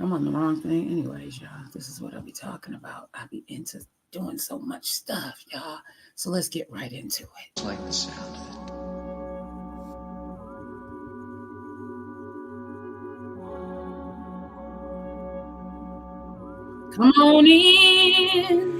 I'm on the wrong thing. Anyways, y'all, this is what I'll be talking about. I be into doing so much stuff, y'all. So let's get right into it. Like the sound of it. Come on in.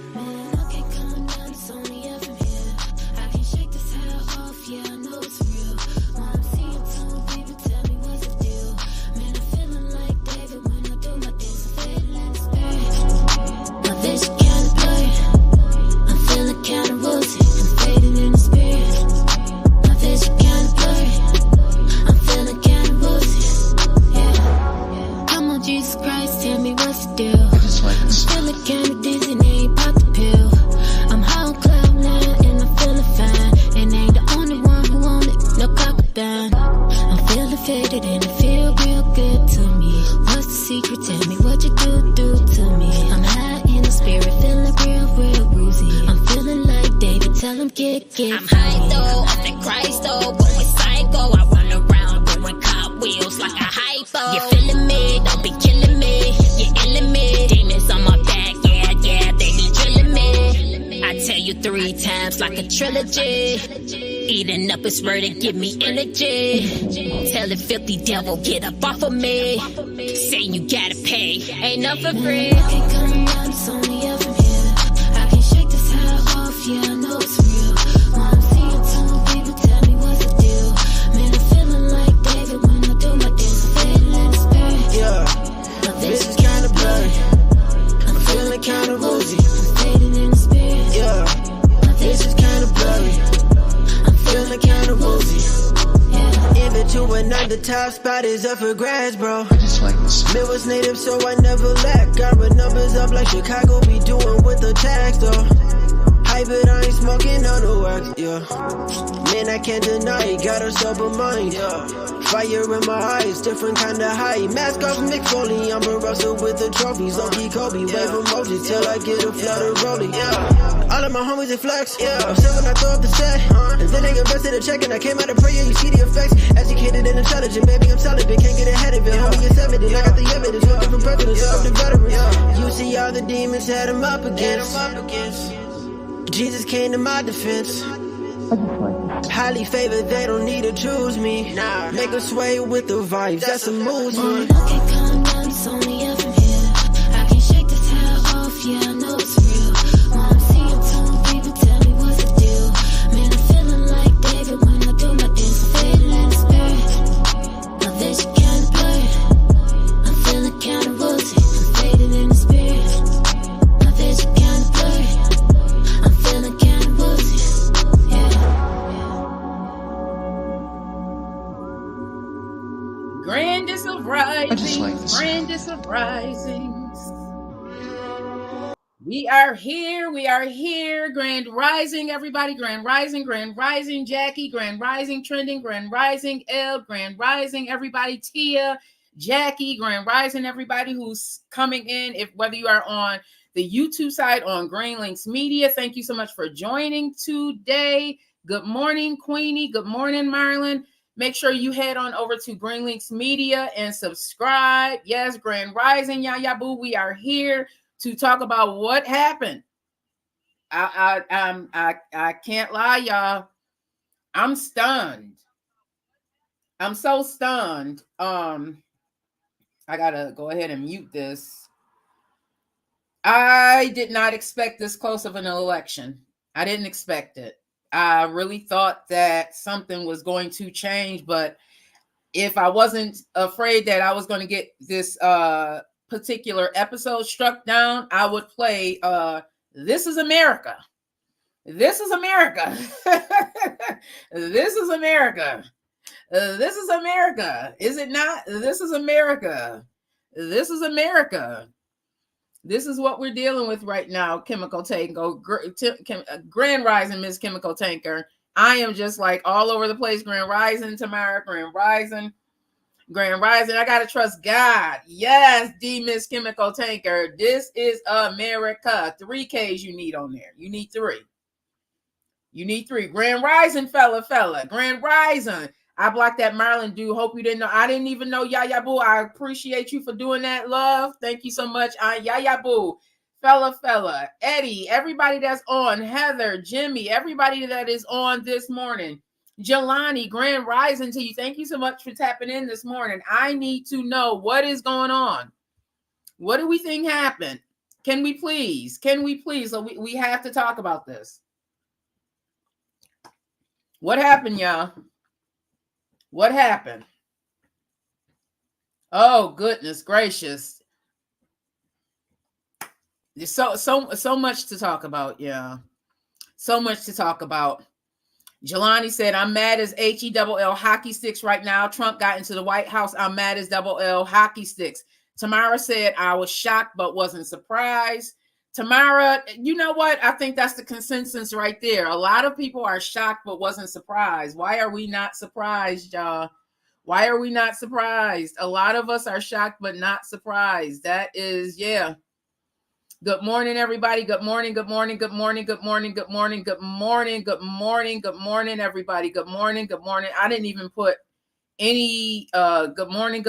I'm high though, off that Christ though, going psycho. I run around doing cartwheels like a hypo. You feeling me? Don't be killing me. You're illing me. Demons on my back, yeah, they be drilling me. I tell you 3 times like a trilogy. Eating up his word and give me energy. Tell the filthy devil, get up off of me. Saying you gotta pay, ain't nothing free. I can't come down, it's only up from here. I can't shake this high off, yeah, I know it's real. Kinda woozy, I'm fading in the spirit. Yeah, my vision's kinda blurry. I'm feeling kinda woozy. Yeah. In between under top spot is up for grabs, bro. I just like the sound. Midwest native, so I never lack. Got my numbers up like Chicago be doing with the tax, though. Hype it, I ain't smoking on the wax, yeah. Man, I can't deny it, got a sober mind, yeah. Fire in my eyes, different kind of high. Mask off, Mick Foley, I'm a Russell with the trophies. Low-key Kobe, wave emojis till I get a flutter rolling, yeah. All of my homies they flex, yeah. I'm still when I throw up the set, and then they invested a check and I came out of prayer, you see the effects. Educated and intelligent, baby, I'm celibate, can't get ahead of it. Homie, it's evident, I got the evidence with different presidents, up the veterans. You see all the demons had him up against. Jesus came to my defense. Highly favored, they don't need to choose me. Nah, make them sway with the vibes, that's a movement. I can't come down, it's only up from here. I can't shake this high off, yeah, I know it's real. When I'm seeing tone, people tell me what's the deal. Man, I'm feeling like David when I do my dance. I'm fading in the spirit. My vision kinda blurry. I'm feeling kinda woozy. I'm fading in the spirit. My vision kinda blurry. I'm feeling kinda woozy. Grandest of risings, I just like the sound. grandest of risings. We are here, grand rising, everybody, grand rising, Jackie, grand rising, trending, grand rising, El, grand rising, everybody, Tia, Jackie, grand rising, everybody who's coming in, if whether you are on the YouTube side on Green Links Media, thank you so much for joining today. Good morning, Queenie, good morning, Marilyn. Make sure you head on over to Green Links Media and subscribe. Yes, Grand Rising, Yaya Boo. We are here to talk about what happened. I can't lie, y'all. I'm stunned. I'm so stunned. I gotta go ahead and mute this. I did not expect this close of an election. I didn't expect it. I really thought that something was going to change, but if I wasn't afraid that I was going to get this particular episode struck down, I would play This is America. This is America. This is America. This is America. Is it not? This is America. This is America. This is what we're dealing with right now, Chemical Tanker. Grand Rising, Miss Chemical Tanker. I am just like all over the place. Grand Rising, Tamara. Grand Rising. I got to trust God. Yes, D, Miss Chemical Tanker. This is America. 3 Ks you need on there. You need 3. Grand Rising, fella. Grand Rising. I blocked that Maryland dude. Hope you didn't know. I didn't even know Yaya Boo. I appreciate you for doing that, love. Thank you so much. Yaya Boo, fella, Eddie, everybody that's on, Heather, Jimmy, everybody that is on this morning. Jelani, Grand Rising to you. Thank you so much for tapping in this morning. I need to know what is going on. What do we think happened? Can we please? So we have to talk about this. What happened, y'all? What happened? Oh, goodness gracious. So much to talk about, yeah. So much to talk about. Jelani said, I'm mad as HELL hockey sticks right now. Trump got into the White House. I'm mad as LL hockey sticks. Tamara said, I was shocked but wasn't surprised. Tamara, you know what? I think that's the consensus right there. A lot of people are shocked but wasn't surprised. Why are we not surprised, y'all? Why are we not surprised? A lot of us are shocked but not surprised. That is, yeah. Good morning, everybody. Good morning, everybody. Good morning. I didn't even put any good morning.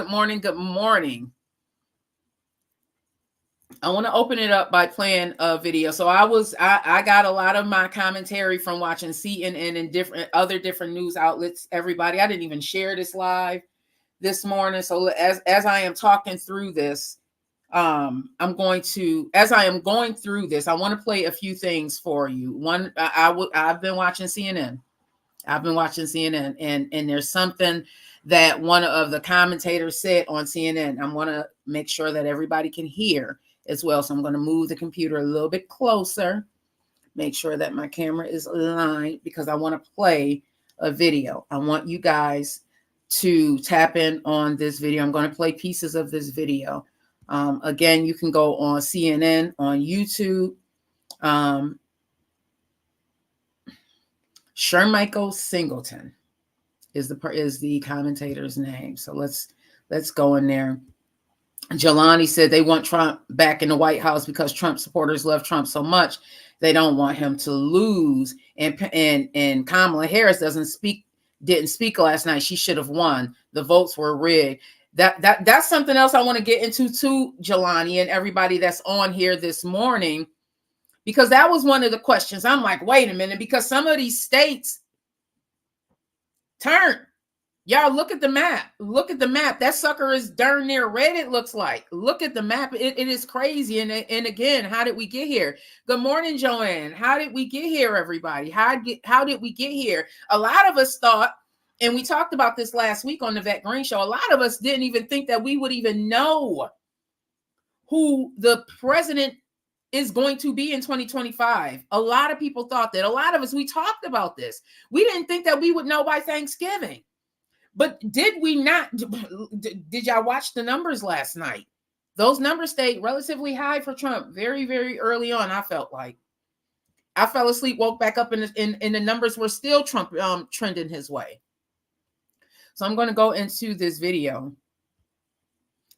I want to open it up by playing a video. So I got a lot of my commentary from watching CNN and different news outlets. Everybody, I didn't even share this live this morning. So as I am talking through this, I'm going to, as I am going through this, I want to play a few things for you. One, I've been watching CNN. And there's something that one of the commentators said on CNN. I want to make sure that everybody can hear as well. So I'm going to move the computer a little bit closer, make sure that my camera is aligned, because I want to play a video. I want you guys to tap in on this video. I'm going to play pieces of this video. Again, you can go on CNN, on YouTube. Shermichael Singleton is the commentator's name. So let's go in there. Jelani said they want Trump back in the White House because Trump supporters love Trump so much they don't want him to lose. And Kamala Harris didn't speak last night. She should have won. The votes were rigged. That's something else I want to get into too, Jelani, and everybody that's on here this morning, because that was one of the questions. I'm like, wait a minute, because some of these states turned. Y'all look at the map. Look at the map. That sucker is darn near red, it looks like. Look at the map. It is crazy. And again, how did we get here? Good morning, Joanne. How did we get here, everybody? How did we get here? A lot of us thought, and we talked about this last week on the Vet Green Show, a lot of us didn't even think that we would even know who the president is going to be in 2025. A lot of people thought that. A lot of us, we talked about this. We didn't think that we would know by Thanksgiving. But did we not? Did y'all watch the numbers last night? Those numbers stayed relatively high for Trump very, very early on. I felt like I fell asleep, woke back up, and the numbers were still Trump trending his way. So I'm going to go into this video.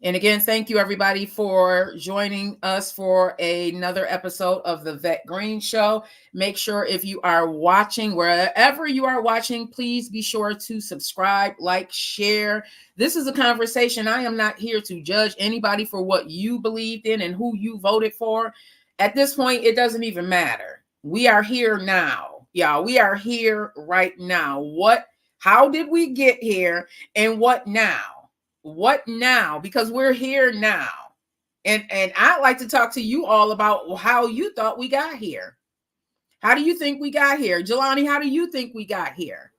And again, thank you everybody for joining us for another episode of the Vet Green Show. Make sure if you are watching, wherever you are watching, please be sure to subscribe, like, share. This is a conversation. I am not here to judge anybody for what you believed in and who you voted for. At this point, it doesn't even matter. We are here now. Yeah, we are here right now. How did we get here, and what now? What now? Because we're here now. And I'd like to talk to you all about how you thought we got here. How do you think we got here? Jelani, how do you think we got here?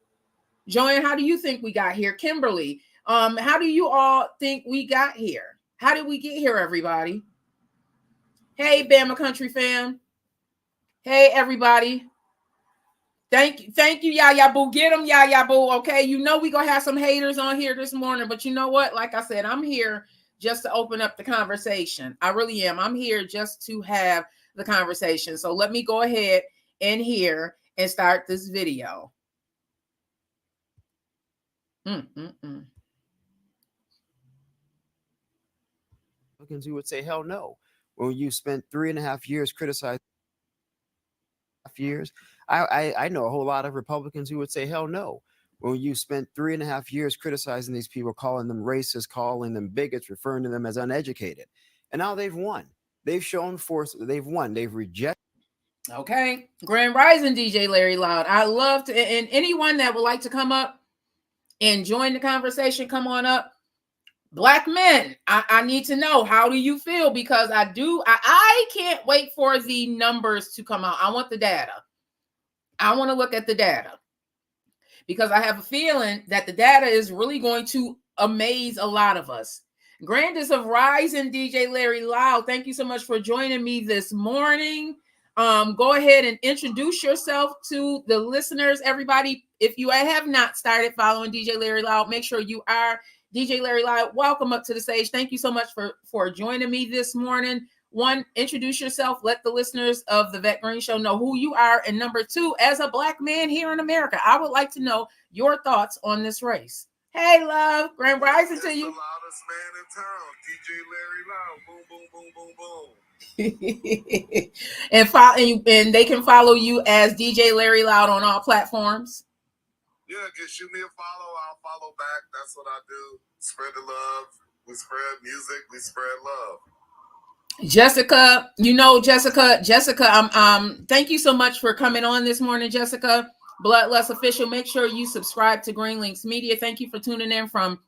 Joanne, how do you think we got here? Kimberly, how do you all think we got here? How did we get here, everybody? Hey, Bama Country fam. Hey, everybody. Thank you, Yaya Boo. Get them, Yaya Boo. Okay, you know we gonna have some haters on here this morning, but you know what? Like I said, I'm here just to open up the conversation. I really am. I'm here just to have the conversation. So let me go ahead and here and start this video. Who would say hell no when you spent 3.5 years criticizing years. I know a whole lot of Republicans who would say hell no when you spent 3.5 years criticizing these people, calling them racist, calling them bigots, referring to them as uneducated. And now they've won. They've shown force. They've won. They've rejected. Okay. Grand Rising, DJ Larry Loud. I love to, and anyone that would like to come up and join the conversation, come on up. Black men, I need to know, how do you feel? Because I can't wait for the numbers to come out. I want the data. I want to look at the data, because I have a feeling that the data is really going to amaze a lot of us. Grandest of Rising, DJ Larry Loud, thank you so much for joining me this morning. Go ahead and introduce yourself to the listeners, everybody. If you have not started following DJ Larry Loud, make sure you are. DJ Larry Loud, welcome up to the stage. Thank you so much for joining me this morning. One, introduce yourself. Let the listeners of the Vet Green Show know who you are. And number two, as a Black man here in America, I would like to know your thoughts on this race. Hey, love. Grand Rising to you. The loudest man in town, DJ Larry Loud. Boom, boom, boom, boom, boom. and they can follow you as DJ Larry Loud on all platforms. Yeah, just shoot me a follow. I'll follow back. That's what I do. Spread the love. We spread music. We spread love. Jessica, thank you so much for coming on this morning, Jessica. Bloodlust Official. Make sure you subscribe to Green Links Media. Thank you for tuning in from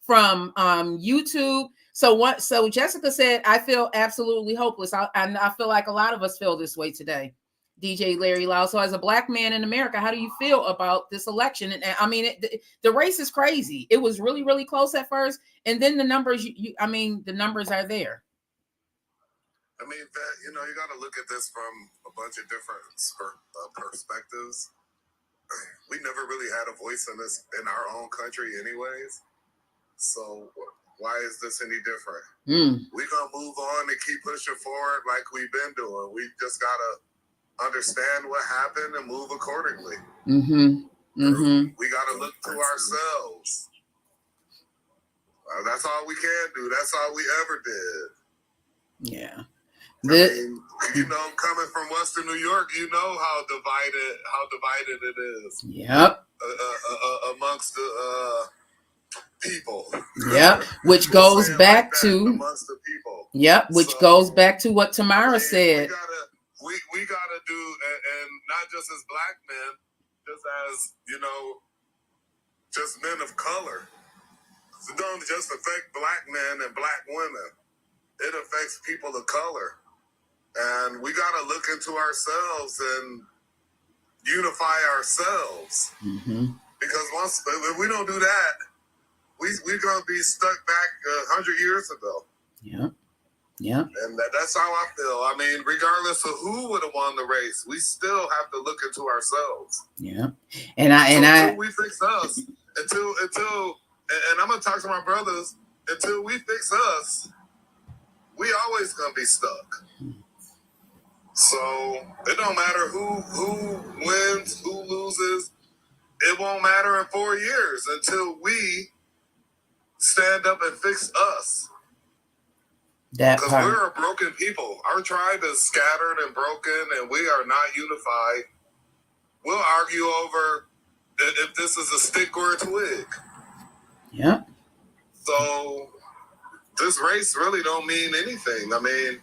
YouTube. So Jessica said, I feel absolutely hopeless. I feel like a lot of us feel this way today. DJ Larry Loud. So as a Black man in America, how do you feel about this election? And I mean, the race is crazy. It was really, really close at first. And then the numbers, the numbers are there. I mean, you got to look at this from a bunch of different perspectives. We never really had a voice in this in our own country anyways. So why is this any different? We're going to move on and keep pushing forward like we've been doing. We just got to understand what happened and move accordingly. We got to look to ourselves. That's all we can do. That's all we ever did. Yeah. Coming from Western New York, how divided it is. Yep. Amongst the people. Yep. Which goes back to amongst the people. Yep. Which goes back to what Tamara said. We gotta do, and not just as Black men, just as just men of color. It don't just affect Black men and Black women. It affects people of color. And we got to look into ourselves and unify ourselves. Because if we don't do that, we're going to be stuck back 100 years ago. Yeah. And that's how I feel. I mean, regardless of who would have won the race, we still have to look into ourselves. Yeah. Until we fix us, until I'm going to talk to my brothers, until we fix us, we always going to be stuck. So it don't matter who wins, who loses. It won't matter in 4 years until we stand up and fix us. Because we're a broken people. Our tribe is scattered and broken, and we are not unified. We'll argue over if this is a stick or a twig. Yeah. So this race really don't mean anything. I mean,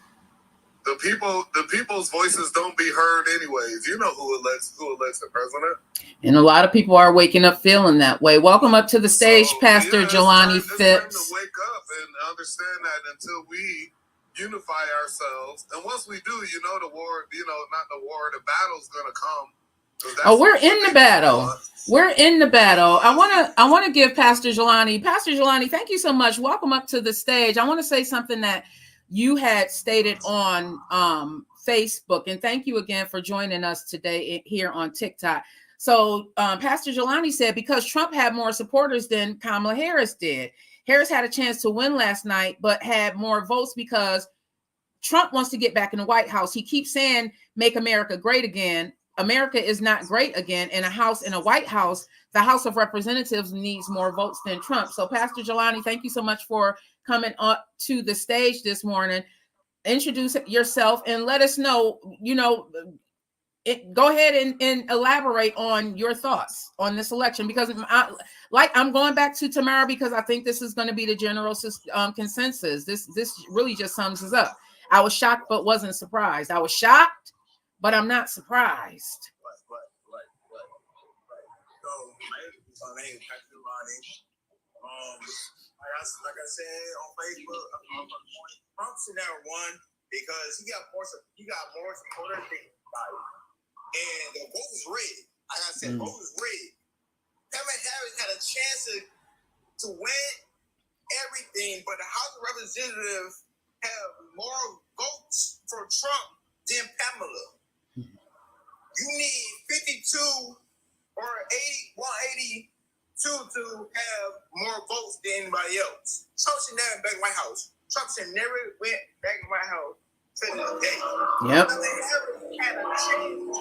the people's voices don't be heard anyways. You know who elects the president. And a lot of people are waking up feeling that way. Welcome up to the stage, Pastor Jelani Phipps. It's time to wake up and understand that until we unify ourselves, and once we do, the war, not the war, the battle's gonna come. We're in the battle. We're in the battle. I want to give Pastor Jelani. Pastor Jelani, thank you so much. Welcome up to the stage. I want to say something that you had stated on Facebook, and thank you again for joining us today here on TikTok. So Pastor Jelani said, because Trump had more supporters than Kamala Harris did. Harris had a chance to win last night, but had more votes because Trump wants to get back in the White House. He keeps saying, make America great again. America is not great again. In a White House, the House of Representatives needs more votes than Trump. So Pastor Jelani, thank you so much for coming up to the stage this morning. Introduce yourself and let us know, go ahead and elaborate on your thoughts on this election, because I'm going back to Tamara because I think this is going to be the general consensus. This really just sums us up. I was shocked but wasn't surprised. I was shocked, but I'm not surprised. So, my name is Patrick Lonnie. Like I said on Facebook, Trump should never won because he got more supporters than anybody. And the vote was rigged. Like I said, vote was rigged. Kevin Harris had a chance to win everything, but the House of Representatives have more votes for Trump than Pamela. You need 52 or 182 to have more votes than anybody else. Trump should never back in the White House. Trump should never went back in the White House to this day. Yep. Had a change.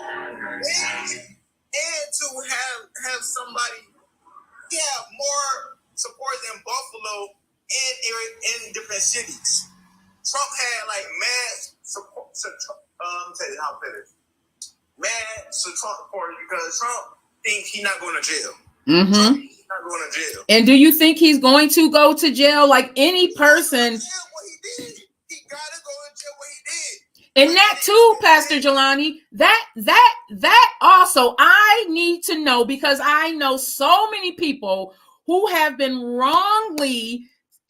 And to have somebody have more support than Buffalo in different cities. Trump had like mad support. Mad support because Trump thinks he's not going to jail. Mm-hmm. Trump, he's not going to jail. And do you think he's going to go to jail like any person? What he did, he gotta go to jail. What he did. And that too, Pastor Jelani, that also I need to know, because I know so many people who have been wrongly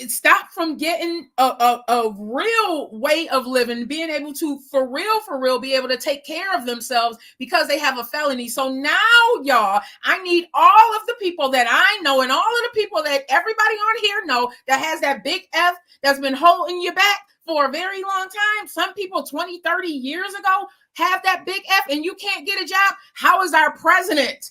stopped from getting a real way of living, being able to for real be able to take care of themselves because they have a felony. So now, y'all, I need all of the people that I know and all of the people that everybody on here know that has that big F that's been holding you back for a very long time. Some people 20, 30 years ago have that big F and you can't get a job. How is our president?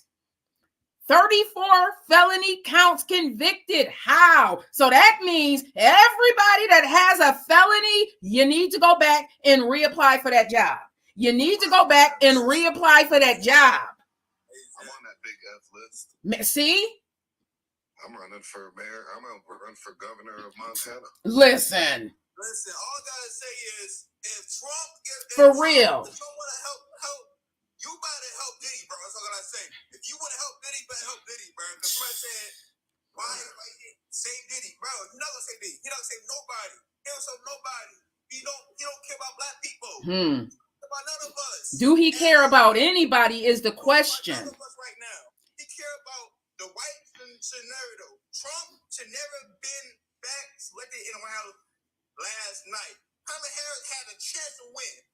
34 felony counts convicted. How? So that means everybody that has a felony, you need to go back and reapply for that job. You need to go back and reapply for that job. I'm on that big F list. See? I'm running for mayor. I'm going to run for governor of Montana. Listen, all I gotta say is, if Trump for real. If Trump want to help, you better help Diddy, bro. That's all I gotta say. If you want to help Diddy, better help Diddy, bro. Because somebody said, why save Diddy, bro? You're not gonna save Diddy. He don't save nobody. He don't save nobody. He don't care about black people. About none of us. Do he care about anybody is the question. None of us right now. He care about the white scenario. Trump should never been back selected in the White House last night. Kamala Harris had a chance to win.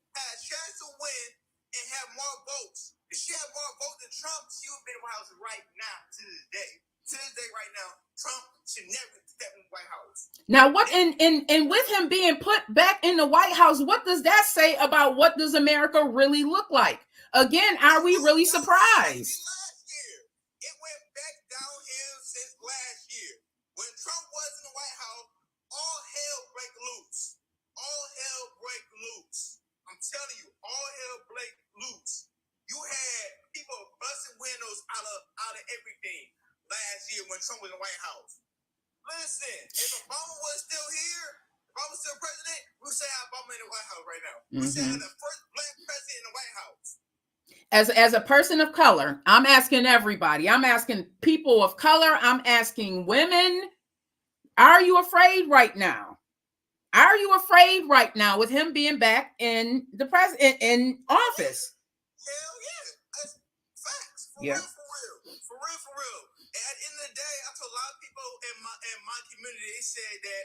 And have more votes. If she had more votes than Trump, she would be in the White House right now, to this day. To this day right now, Trump should never step in the White House. Now, what and with him being put back in the White House, what does that say about what does America really look like? Again, are we really surprised? Last year, it went back downhill since last year. When Trump was in the White House, all hell break loose. All hell break loose. I'm telling you, all hell break loose. You had people busting windows out of everything last year when Trump was in the White House. Listen, if Obama was still here, if I was still president, we would say Obama in the White House right now. We would say the first black president in the White House. As a person of color, I'm asking everybody. I'm asking people of color. I'm asking women. Are you afraid right now? Are you afraid right now with him being back in the president in office? Hell yeah, that's facts. For Yeah. real. And at the end of the day, I told a lot of people in my community, they said that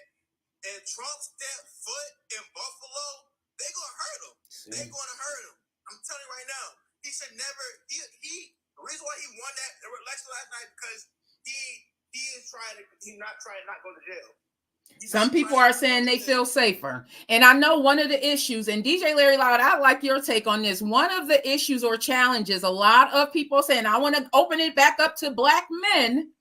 if Trump stepped foot in Buffalo, they're gonna hurt him. They're gonna hurt him. I'm telling you right now, he should never. The reason why he won that election last night because he's not trying to not go to jail. Some people are saying they feel safer. And I know one of the issues, and DJ Larry Loud, I like your take on this. One of the issues or challenges, a lot of people saying, I want to open it back up to black men,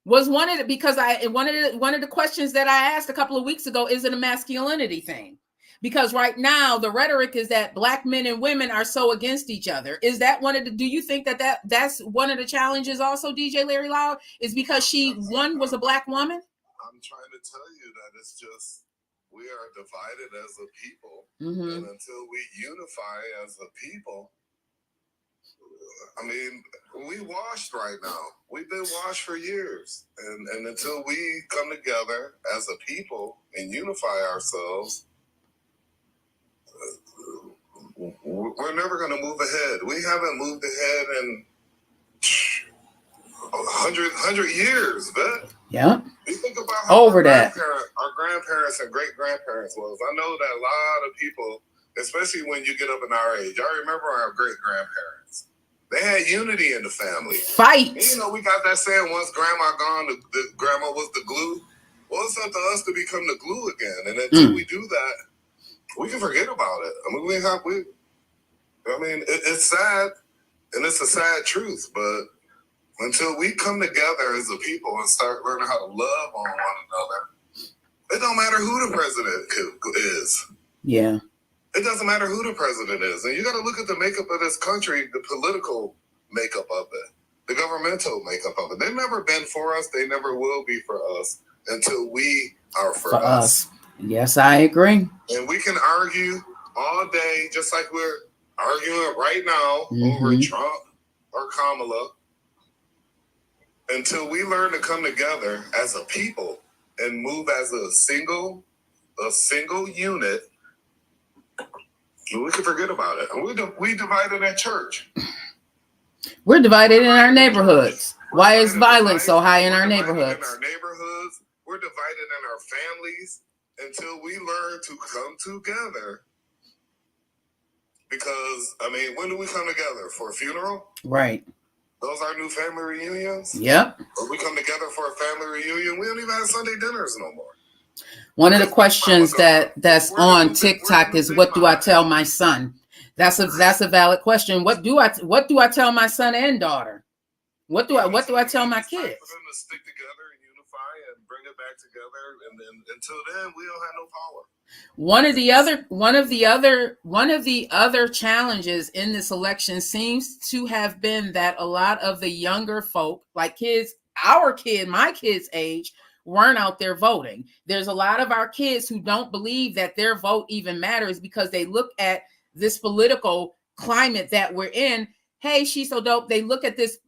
was one of the questions that I asked a couple of weeks ago, is it a masculinity thing? Because right now the rhetoric is that black men and women are so against each other. Is that do you think that's one of the challenges also, DJ Larry Loud, is because one was a black woman? I'm trying to tell you that it's just we are divided as a people. Mm-hmm. And until we unify as a people, I mean, we washed right now. We've been washed for years. And until we come together as a people and unify ourselves, we're never going to move ahead. We haven't moved ahead in 100 years, but Yeah. you think about how Over that. our grandparents and great grandparents was. I know that a lot of people, especially when you get up in our age, I remember our great grandparents. They had unity in the family. Fight. And, you know, we got that saying, once grandma gone, the grandma was the glue. Well, it's up to us to become the glue again. And until we do that, we can forget about it. I mean, it's sad, and it's a sad truth, but until we come together as a people and start learning how to love on one another, it don't matter who the president is. Yeah. It doesn't matter who the president is. And you got to look at the makeup of this country, the political makeup of it, the governmental makeup of it. They've never been for us. They never will be for us until we are for us. Yes, I agree. And we can argue all day, just like we're arguing right now over Trump or Kamala, until we learn to come together as a people and move as a single unit. We can forget about it. And we divided at church. We're divided in our neighborhoods. Why is violence so high in our neighborhoods? We're divided in our families until we learn to come together. Because, I mean, when do we come together? For a funeral? Right. Those are new family reunions? Yep. Or we come together for a family reunion. We don't even have Sunday dinners no more. One of the questions that's on TikTok is, what do I tell my son? That's a valid question. What do I tell my son and daughter? What do I tell my kids? For them to stick together and unify and bring it back together, and then until then, we don't have no power. One of the other challenges in this election seems to have been that a lot of the younger folk, like my kids' age, weren't out there voting. There's a lot of our kids who don't believe that their vote even matters because they look at this political climate that we're in. Hey, she's so dope. They look at this.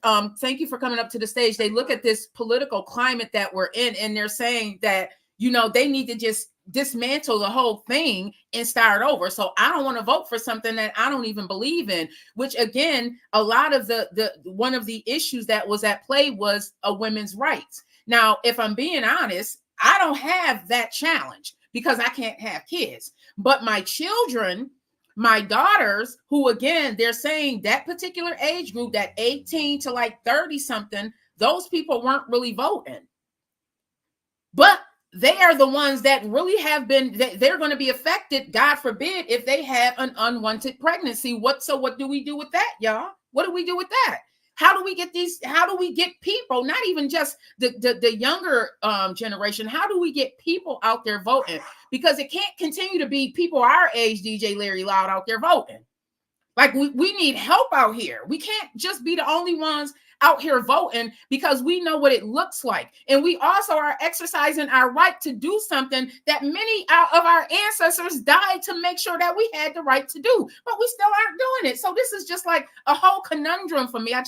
Thank you for coming up to the stage. They look at this political climate that we're in, and they're saying that, they need to just dismantle the whole thing and start over. So I don't want to vote for something that I don't even believe in, which again, a lot of the one of the issues that was at play was a women's rights. Now, if I'm being honest, I don't have that challenge because I can't have kids, but my children, my daughters, who again, they're saying that particular age group, that 18 to like 30 something, those people weren't really voting, but they are the ones that really have been, they're going to be affected, God forbid, if they have an unwanted pregnancy. What do we do with that, y'all? What do we do with that? How do we get people, not even just the younger generation, how do we get people out there voting? Because it can't continue to be people our age, DJ Larry Loud, out there voting. Like we need help out here. We can't just be the only ones out here voting because we know what it looks like. And we also are exercising our right to do something that many of our ancestors died to make sure that we had the right to do, but we still aren't doing it. So this is just like a whole conundrum for me. I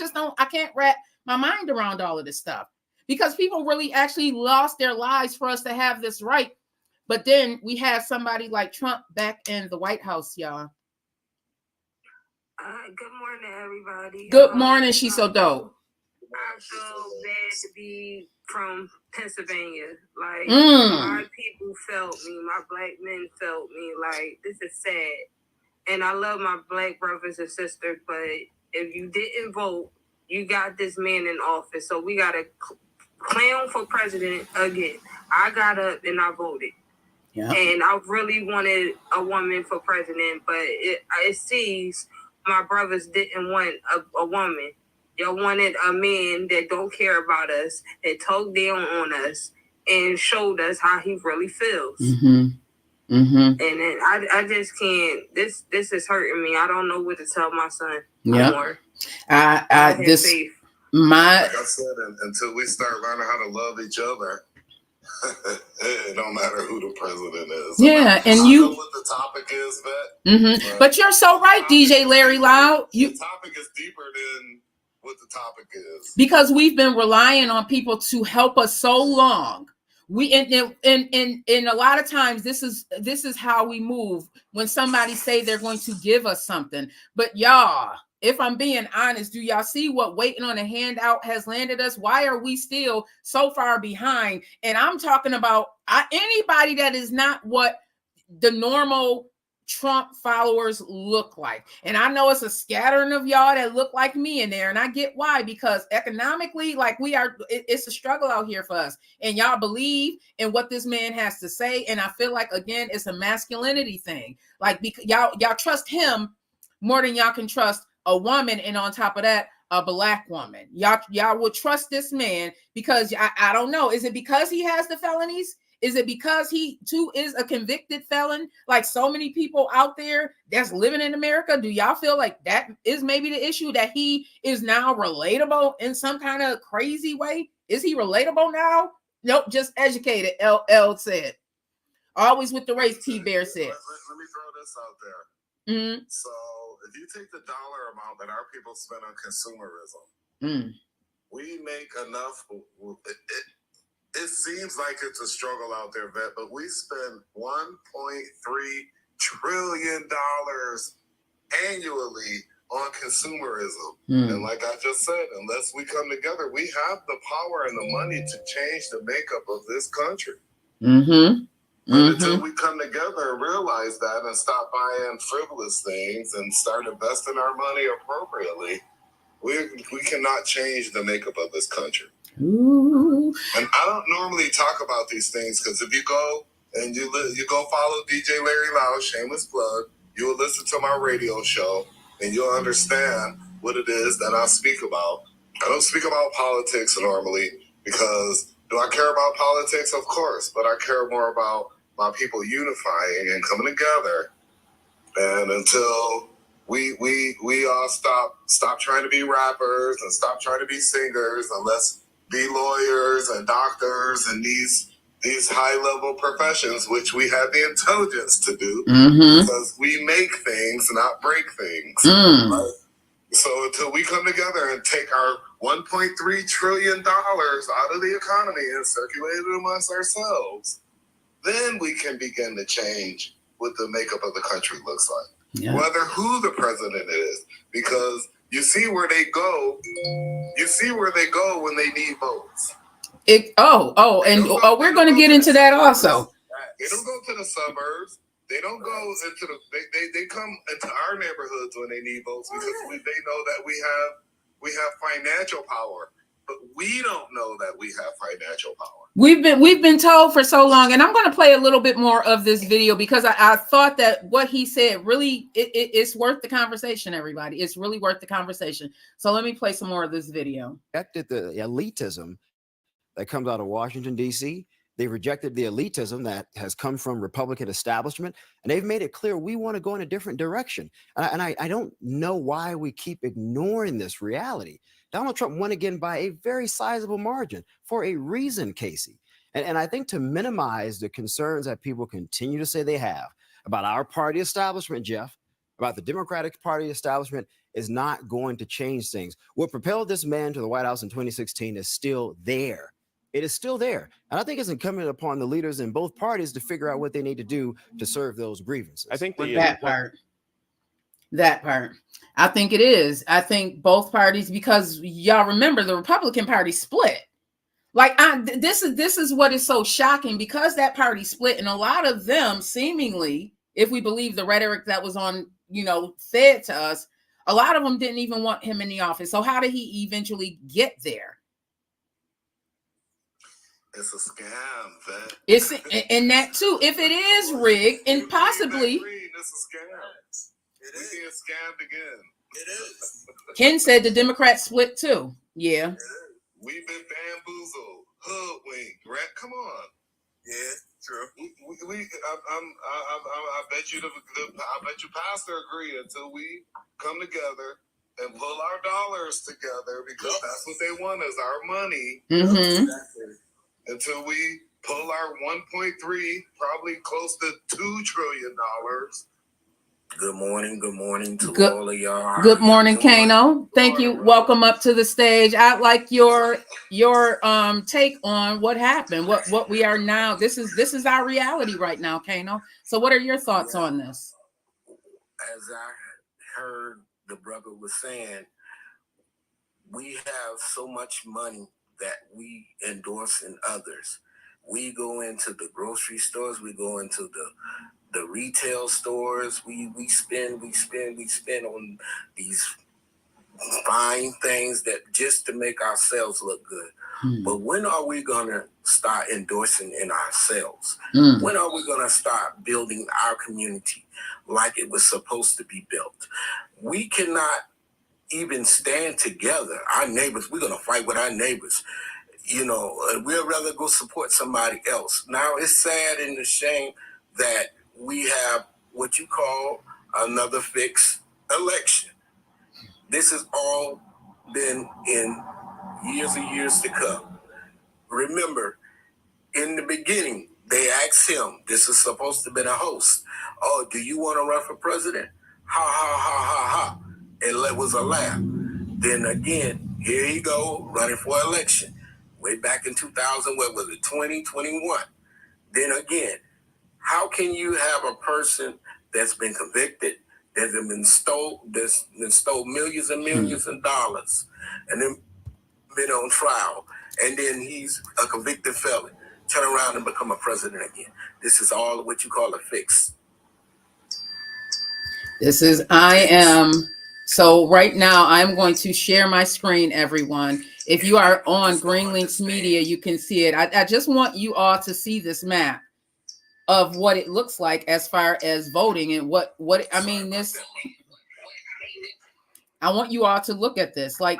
can't wrap my mind around all of this stuff because people really actually lost their lives for us to have this right. But then we have somebody like Trump back in the White House, y'all. Good morning, everybody. Good morning. She's so dope. I feel bad to be from Pennsylvania. Like, my people felt me. My black men felt me. Like, this is sad. And I love my black brothers and sisters, but if you didn't vote, you got this man in office. So we got to clown for president again. I got up and I voted. Yeah. And I really wanted a woman for president, but it seems my brothers didn't want a woman. Y'all wanted a man that don't care about us, that talked down on us, and showed us how he really feels. And then I just can't. This is hurting me. I don't know what to tell my son anymore. Like I said, until we start learning how to love each other It don't matter who the president is. Yeah, I know what the topic is, Vet. But you're so right, DJ Larry Loud. The topic is deeper than what the topic is. Because we've been relying on people to help us so long. We and a lot of times this is how we move when somebody say they're going to give us something. But y'all, if I'm being honest, do y'all see what waiting on a handout has landed us? Why are we still so far behind? And I'm talking about anybody that is not what the normal Trump followers look like. And I know it's a scattering of y'all that look like me in there. And I get why, because economically, like it's a struggle out here for us. And y'all believe in what this man has to say. And I feel like, again, it's a masculinity thing. Like, because y'all trust him more than y'all can trust a woman. And on top of that, a black woman. Y'all would trust this man because I don't know. Is it because he has the felonies? Is it because he too is a convicted felon, like so many people out there that's living in America? Do y'all feel like that is maybe the issue, that he is now relatable in some kind of crazy way? Is he relatable now? Nope, just educated, L said. Always with the race, T-Bear said. Let me throw this out there. Mm-hmm. So if you take the dollar amount that our people spend on consumerism, we make enough. It seems like it's a struggle out there, Vet, but we spend $1.3 trillion annually on consumerism. And like I just said, unless we come together, we have the power and the money to change the makeup of this country. But until we come together and realize that and stop buying frivolous things and start investing our money appropriately, we cannot change the makeup of this country. Ooh. And I don't normally talk about these things because if you go and you go follow DJ Larry Loud, shameless plug, you will listen to my radio show and you'll understand what it is that I speak about. I don't speak about politics normally because do I care about politics? Of course, but I care more about my people unifying and coming together. And until we all stop trying to be rappers and stop trying to be singers, and let's be lawyers and doctors and these high-level professions, which we have the intelligence to do, because we make things, not break things. Right? So until we come together and take our $1.3 trillion out of the economy and circulate it amongst ourselves, then we can begin to change what the makeup of the country looks like. Yeah. Whether who the president is, because you see where they go. You see where they go when they need votes. We're going to get into that also. They don't go to the suburbs. They don't go into they come into our neighborhoods when they need votes because they know that we have financial power, but we don't know that we have financial power. We've been told for so long, and I'm going to play a little bit more of this video because I thought that what he said really it's worth the conversation. Everybody, it's really worth the conversation. So let me play some more of this video. Rejected the elitism that comes out of Washington D.C. They rejected the elitism that has come from Republican establishment, and they've made it clear we want to go in a different direction. And I don't know why we keep ignoring this reality. Donald Trump won again by a very sizable margin for a reason, Casey. And I think to minimize the concerns that people continue to say they have about our party establishment, Jeff, about the Democratic Party establishment is not going to change things. What propelled this man to the White House in 2016 is still there. It is still there. And I think it's incumbent upon the leaders in both parties to figure out what they need to do to serve those grievances. I think That part. I think it is. I think both parties, because y'all remember the Republican Party split. Like this is what is so shocking, because that party split, and a lot of them seemingly, if we believe the rhetoric that was on, fed to us, a lot of them didn't even want him in the office. So how did he eventually get there? It's a scam, Vet. It's and that too. If it is rigged, and possibly it's a scam. We're being scammed again. It is. Ken said the Democrats split too. Yeah. We've been bamboozled, hoodwinked, right? Come on. Yeah, true. I bet you Pastor agree until we come together and pull our dollars together, because that's what they want is our money. Mm-hmm. Until we pull our 1.3, probably close to $2 trillion. Good morning to all of y'all. Good morning, Kano. Thank you. Welcome up to the stage. I'd like your take on what happened, what we are now. This is our reality right now, Kano. So what are your thoughts on this? As I heard the brother was saying, we have so much money that we endorse in others. We go into the grocery stores, we go into the retail stores, we spend on these fine things that just to make ourselves look good. But when are we gonna start endorsing in ourselves? When are we gonna start building our community like it was supposed to be built? We cannot even stand together. Our neighbors, we're gonna fight with our neighbors. You know, we'd rather go support somebody else. Now it's sad and a shame that we have what you call another fixed election. This has all been in years and years to come. Remember, in the beginning, they asked him, this is supposed to have been a host. Oh, do you want to run for president? Ha, ha, ha, ha, ha. It was a laugh. Then again, here he go, running for election. Way back in 2000, what was it, 2021? Then again, how can you have a person that's been convicted, that's been stole millions and millions of dollars, and then been on trial, and then he's a convicted felon, turn around and become a president again? This is all what you call a fix. So right now I'm going to share my screen, everyone. If you are on Green Links Media, you can see it. I just want you all to see this map of what it looks like as far as voting and what I mean. This, I want you all to look at this. Like,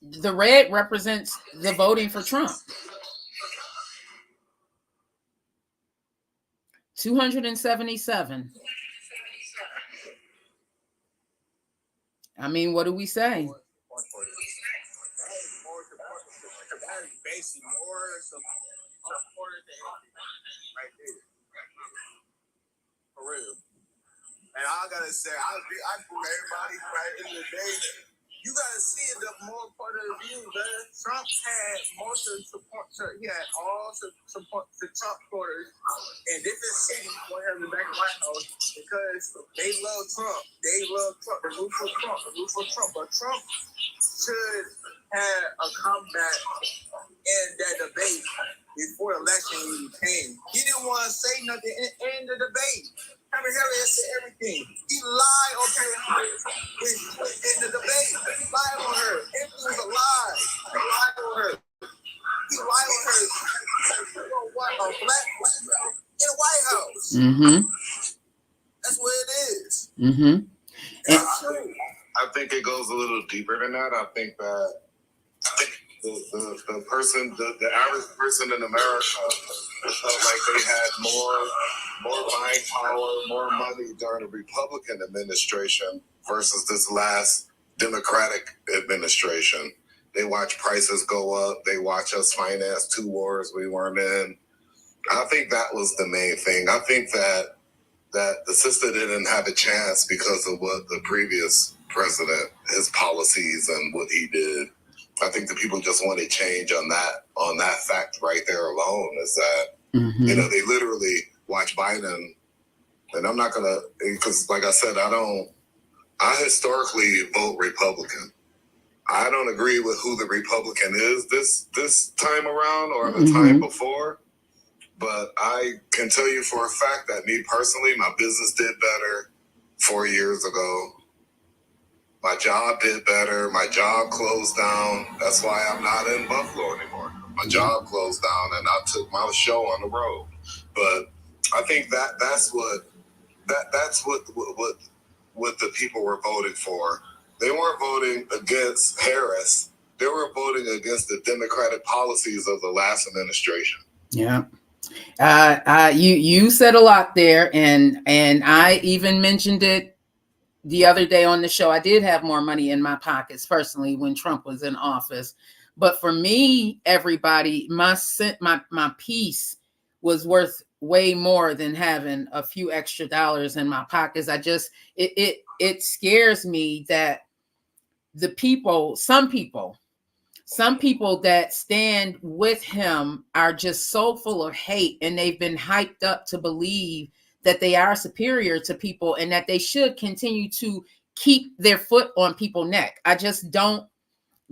the red represents the voting for Trump. 277. I mean, what do we say? For real. And I gotta say, I agree with everybody right in the day. You gotta see the more part of the view, man. Trump had most of the support. He had all the support, the Trump supporters in different cities for him to back the White House because they love Trump. They love Trump. They root for Trump. They root for Trump. But Trump should have a comeback in that debate before the election when he came. He didn't want to say nothing in the debate. Harry said everything. He lied on Harry Harris in the debate. He lied on her. Everything was a lie. He lied on her. He lied on her. You know what? A black woman in the White House. That's what it is. It's true. I think it goes a little deeper than that. I think that the person, the average person in America felt like they had more buying power, more money during the Republican administration versus this last Democratic administration. They watch prices go up. They watch us finance 2 wars we weren't in. I think that was the main thing. I think that the sister didn't have a chance because of what the previous president, his policies and what he did. I think the people just wanted change on that fact right there alone. Is that you know, they literally watch Biden, and I'm not gonna, because like I said, I historically vote Republican. I don't agree with who the Republican is this time around or the time before, but I can tell you for a fact that me personally, my business did better 4 years ago. My job did better. My job closed down. That's why I'm not in Buffalo anymore. My job closed down, and I took my show on the road. But I think that's what the people were voting for. They weren't voting against Harris. They were voting against the Democratic policies of the last administration. Yeah. You said a lot there, and I even mentioned it the other day on the show. I did have more money in my pockets personally when Trump was in office, But for me, everybody, my peace was worth way more than having a few extra dollars in my pockets. It scares me that some people that stand with him are just so full of hate, and they've been hyped up to believe that they are superior to people and that they should continue to keep their foot on people's neck. I just don't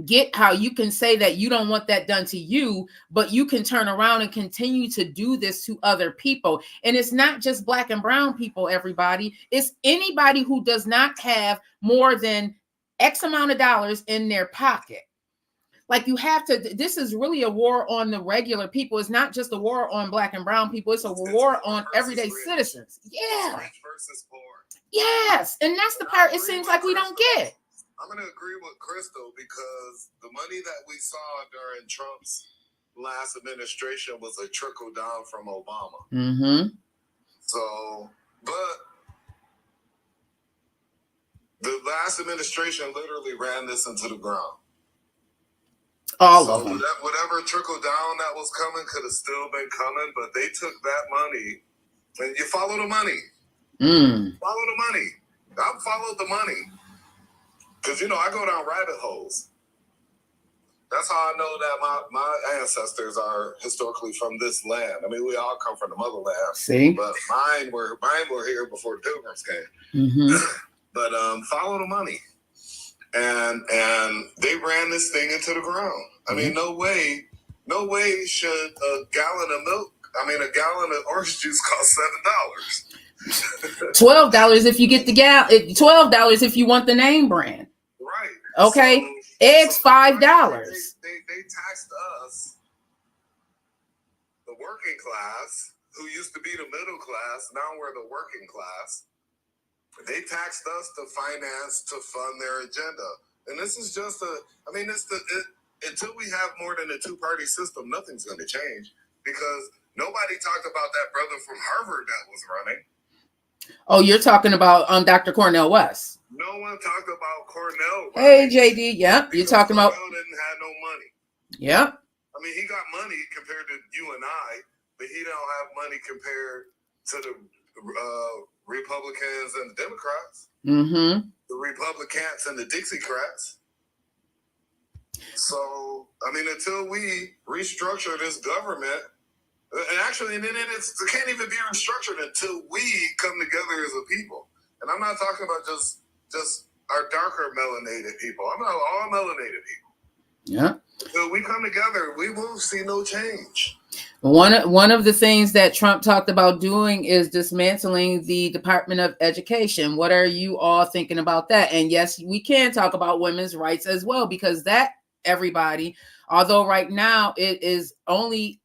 get how you can say that you don't want that done to you, but you can turn around and continue to do this to other people. And it's not just Black and brown people, everybody. It's anybody who does not have more than X amount of dollars in their pocket. Like, you have to, this is really a war on the regular people. It's not just a war on Black and brown people. It's a war on everyday citizens. Yeah. Rich versus poor. Yes. And that's the part it seems like we don't get. I'm going to agree with Crystal, because the money that we saw during Trump's last administration was a trickle down from Obama. Mm-hmm. So, but the last administration literally ran this into the ground. All of them. Whatever trickle down that was coming could have still been coming, but they took that money, and you follow the money. Follow the money. I followed the money. Because, I go down rabbit holes. That's how I know that my ancestors are historically from this land. I mean, we all come from the motherland. See? But mine were here before the Pilgrims came. Mm-hmm. But follow the money. And they ran this thing into the ground. I mean, no way should a gallon of orange juice cost $7. $12 if you get the $12 if you want the name brand. Right. Okay. Eggs $5. They taxed us, the working class, who used to be the middle class. Now we're the working class. They taxed us to fund their agenda. And this is just until we have more than a two-party system, nothing's going to change, because nobody talked about that brother from Harvard that was running. Oh, you're talking about Dr. Cornel West. No one talked about Cornel. Hey, JD. Yep. You're talking about. Cornel didn't have no money. Yep. I mean, he got money compared to you and I, but he don't have money compared to the Republicans and the Democrats. Mm-hmm. The Republicans and the Dixiecrats. So, I mean, until we restructure this government, and actually, then it can't even be restructured until we come together as a people. And I'm not talking about just our darker melanated people. I'm about all melanated people. Yeah. Until we come together, we will see no change. One of the things that Trump talked about doing is dismantling the Department of Education. What are you all thinking about that? And yes, we can talk about women's rights as well, because that, everybody, although right now it is only,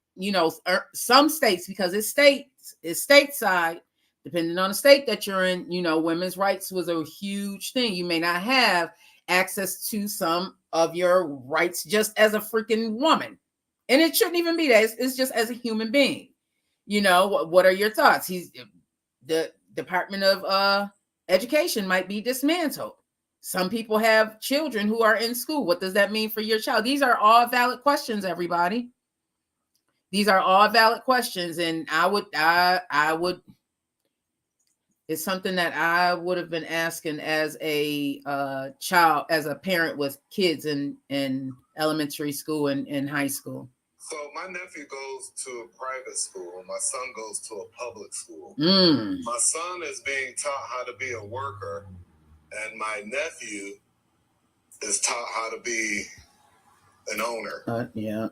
some states, because it's stateside, depending on the state that you're in, women's rights was a huge thing. You may not have access to some of your rights just as a freaking woman. And it shouldn't even be that. It's just as a human being. What are your thoughts? The Department of Education might be dismantled. Some people have children who are in school. What does that mean for your child? These are all valid questions, everybody. These are all valid questions. And I would, it's something that I would have been asking as a child, as a parent with kids in elementary school and in high school. So my nephew goes to a private school. My son goes to a public school. My son is being taught how to be a worker, and my nephew is taught how to be an owner. Yeah.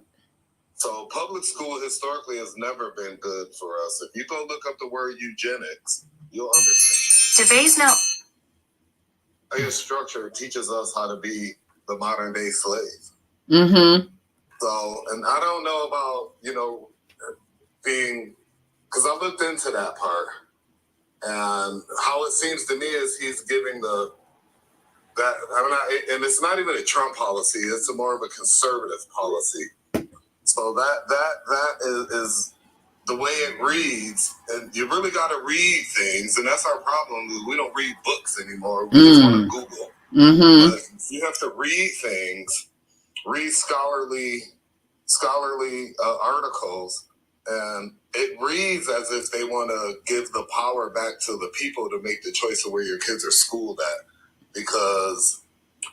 So public school historically has never been good for us. If you go look up the word eugenics, you'll understand. Today's note. Our structure teaches us how to be the modern day slave. Mm-hmm. So, and I don't know about, being, because I looked into that part, and how it seems to me is he's giving and it's not even a Trump policy, it's more of a conservative policy. So that is the way it reads, and you really got to read things, and that's our problem. We don't read books anymore. We just want to Google. Mm-hmm. But you have to read things, read scholarly articles, and it reads as if they want to give the power back to the people to make the choice of where your kids are schooled at. Because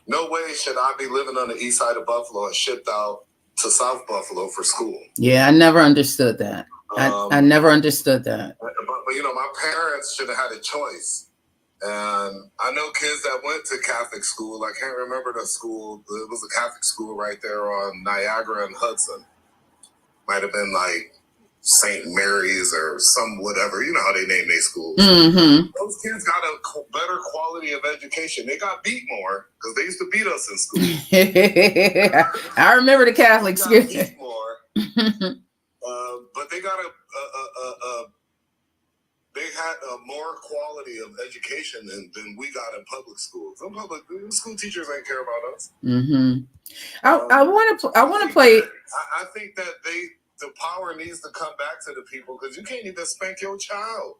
no way should I be living on the east side of Buffalo and shipped out to South Buffalo for school. Yeah, I never understood that. I never understood that. But my parents should have had a choice. And I know kids that went to Catholic school. I can't remember the school. It was a Catholic school right there on Niagara and Hudson. Might have been like St. Mary's or some whatever. You know how they name their schools. Mm-hmm. Those kids got a better quality of education. They got beat more because they used to beat us in school. I remember the Catholic school. Beat more, but they got they had a more quality of education than we got in public schools. Some public school teachers ain't care about us. Mm-hmm. I want to play. I think that the power needs to come back to the people, because you can't even spank your child.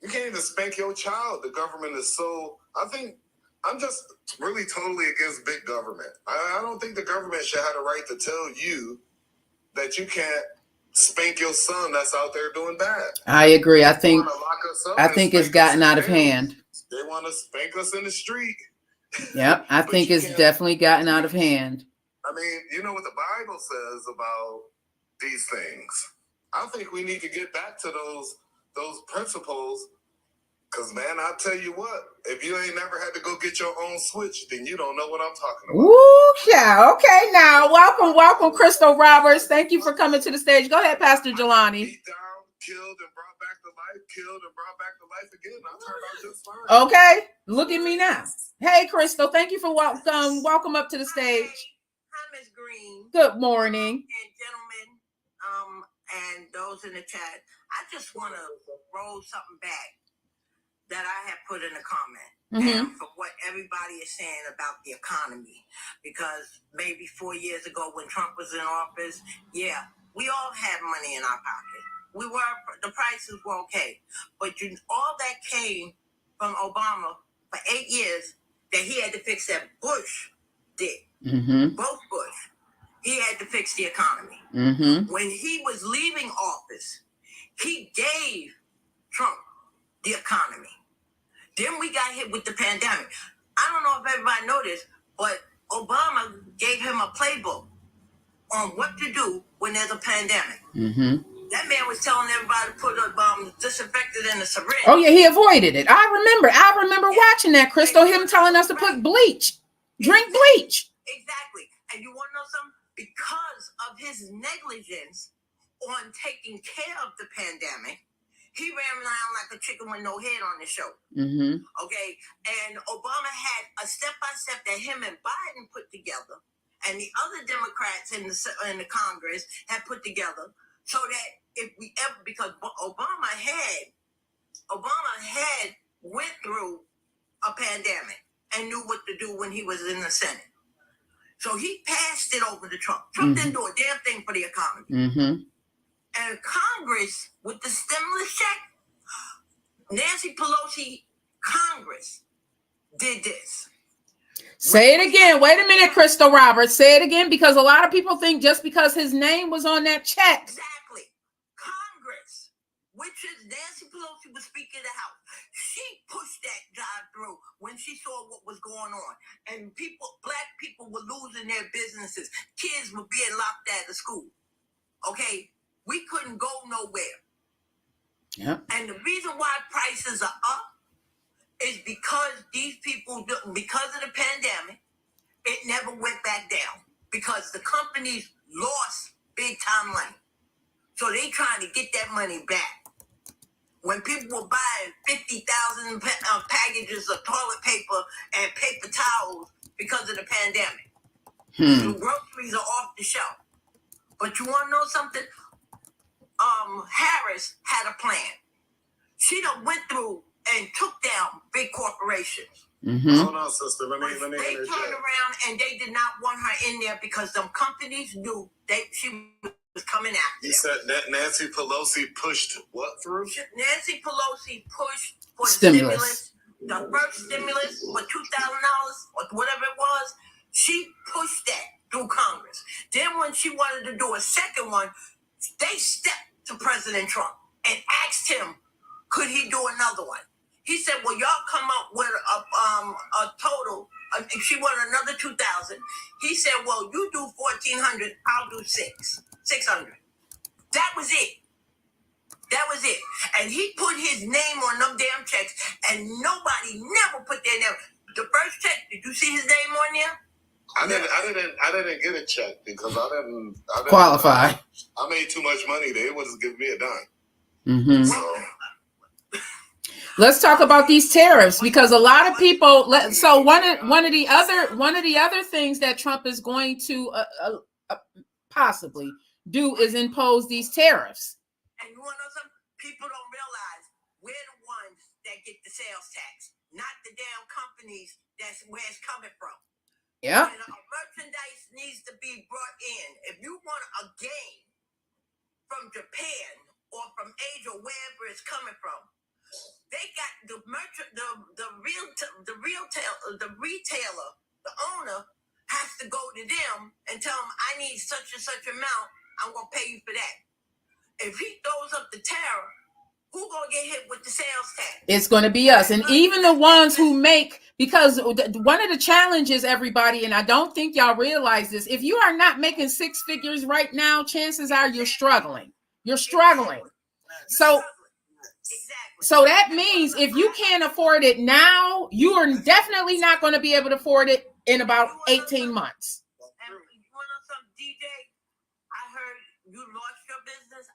You can't even spank your child. The government is so. I'm just really totally against big government. I don't think the government should have the right to tell you that you can't spank your son that's out there doing bad. I agree. I think it's gotten out of hand. They want to spank us in the street. Yep, I think it's definitely gotten out of hand. I mean, you know what the Bible says about these things. I think we need to get back to those principles. Because, man, I'll tell you what, if you ain't never had to go get your own switch, then you don't know what I'm talking about. Woo, yeah. Okay, now, welcome, Crystal Roberts. Thank you for coming to the stage. Go ahead, Pastor Jelani. Beat down, killed, and brought back to life, killed, and brought back to life again. I turned out just fine. Okay, look at me now. Hey, Crystal, thank you for welcome up to the stage. Hi, Ms. Green. Good morning. And gentlemen, and those in the chat, I just want to roll something back that I have put in a comment. And for what everybody is saying about the economy, because maybe 4 years ago when Trump was in office, yeah, we all had money in our pocket. The prices were okay, but all that came from Obama for 8 years that he had to fix that Bush did. Both Bush. He had to fix the economy. When he was leaving office, he gave Trump the economy. Then we got hit with the pandemic. I don't know if everybody noticed, but Obama gave him a playbook on what to do when there's a pandemic. That man was telling everybody to put disinfectant in the syringe. Oh, yeah, he avoided it. I remember watching that, Crystal, him telling us to put bleach. Drink bleach. Exactly. And you want to know something? Because of his negligence on taking care of the pandemic, he ran around like a chicken with no head on the show. Okay? And Obama had a step-by-step that him and Biden put together, and the other Democrats in the Congress had put together, so that if we ever, because Obama had went through a pandemic and knew what to do when he was in the Senate. So he passed it over to Trump. Trump didn't do a damn thing for the economy. And Congress, with the stimulus check, Nancy Pelosi, Congress did this. Say it again. Wait a minute, Crystal Roberts. Say it again, because a lot of people think just because his name was on that check. Exactly. Congress, which is Nancy Pelosi was Speaker of the House. She pushed that job through when she saw what was going on. And black people were losing their businesses. Kids were being locked out of school. Okay? We couldn't go nowhere. Yep. And the reason why prices are up is because these people, because of the pandemic, it never went back down. Because the companies lost big time money. So they trying to get that money back. When people were buying 50,000 packages of toilet paper and paper towels because of the pandemic. The groceries are off the shelf. But you want to know something? Harris had a plan. She done went through and took down big corporations. Hold on, sister. Let me They turned around and they did not want her in there because some companies knew she was coming after You said that Nancy Pelosi pushed what through? Nancy Pelosi pushed for the Stimulus. The first stimulus for $2,000 or whatever it was. She pushed to do a second one, they stepped to President Trump and asked him, could he do another one? He said, well, y'all come up with a total. If she wanted another 2,000, he said, well, you do 1,400, I'll do 600. That was it. That was it. And he put his name on them damn checks, and nobody never put their name. The first check, did you see his name on there? I didn't get a check because I didn't qualify. I made too much money. They would just give me a dime. Mm-hmm. So. Let's talk about these tariffs, because a lot of people. So one of the other things that Trump is going to possibly do is impose these tariffs. And you want to know something? People don't realize we're the ones that get the sales tax, not the damn companies. That's where it's coming from. Yeah. And merchandise needs to be brought in. If you want a game from Japan or from Asia, wherever it's coming from, they got the retailer, the owner has to go to them and tell them, I need such and such amount. I'm gonna pay you for that. If he throws up the tariff, who's going to get hit with the sales tax? It's going to be us. And even the ones who make, because one of the challenges, everybody, and I don't think y'all realize this, if you are not making six figures right now, chances are you're struggling. You're struggling. So that means if you can't afford it now, you are definitely not going to be able to afford it in about 18 months. And you want to know something, DJ? I heard you lost your business.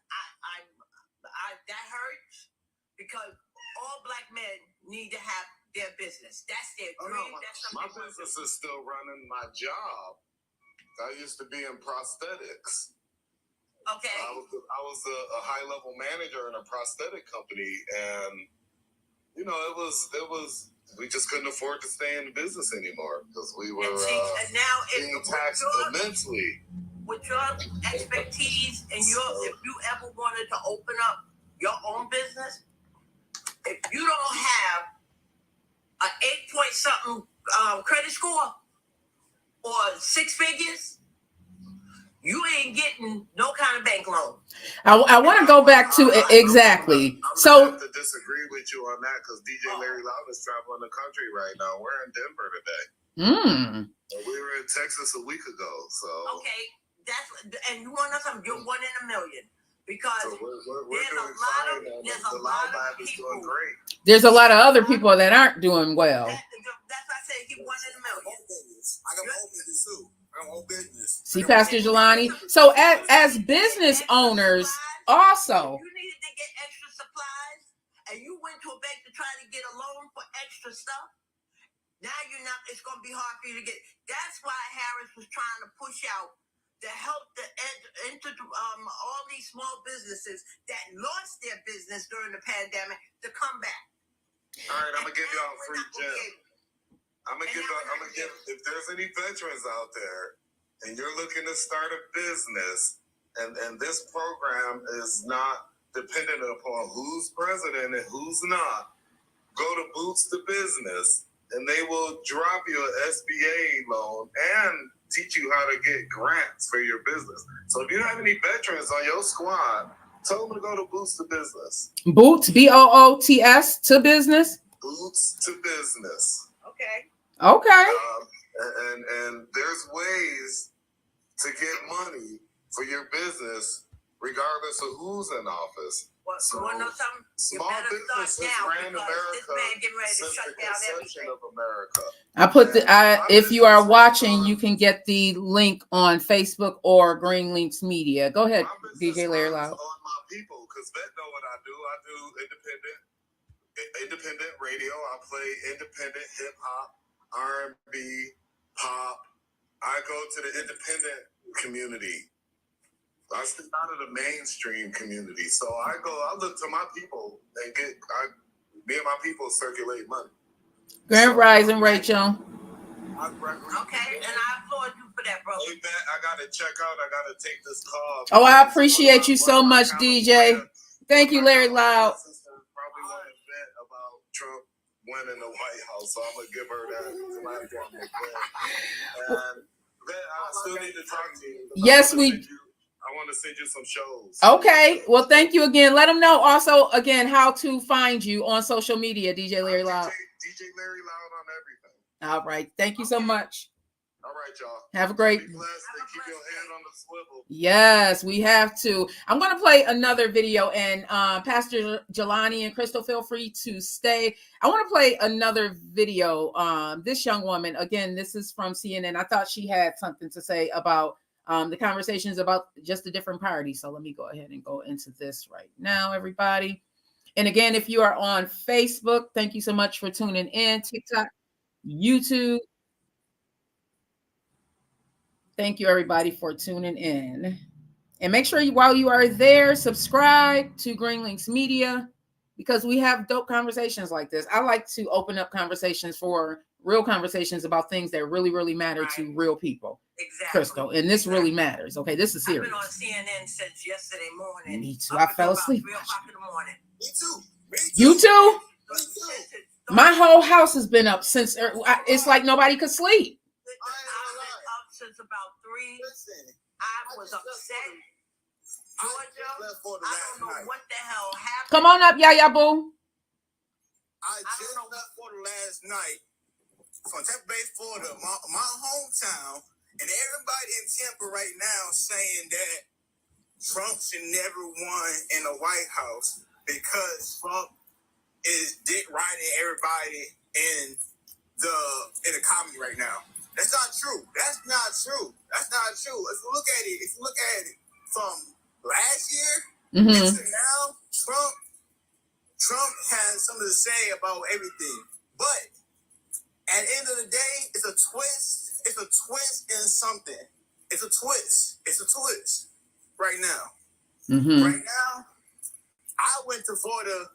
That hurts, because all black men need to have their business. That's their dream. My business is still running. My job, I used to be in prosthetics. Okay. I was a high level manager in a prosthetic company, and it was we just couldn't afford to stay in the business anymore because we were and now being taxed immensely. With your expertise and if you ever wanted to open up your own business, if you don't have an 8-point-something credit score or 6 figures, you ain't getting no kind of bank loan. I want to go back to it exactly. So I have to disagree with you on that because DJ Larry Loud is traveling the country right now. We're in Denver today. We were in Texas a week ago. So okay, and you want to know something? You're 1 in a million. Because there's a lot of people. There's a lot of other people that aren't doing well. That's why I said he 1 in a million. I got my own business too. I got my own business. See, Pastor Jelani. So as business owners, also. You needed to get extra supplies, and you went to a bank to try to get a loan for extra stuff. Now you're not. It's going to be hard for you to get. That's why Harris was trying to push out to help all these small businesses that lost their business during the pandemic to come back. All right, I'm gonna give y'all a free gem. I'm gonna give. If there's any veterans out there and you're looking to start a business, and this program is not dependent upon who's president and who's not, go to Boots to Business, and they will drop you an SBA loan and teach you how to get grants for your business. So if you have any veterans on your squad, tell them to go to Boots to Business. Boots, BOOTS to Business? Boots to Business. Okay. And there's ways to get money for your business regardless of who's in office. Well, so, you want to know something? Small business has ran America since the conception of America. I put if you are watching, you can get the link on Facebook or Green Links Media. Go ahead, DJ Larry Loud. On my people, because Vet know what I do. I do independent radio. I play independent hip hop, R&B, pop. I go to the independent community. I stay out of the mainstream community, so I look to my people and me and my people circulate money. Grand Rising, Rachel. Okay, and I applaud you for that, bro. Hey, man, I gotta check out. I gotta take this call. Oh, I appreciate you so much, DJ. Thank you, Larry Loud. Probably want to vent about Trump winning the White House, so I'm gonna give her that platform. And I still need to talk to you. Yes, we. send you some shows. Okay. Well, thank you again. Let them know also again how to find you on social media, DJ Larry Loud. DJ Larry Loud on everything. All right. Thank you so much. All right, y'all. Have a great. Be blessed and keep your head on the swivel. Yes, we have to. I'm going to play another video, and Pastor Jelani and Crystal, feel free to stay. I want to play another video. This young woman, again, this is from CNN. I thought she had something to say about the conversations about just the different parties. So let me go ahead and go into this right now, everybody. And again, if you are on Facebook, thank you so much for tuning in. TikTok, YouTube. Thank you, everybody, for tuning in. And make sure while you are there, subscribe to Green Links Media, because we have dope conversations like this. I like to open up conversations for real conversations about things that really, really matter to real people. Exactly. Crystal, and this really matters. Okay, this is serious. I've been on CNN since yesterday morning. Me too. I fell asleep. 3 o'clock in the morning. Me too. You too? Me too. My whole house has been up since it's like nobody could sleep. I've been up since about 3. I was upset. Georgia, I don't know what the hell happened. Come on up, Yaya Boo. I just left Florida last night from Tampa Bay, Florida, my hometown, and everybody in Tampa right now saying that Trump should never won in the White House because Trump is dick riding everybody in the economy right now. That's not true. That's not true. If you look at it from last year to now, Trump has something to say about everything. But at the end of the day, it's a twist. It's a twist in something. It's a twist right now. Right now, I went to Florida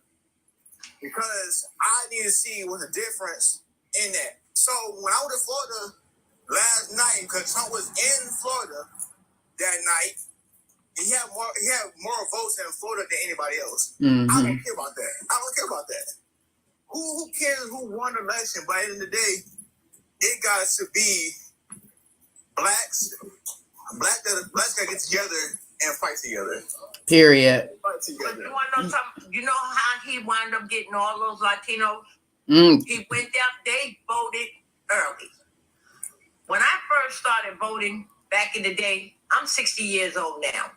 because I need to see what's the difference in that. So when I was in Florida last night, because Trump was in Florida that night, he had more votes in Florida than anybody else. I don't care about that. Who cares who won the election? But at the end of the day, it got to be blacks gotta get together and fight together. Period. But you want to know something? You know how he wound up getting all those Latinos? He went down, they voted early. When I first started voting back in the day, I'm 60 years old now.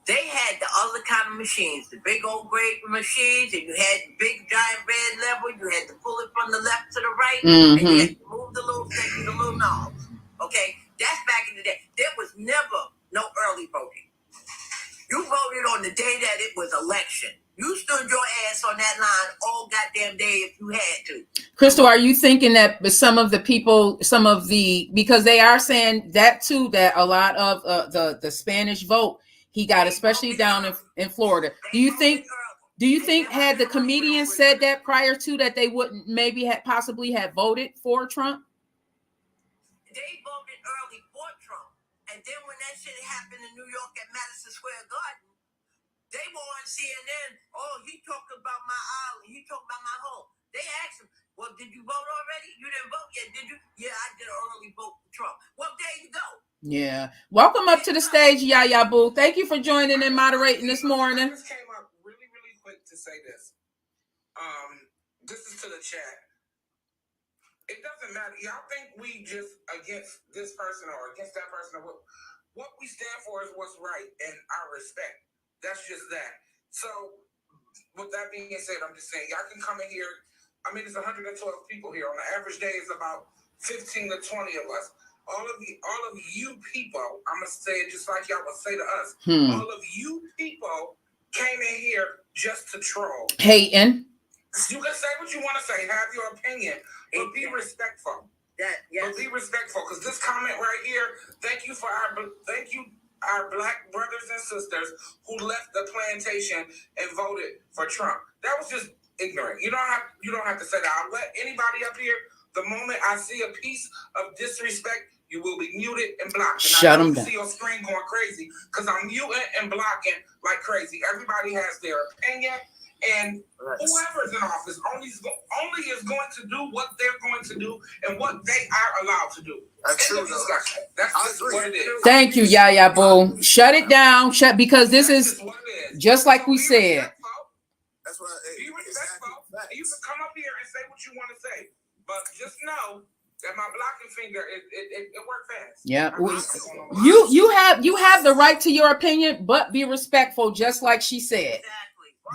They had the other kind of machines, the big old gray machines, and you had the big giant red lever. You had to pull it from the left to the right, and you had to move the little knobs. Okay, that's back in the day. There was never no early voting. You voted on the day that it was election. You stood your ass on that line all goddamn day if you had to. Crystal, are you thinking that some of the people, because they are saying that too, that a lot of the Spanish vote, he got, especially down in Florida. Do you think had the comedians said that prior to that, they wouldn't maybe possibly have voted for Trump? They voted early for Trump. And then when that shit happened in New York at Madison Square Garden, they were on CNN. Oh, he talked about my island. He talked about my home. They asked him, well, did you vote already? You didn't vote yet, did you? Yeah, I did an early vote for Trump. Well, there you go. Yeah. Welcome up to the stage, Yaya Boo. Thank you for joining and moderating this morning. I just came up really, really quick to say this. This is to the chat. It doesn't matter. Y'all think we just against this person or against that person? Or what we stand for is what's right and our respect. That's just that. So, with that being said, I'm just saying, y'all can come in here. I mean, there's 112 people here. On the average day, it's about 15 to 20 of us. All of you people, I'm going to say it just like y'all would say to us. All of you people came in here just to troll. Hating. You can say what you want to say, have your opinion, but be respectful. Yes. But be respectful, because this comment right here, thank you our black brothers and sisters who left the plantation and voted for Trump. That was just ignorant. You don't have to say that. I'll let anybody up here. The moment I see a piece of disrespect, you will be muted and blocked. And Shut them down. See your screen going crazy because I'm muting and blocking like crazy. Everybody has their opinion, And whoever's in office only is going to do what they're going to do and what they are allowed to do. That's true. That's what it is. Thank you, Yaya Boo. Shut it down. Because this is just like we said. That's what be respectful. You can come up here and say what you want to say, but just know that my blocking finger it worked fast. Yeah, you have the right to your opinion, but be respectful, just like she said.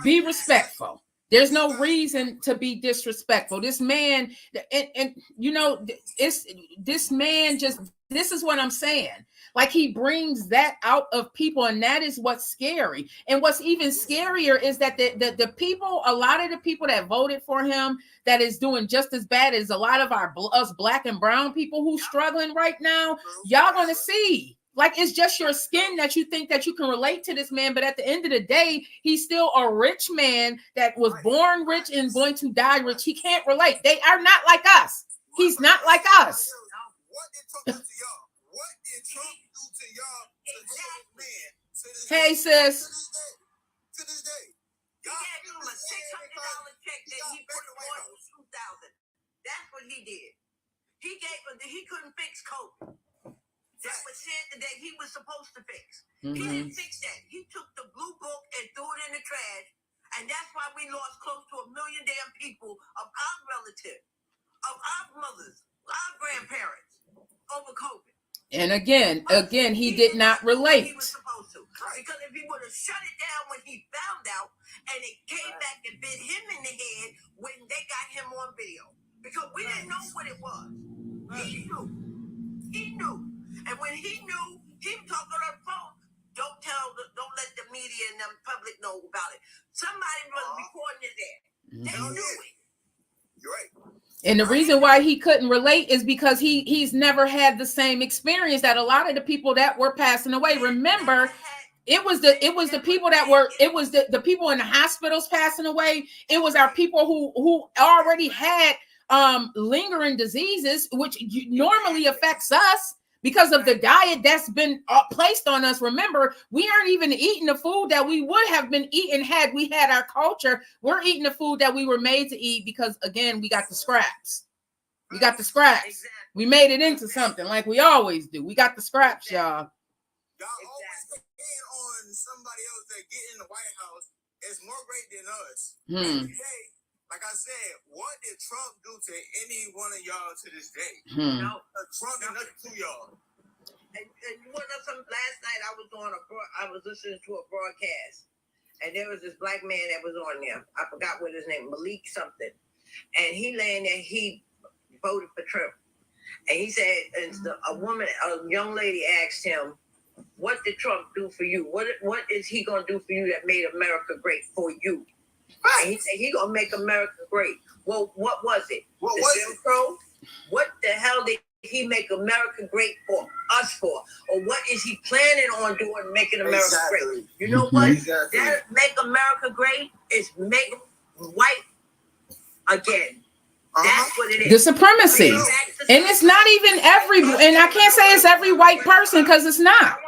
Be respectful. There's no reason to be disrespectful. This man, and you know, this man just, this is what I'm saying. Like, he brings that out of people, and that is what's scary. And what's even scarier is that the people, a lot of the people that voted for him, that is doing just as bad as a lot of us black and brown people who's struggling right now. Y'all gonna see. Like, it's just your skin that you think that you can relate to this man, but at the end of the day, he's still a rich man that was born rich and going to die rich. He can't relate. They are not like us. He's not like us. What did Trump do to y'all? What did Trump do to y'all? Hey, sis. To this day. He gave him a $600 check that he put on $2,000. That's what he did. He couldn't fix COVID. That was shit that he was supposed to fix. He didn't fix that. He took the blue book and threw it in the trash. And that's why we lost close to 1 million damn people of our relatives, of our mothers, our grandparents over COVID. And again, he did not relate. He was supposed to. Because if he would have shut it down when he found out, and it came back and bit him in the head when they got him on video. Because we didn't know what it was. He knew. And when he knew, he was talking on the phone. Don't let the media and the public know about it. Somebody was recording it there. They knew it. You're right. And the reason why he couldn't relate is because he's never had the same experience that a lot of the people that were passing away. Remember, it was the people that were, it was the people in the hospitals passing away. It was our people who already had lingering diseases, which normally affects us because of the diet that's been placed on us. Remember, we aren't even eating the food that we would have been eating had we had our culture. We're eating the food that we were made to eat because, again, we got the scraps. We got the scraps. We made it into something like we always do. We got the scraps, y'all. Y'all always depend on somebody else that get in the White House is more great than us. Today, like I said, what did Trump do to any one of y'all to this day? No. Trump did nothing to y'all. And you want to know something? Last night I was listening to a broadcast, and there was this black man that was on there. I forgot what his name, Malik something. And he laying there, he voted for Trump. And he said, a young lady asked him, what did Trump do for you? What is he going to do for you that made America great for you? And he said, he going to make America great. Well, what was it? Jim Crow? What the hell did he make America great for us for? Or what is he planning on doing making America great? You know what? That make America great is make white again. That's what it is. The supremacy. And it's not even and I can't say it's every white person because it's not.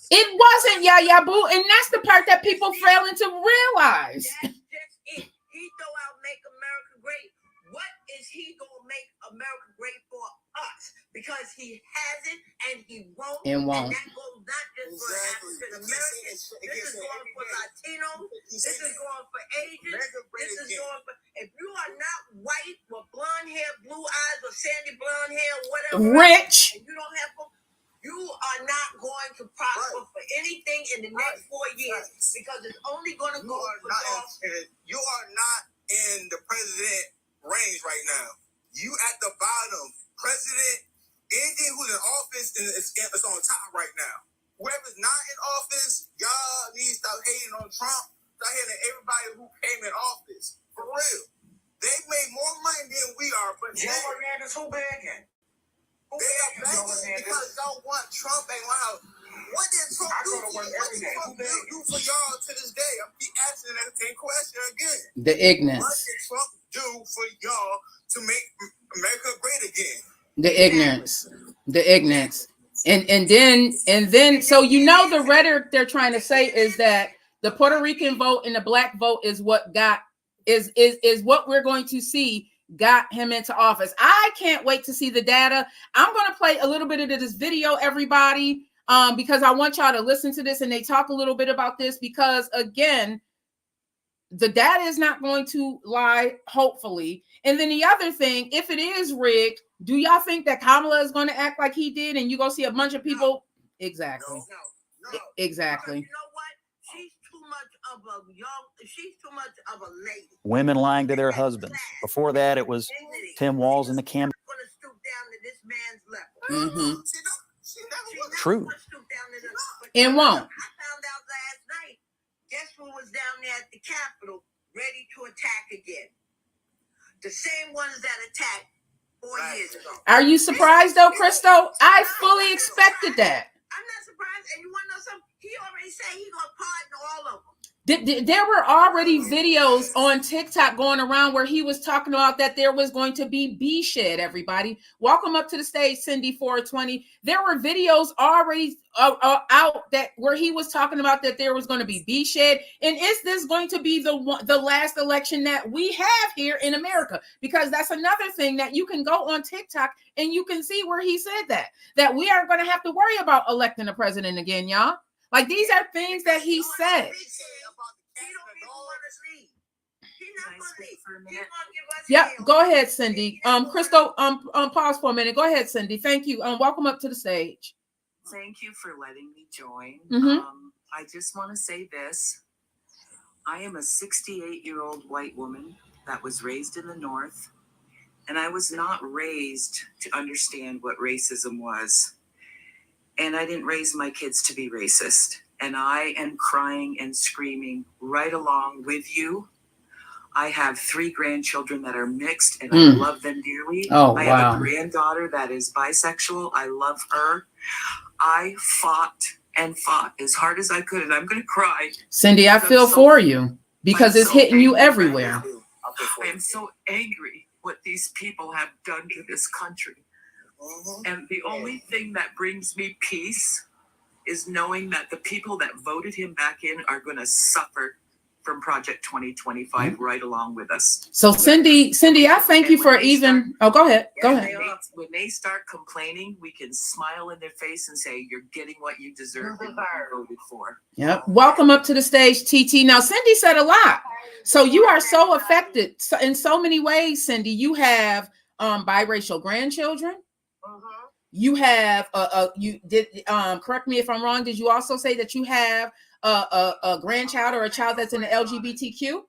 It wasn't, Yaya Boo, and that's the part that people failing to realize. That's just it. He throw out make America great. What is he gonna make America great for us? Because he hasn't and he won't. And that goes not just for African Americans. This is going for Latinos. This is going for Asians. This is going for, if you are not white with blonde hair, blue eyes, or sandy blonde hair, whatever, rich, and you don't have, you are not going to prosper for anything in the next 4 years because it's only going to go for you are not in the president range right now. You at the bottom. President, anything who's in office is on top right now. Whoever's not in office, y'all need to stop hating on Trump. Stop hating everybody who came in office. For real. They made more money than we are, but Joe Hernandez, who begging? They are begging because y'all want Trump and wow. What did Trump do for y'all to this day? I'm keep asking that same question again. The ignorance. What did Trump do for y'all to make America great again? The ignorance. And then so you know the rhetoric they're trying to say is that The Puerto Rican vote and the black vote is what got is what we're going to see got him into office. I can't wait to see the data. I'm going to play a little bit of this video, everybody, because I want y'all to listen to this and they talk a little bit about this because, again, the data is not going to lie, hopefully. And then the other thing, if it is rigged, do y'all think that Kamala is going to act like he did and you're going to see a bunch of people? Exactly. No. Exactly. Because you know what? She's too much of a lady. Women lying to their husbands. Before that, it was Tim Walz and the Cam. Going to stoop down to this man's level. Mm-hmm. True. And won't. I found out last night. Guess who was down there at the Capitol ready to attack again? The same ones that attacked 4 years ago. Are you surprised though, Crystal? I fully expected that. I'm not surprised. And you want to know something? He already said he's going to pardon all of them. There were already videos on TikTok going around where he was talking about that there was going to be B-shed, everybody. Welcome up to the stage, Cindy 420. There were videos already out that where he was talking about that there was going to be B-shed. And is this going to be the last election that we have here in America? Because that's another thing that you can go on TikTok and you can see where he said that we aren't going to have to worry about electing a president again, y'all. Like, these are things that he said. Yep, go ahead, Cindy. Crystal, pause for a minute. Go ahead, Cindy. Thank you. Welcome up to the stage. Thank you for letting me join. Mm-hmm. I just want to say this. I am a 68-year-old white woman that was raised in the North, and I was not raised to understand what racism was. And I didn't raise my kids to be racist. And I am crying and screaming right along with you. I have 3 grandchildren that are mixed, and I love them dearly. I have a granddaughter that is bisexual. I love her. I fought and fought as hard as I could, and I'm going to cry. Cindy, I feel for you because it's hitting you everywhere. I am so angry what these people have done to this country. And the only thing that brings me peace is knowing that the people that voted him back in are going to suffer from Project 2025 right along with us. So Cindy, I thank you for even. Go ahead. When they start complaining, we can smile in their face and say, "You're getting what you deserve and what you voted for." Yep. Welcome up to the stage, TT. Now, Cindy said a lot. So you are so affected in so many ways, Cindy. You have biracial grandchildren. You have you did correct me if I'm wrong. Did you also say that you have a grandchild or a child that's in the LGBTQ?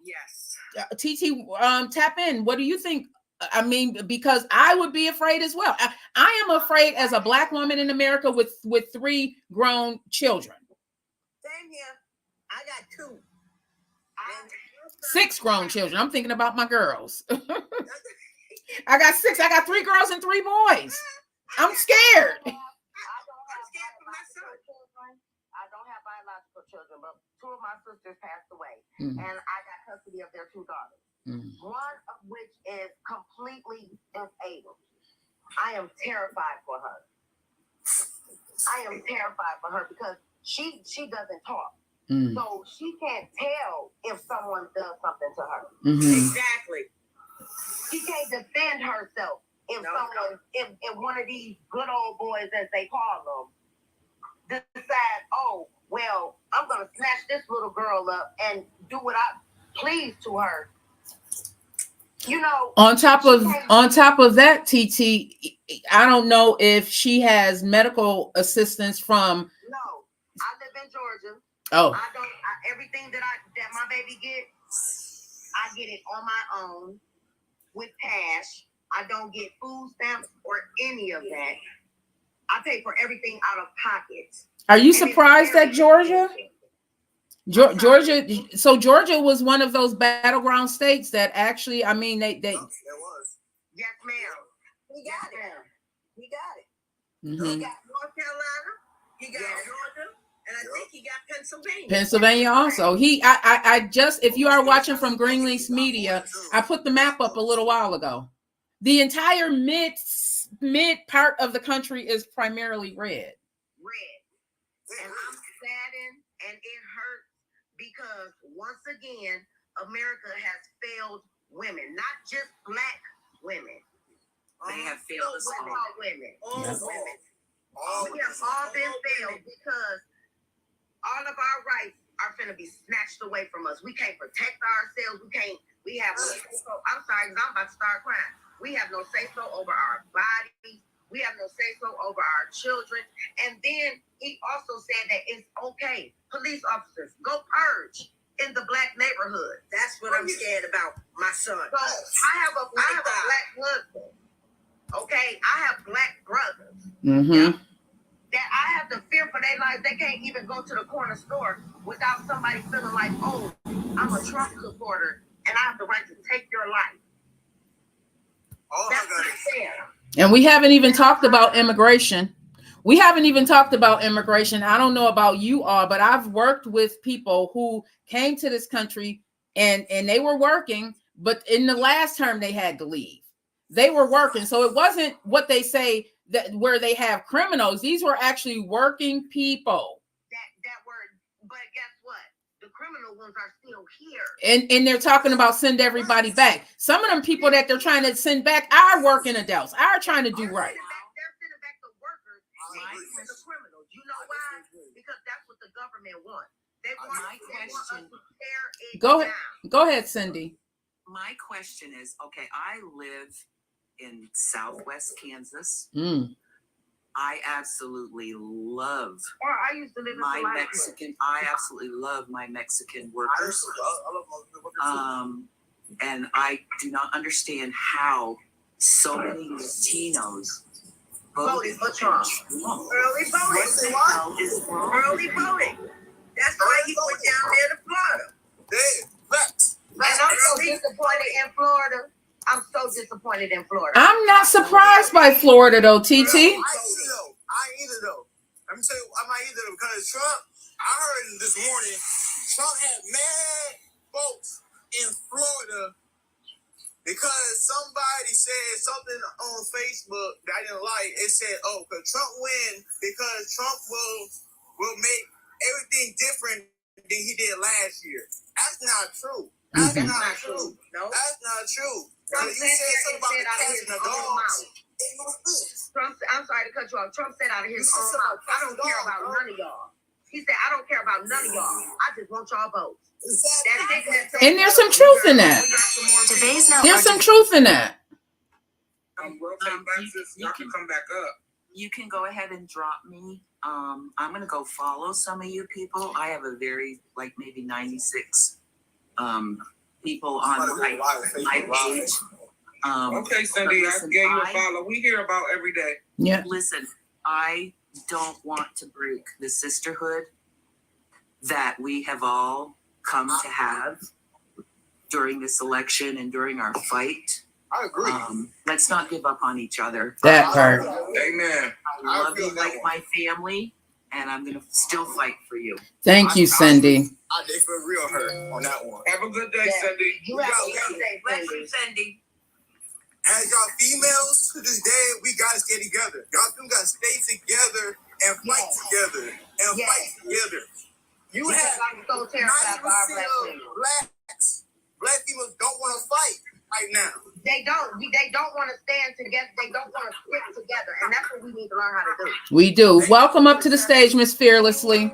Yes. TT, tap in. What do you think? I mean, because I would be afraid as well. I am afraid as a Black woman in America with 3 grown children. Same here. I got 2. 6 grown children. I'm thinking about my girls. I got 6. I got 3 girls and 3 boys. I'm scared. I'm scared for my son. I don't have biological children, but 2 of my sisters passed away, and I got custody of their 2 daughters. One of which is completely disabled. I am terrified for her. Because she doesn't talk. So she can't tell if someone does something to her. Exactly. She can't defend herself if if one of these good old boys, as they call them, decide, oh, well, I'm going to snatch this little girl up and do what I please to her. You know, on top of that, TT, I don't know if she has medical assistance from. No, I live in Georgia. Oh, everything that my baby gets, I get it on my own with cash. I don't get food stamps or any of that. I pay for everything out of pocket. Are you surprised at Georgia? Georgia, so Georgia was one of those battleground states that actually, I mean, they. It was. Yes, ma'am. He got it. He got it. Mm-hmm. He got North Carolina. He got Georgia. And I think he got Pennsylvania. Pennsylvania also. I just, if you are watching from Greenleaf's Media, I put the map up a little while ago. The entire mid part of the country is primarily red. And I'm saddened, and it hurts because once again, America has failed women, not just black women. They have failed us all. All women. All Yeah. women. We have all been failed because all of our rights are going to be snatched away from us. We can't protect ourselves. We have no say-so. I'm sorry, because I'm about to start crying. We have no say-so over our bodies. We have no say-so over our children. And then he also said that it's okay. Police officers, go purge in the black neighborhood. That's what I'm scared about, my son. So I have a black husband. Okay, I have black brothers. Mm-hmm. That I have to fear for their lives. They can't even go to the corner store without somebody feeling like, oh, I'm a Trump supporter and I have the right to take your life. That's not fair. And we haven't even talked about immigration. We haven't even talked about immigration. I don't know about you all, but I've worked with people who came to this country and they were working, but in the last term they had to leave. They were working. So it wasn't what they say that where they have criminals. These were actually working people. That word, but guess what? The criminal ones are still here. And they're talking about send everybody back. Some of them people that they're trying to send back are working adults, are trying to do right. They're sending back the workers and the criminals. You know why? Because that's what the government wants. They want us to tear it down. Go ahead, Cindy. My question is, okay, I live in Southwest Kansas. I absolutely love I used to live in my Mexican. I absolutely love my Mexican workers. And I do not understand how so many Latinos voted for Trump. Early voting. Early voting. That's why he went down there to Florida. And I'm so disappointed in Florida. I'm so disappointed in Florida. I'm not surprised by Florida though, TT. I ain't either though. Let me tell you, I'm not either because Trump, I heard this morning, Trump had mad folks in Florida because somebody said something on Facebook that I didn't like. It said, oh, because Trump win because Trump will make everything different than he did last year. That's not true. That's not true. No, that's not true. Trump he said something about catching the dogs. I'm sorry to cut you off. Trump said out of his own mouth, I don't care about none of y'all. He said, I don't care about none of y'all. I just want y'all votes. And there's some truth in that. There's some truth in that. You can come back up. You can go ahead and drop me. I'm gonna go follow some of you people. I have a very maybe 96 people on my page. Okay, Cindy, I gave you a follow. We hear about every day. Yeah. Listen, I don't want to break the sisterhood that we have all come to have during this election and during our fight. I agree. Let's not give up on each other. That part. Amen. I love you like my family, and I'm gonna still fight for you. Thank you, Cindy. They feel real hurt on that one. Have a good day, Cindy. You have a good day, Cindy. As y'all females, to this day, we gotta stay together. Y'all gotta stay together and fight together and fight together. You have I'm so terrified for our black women. Black females don't want to fight right now. They don't. They don't want to stand together. They don't want to stick together, and that's what we need to learn how to do. We do. Welcome up to the stage, Miss Fearlessly.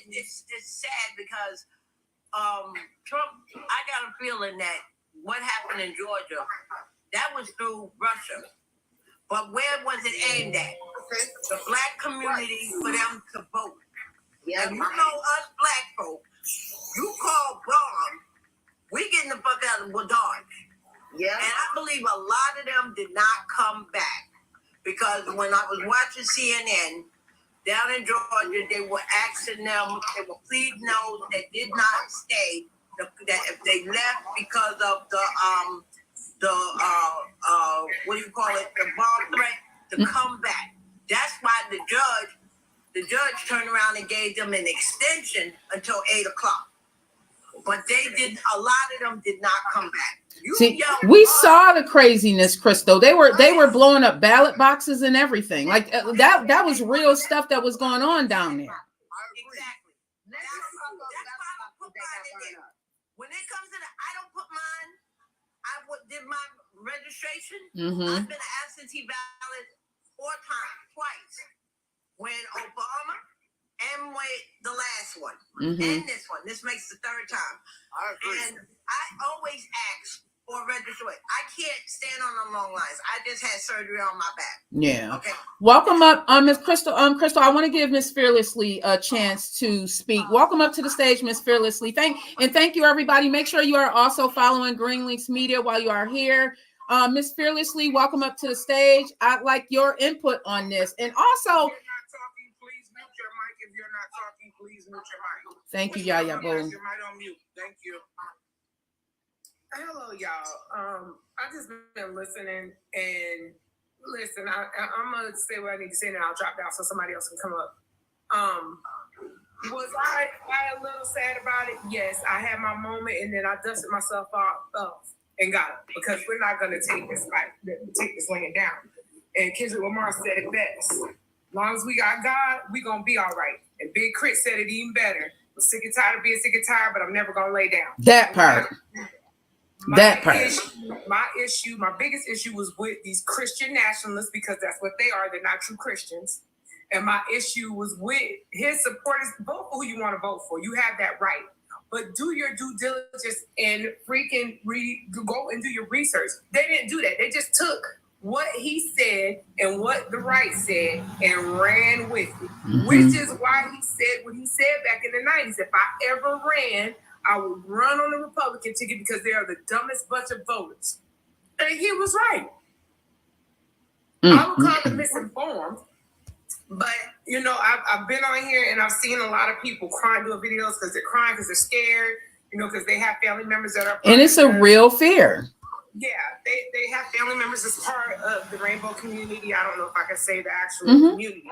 It's sad because Trump. I got a feeling that what happened in Georgia, that was through Russia. But where was it aimed at? The black community for them to vote. Yeah. And you know us black folk, you call bomb, we getting the fuck out of Dodge. Yeah. And I believe a lot of them did not come back. Because when I was watching CNN down in Georgia, they were asking them, they were pleading those that did not stay, that if they left because of the what do you call it, the bomb threat, to come back. That's why the judge turned around and gave them an extension until 8 o'clock. But a lot of them did not come back. See, we saw the craziness, Crystal. They were blowing up ballot boxes and everything. Like that was real stuff that was going on down there. Exactly. Let's mine. Did my registration. Mm-hmm. I've been an absentee ballot 4 times, twice. When Obama and the last one, and this one. This makes the 3rd time. I agree. And I always ask for registration. I can't stand on the long lines. I just had surgery on my back. Yeah. Okay. Welcome up, Miss Crystal. Crystal, I want to give Miss Fearlessly a chance to speak. Welcome up to the stage, Miss Fearlessly. Thank you, everybody. Make sure you are also following Green Links Media while you are here. Miss Fearlessly, welcome up to the stage. I'd like your input on this, and also. If you're not talking, please mute your mic. Thank you, Yaya Boo. Your mic on mute. Thank you. Hello, y'all. I just been listening and listen. I'm gonna say what I need to say, and I'll drop down so somebody else can come up. Was I a little sad about it? Yes, I had my moment, and then I dusted myself off and got it because we're not gonna take this laying down. And Kendrick Lamar said it best. As long as we got God, we gonna be all right. And Big Crit said it even better. I'm sick and tired of being sick and tired, but I'm never gonna lay down. That part. My biggest issue was with these Christian nationalists because that's what they are. They're not true Christians. And my issue was with his supporters. Vote for who you want to vote for. You have that right. But do your due diligence and freaking go and do your research. They didn't do that. They just took what he said and what the right said and ran with it, which is why he said what he said back in the 90s. If I ever ran, I would run on the Republican ticket because they are the dumbest bunch of voters. And he was right. I would call them misinformed. But, you know, I've been on here and I've seen a lot of people crying, doing videos because they're crying, because they're scared, you know, because they have family members that are. And it's a real fear. Yeah, they have family members as part of the rainbow community. I don't know if I can say the actual community.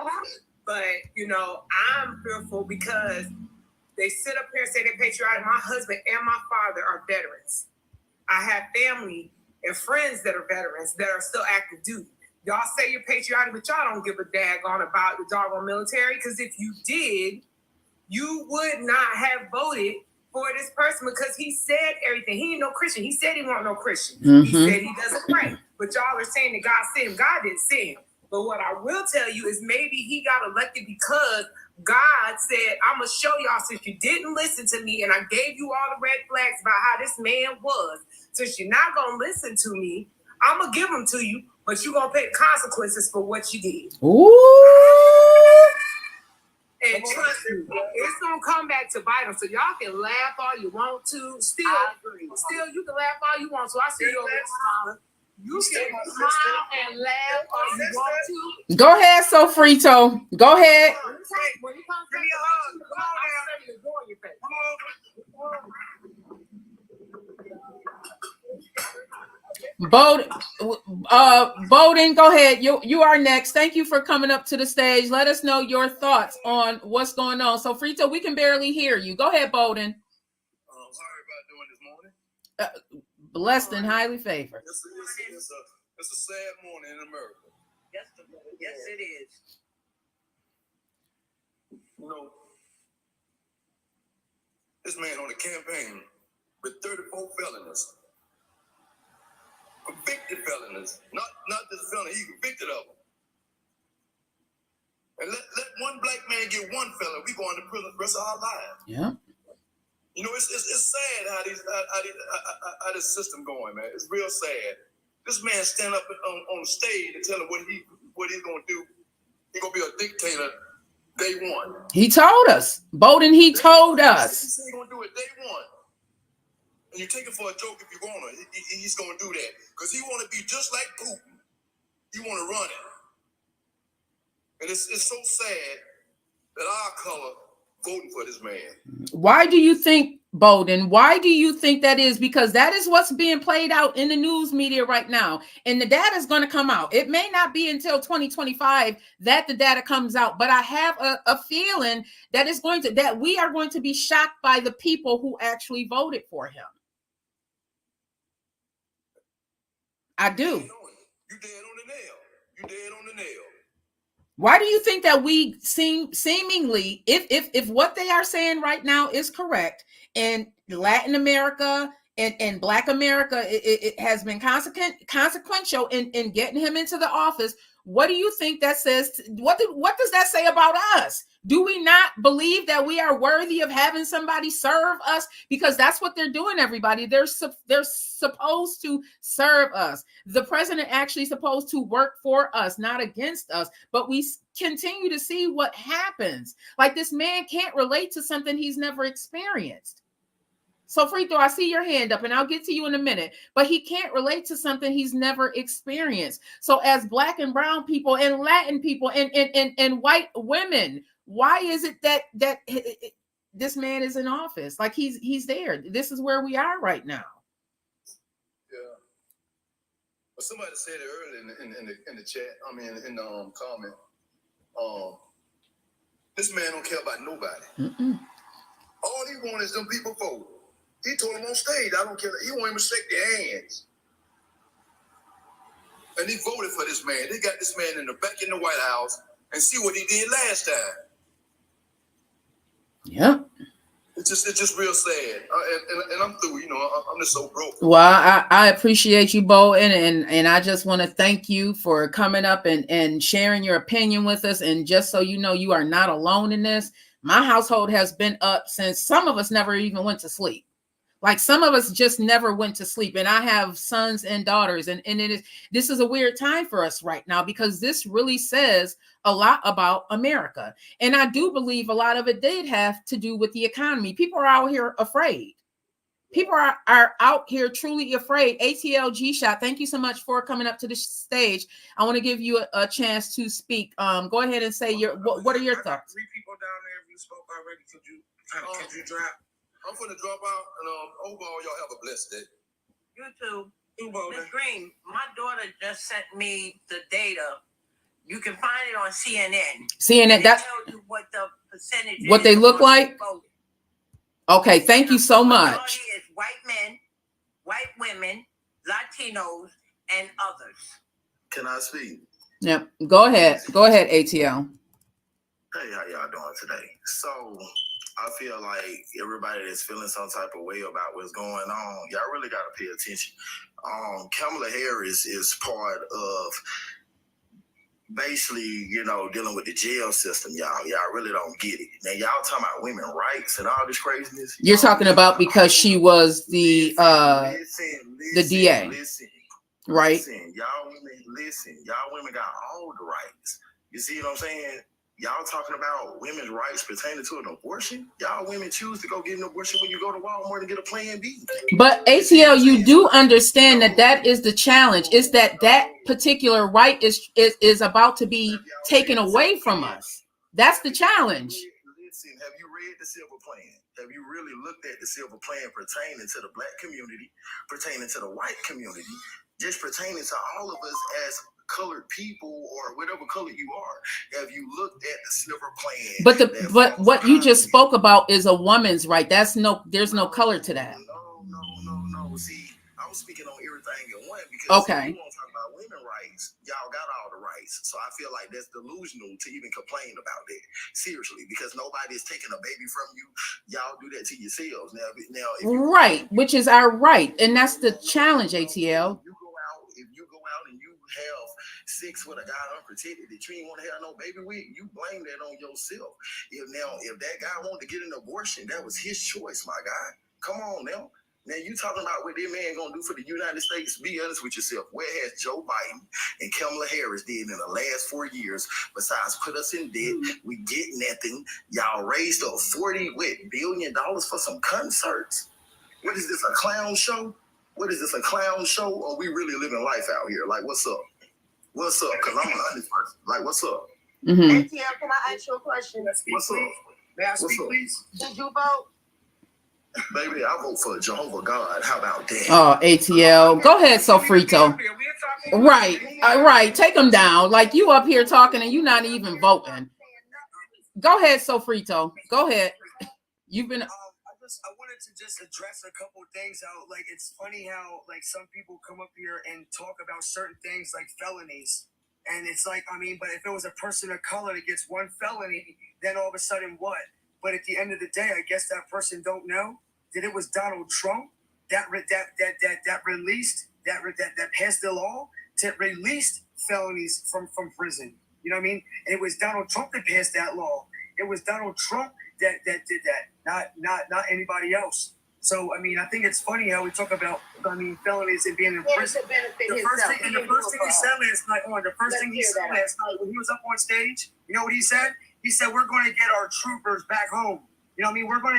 But, you know, I'm fearful because they sit up here and say they're patriotic. My husband and my father are veterans. I have family and friends that are veterans that are still active duty. Y'all say you're patriotic, but y'all don't give a daggone about the doggone military. Because if you did, you would not have voted for this person because he said everything. He ain't no Christian. He said he wasn't no Christian. He said he doesn't pray. But y'all are saying that God sent him. God didn't send him. But what I will tell you is maybe he got elected because God said, I'm going to show y'all, since you didn't listen to me and I gave you all the red flags about how this man was, since you're not going to listen to me, I'm going to give them to you, but you're going to pay the consequences for what you did. Ooh. And trust me, it's going to come back to bite them. So y'all can laugh all you want to. Still, you can laugh all you want to. I see you over there smiling. You can smile and laugh all you want to. Go ahead, Sofrito. Go ahead. When he comes to your hug, I'll say go in your face. Bowden, go ahead. You are next. Thank you for coming up to the stage. Let us know your thoughts on what's going on. So, Frito, we can barely hear you. Go ahead, Bowden. How everybody doing this morning? Blessed and highly favored. It's a sad morning in America. Yes, it is. You know, this man on the campaign with 34 felonies. Convicted felonies. Not just felony, he convicted of them. And let one black man get one felony, we going to prison the rest of our lives. Yeah. You know, it's sad how this system going, man. It's real sad. This man stand up on the stage and tell him what he's gonna do. He's gonna be a dictator day one. He told us, Bowden. He told us. He said he's gonna do it day one. And you take it for a joke if you want to. He's going to do that. Because he want to be just like Putin. He want to run it. And it's so sad that our color voting for this man. Why do you think, Bowden, why do you think that is? Because that is what's being played out in the news media right now. And the data is going to come out. It may not be until 2025 that the data comes out. But I have a feeling that we are going to be shocked by the people who actually voted for him. I do. You dead on the nail. Why do you think that we seemingly, if what they are saying right now is correct, in Latin America in Black America, it has been consequential in getting him into the office. What do you think that says? What does that say about us? Do we not believe that we are worthy of having somebody serve us? Because that's what they're doing, everybody. They're supposed to serve us. The president actually supposed to work for us, not against us. But we continue to see what happens. Like, this man can't relate to something he's never experienced. So, Frito, I see your hand up, and I'll get to you in a minute. But he can't relate to something he's never experienced. So, as Black and brown people and Latin people and white women, why is it that this man is in office? Like, he's there. This is where we are right now. Yeah. But somebody said it earlier in the chat. I mean, in the comment. This man don't care about nobody. All he wants is them people vote. He told them on stage, I don't care. He won't even shake their hands. And he voted for this man. They got this man back in the White House, and see what he did last time. Yeah. It's just real sad. And I'm through, I'm just so broke. Well, I appreciate you, Bo, and I just want to thank you for coming up and sharing your opinion with us. And just so you know, you are not alone in this. My household has been up since some of us never even went to sleep. Like, some of us just never went to sleep. And I have sons and daughters. And this is a weird time for us right now, because this really says a lot about America. And I do believe a lot of it did have to do with the economy. People are out here afraid. People are out here truly afraid. ATL G-Shot, thank you so much for coming up to the stage. I want to give you a chance to speak. Go ahead and say what are your thoughts? 3 people down there. If you spoke already, could you drop? I'm going to drop out, and overall, y'all have a blessed day. You too. Ms. Green, my daughter just sent me the data. You can find it on CNN. CNN, that tells you what the percentage what they look like. Voting. Okay, thank you so much. Majority is white men, white women, Latinos, and others. Can I speak? Yep. Go ahead, ATL. Hey, how y'all doing today? So, I feel like everybody that's feeling some type of way about what's going on, y'all really got to pay attention. Kamala Harris is part of basically, dealing with the jail system, y'all. Y'all really don't get it. Now, y'all talking about women's rights and all this craziness. You're talking about because she was the DA. Listen, right? Listen, y'all women got all the rights. You see what I'm saying? Y'all talking about women's rights pertaining to an abortion? Y'all women choose to go get an abortion when you go to Walmart and get a Plan B. But ATL, you do understand that is the challenge. Is that particular right is about to be taken away from us. That's the challenge. Listen, have you read the Silver Plan? Have you really looked at the Silver Plan pertaining to the Black community, pertaining to the white community, just pertaining to all of us as colored people or whatever color you are? Have you looked at the Silver Plan? But what you just spoke about is a woman's right. There's no color to that. No. See, I'm speaking on everything in one because okay. You want to talk about women's rights. Y'all got all the rights. So I feel like that's delusional to even complain about that. Seriously, because nobody is taking a baby from you. Y'all do that to yourselves. Now right, which is our right. And that's the challenge, ATL. If you go out and you have sex with a guy unprotected that you ain't want to have no baby with, you blame that on yourself. If that guy wanted to get an abortion, that was his choice, my guy. Come on now. Now you talking about what that man gonna do for the United States? Be honest with yourself. Where has Joe Biden and Kamala Harris did in the last 4 years besides put us in debt? We get nothing. Y'all raised up $40 billion for some concerts. What is this, a clown show? What is this, a clown show? Or we really living life out here? Like, what's up? What's up? Because I'm an honest person. Like, what's up? ATL, can I ask you a question? What's up? May I speak, please? Did you vote? Baby, I vote for Jehovah God. How about that? Oh, ATL. Go ahead, Sofrito. Right. Take them down. Like, you up here talking and you not even voting. Go ahead, Sofrito. Go ahead. You've been... I wanted to just address a couple of things out. Like, it's funny how, like, some people come up here and talk about certain things like felonies. And it's like, but if it was a person of color that gets one felony, then all of a sudden what? But at the end of the day, I guess that person don't know that it was Donald Trump that passed the law to release felonies from prison. You know what I mean? And it was Donald Trump that passed that law. It was Donald Trump that did that, not anybody else. So I mean, I think it's funny how we talk about felonies and being in prison. The first thing he said last night when he was up on stage, you know what he said? He said, "We're going to get our troopers back home. You know what I mean? We're going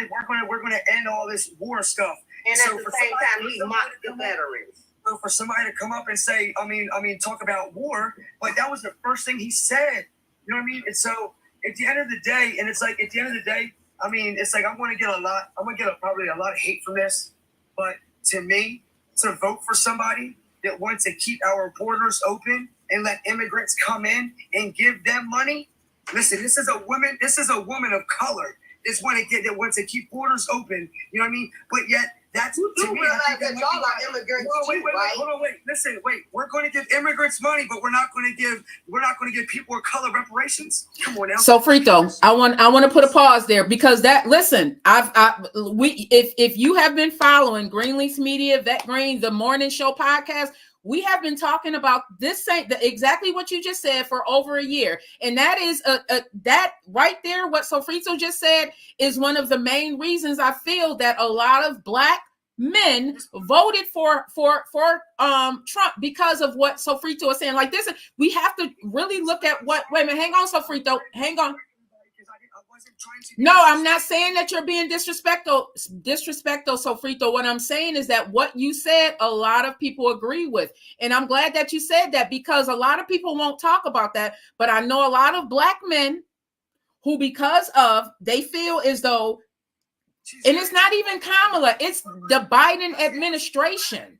to end all this war stuff." And so at the same time, he mocked the veterans. So for somebody to come up and say, talk about war, like that was the first thing he said. You know what I mean? And so at the end of the day, it's like I'm going to get probably a lot of hate from this. But to me, to vote for somebody that wants to keep our borders open and let immigrants come in and give them money. Listen, this is a woman of color. That wants to keep borders open. You know what I mean? But yet, that's you do realize that y'all are immigrants too, right? Hold on, wait. Listen, wait. We're going to give immigrants money, but we're not going to give people of color reparations. Come on now. So Frito, I want to put a pause there because if you have been following Greenleaf's Media, Vet Green, the Morning Show podcast, we have been talking about this exactly what you just said for over a year. And that is that right there, what Sofrito just said is one of the main reasons I feel that a lot of Black men voted for Trump because of what Sofrito is saying. Like this, we have to really look at wait a minute, hang on, Sofrito, hang on. No, I'm not saying that you're being disrespectful, Sofrito. What I'm saying is that what you said, a lot of people agree with. And I'm glad that you said that because a lot of people won't talk about that. But I know a lot of Black men who, because of, they feel as though, and it's not even Kamala, it's the Biden administration.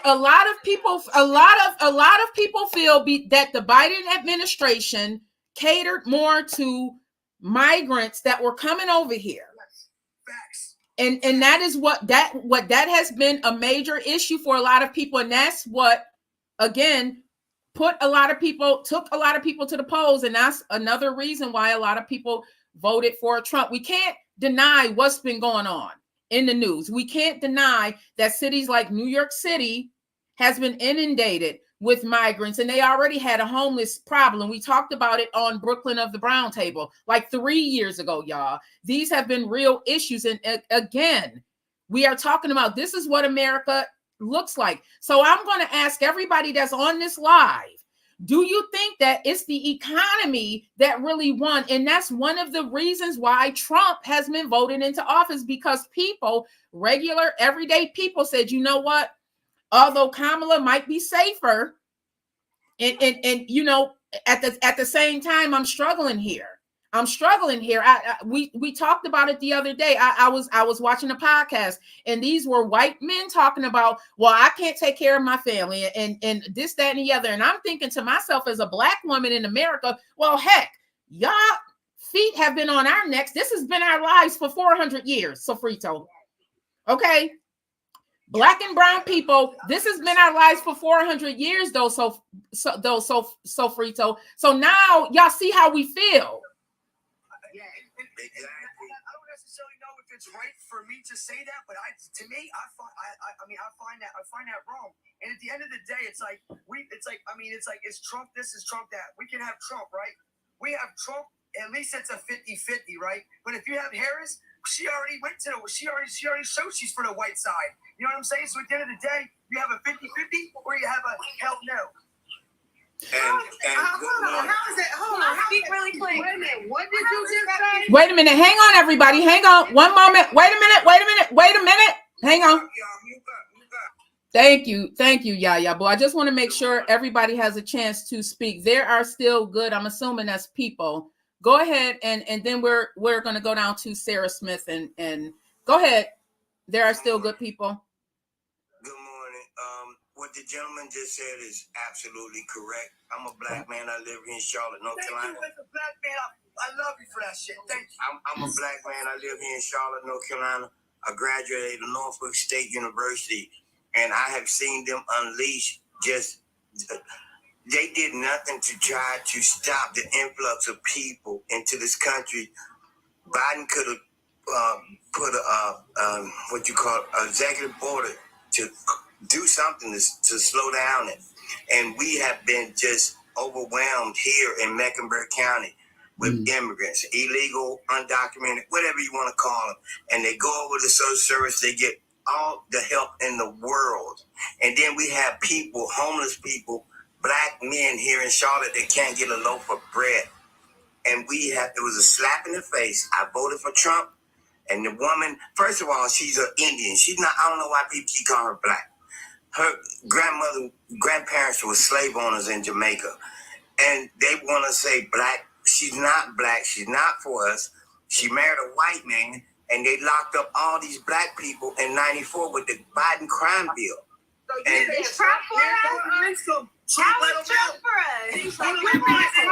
A lot of people feel that the Biden administration catered more to migrants that were coming over here. And that is what that has been a major issue for a lot of people. And that's what, again, took a lot of people to the polls. And that's another reason why a lot of people voted for Trump. We can't deny what's been going on in the news. We can't deny that cities like New York City has been inundated with migrants, and they already had a homeless problem. We talked about it on Brooklyn of the Brown Table like 3 years ago, y'all. These have been real issues. And again, we are talking about this is what America looks like. So I'm going to ask everybody that's on this live, do you think that it's the economy that really won? And that's one of the reasons why Trump has been voted into office, because people, regular, everyday people said, you know what? Although Kamala might be safer, and you know, at the same time, I'm struggling here. We talked about it the other day. I was watching a podcast, and these were white men talking about, well, I can't take care of my family and this, that, and the other. And I'm thinking to myself, as a Black woman in America, well, heck, y'all feet have been on our necks. This has been our lives for 400 years. Sofrito. Okay. Black and brown people, this has been our lives for 400 years, though. Sofrito. So now y'all see how we feel. Exactly. I don't necessarily know if it's right for me to say that, but I find that wrong. And at the end of the day, it's Trump this, is Trump that. We can have Trump, right? We have Trump, at least it's a 50-50, right? But if you have Harris, she already showed she's for the white side. You know what I'm saying? So at the end of the day, you have a 50-50 or you have a hell no. Hold on. Speak really quick. Wait a minute. What did you just say? Wait a minute. Hang on, everybody. Hang on. One moment. Wait a minute. Hang on. Thank you, Yaya. Boy, I just want to make sure everybody has a chance to speak. There are still good, I'm assuming that's people. Go ahead, and then we're going to go down to Sarah Smith and go ahead. There are still good people. Good morning. What the gentleman just said is absolutely correct. I'm a Black man. I live here in Charlotte, North Carolina. Thank you, as a Black man. I love you for that shit. Thank you. I'm a Black man. I live here in Charlotte, North Carolina. I graduated at Norfolk State University, and I have seen them unleash just they did nothing to try to stop the influx of people into this country. Biden could have put what you call executive order to do something to slow down it. And we have been just overwhelmed here in Mecklenburg County with immigrants, illegal, undocumented, whatever you want to call them. And they go over to social service, they get all the help in the world. And then we have people, homeless people, black men here in Charlotte that can't get a loaf of bread. And it was a slap in the face. I voted for Trump. And the woman, first of all, she's an Indian. She's not, I don't know why people keep calling her black. Her grandparents were slave owners in Jamaica. And they want to say black. She's not black. She's not for us. She married a white man, and they locked up all these black people in '94 with the Biden crime bill. So you think Trump for us? How is Trump for us? You fucking serious as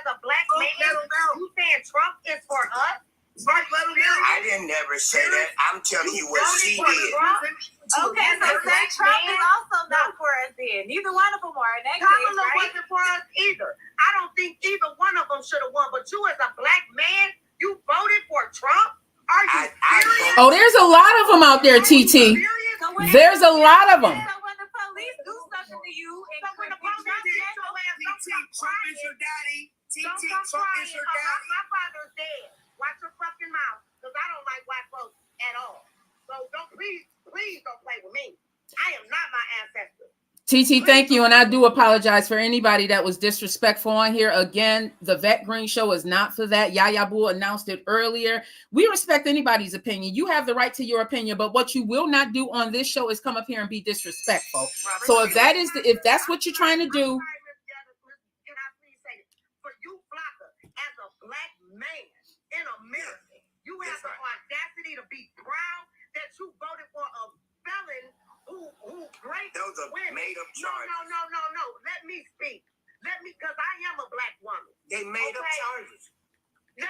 a black man? You saying Trump is for us? I didn't never say that. I'm telling you what she did. Okay, so say Trump is also not for us then. Neither one of them are in that case, right? Wasn't for us either. I don't think either one of them should have won. But you as a black man, you voted for Trump? Are you serious? Oh, there's a lot of them out there, TT. There's a lot of them. So when the police do something to you, and when the police Trump is your daddy. Trump is your daddy. My father's dead. Watch your fucking mouth, because I don't like white folks at all. So please don't play with me. I am not my ancestors. TT, thank you. And I do apologize for anybody that was disrespectful on here. Again, the Vet Green Show is not for that. Yaya Boo announced it earlier. We respect anybody's opinion. You have the right to your opinion, but what you will not do on this show is come up here and be disrespectful. So if that's what you're trying to do. Can I please say this? For you, Flocka, as a black man in America, you have the audacity to be proud that you voted for a felon who raped women. Made up charges. No. Let me speak. Because I am a black woman. They made up charges. I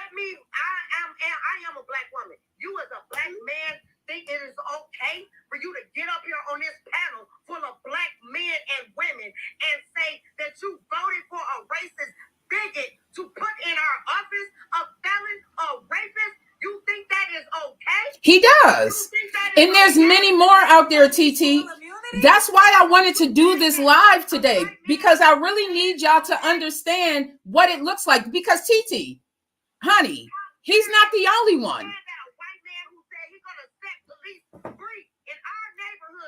am a black woman. You as a black man think it is okay for you to get up here on this panel full of black men and women and say that you voted for a racist bigot to put in our office a felon, a rapist? You think that is okay? He does. And there's many more out there, TT. That's why I wanted to do this live today, because I really need y'all to understand what it looks like. Because TT, honey, he's not the only one.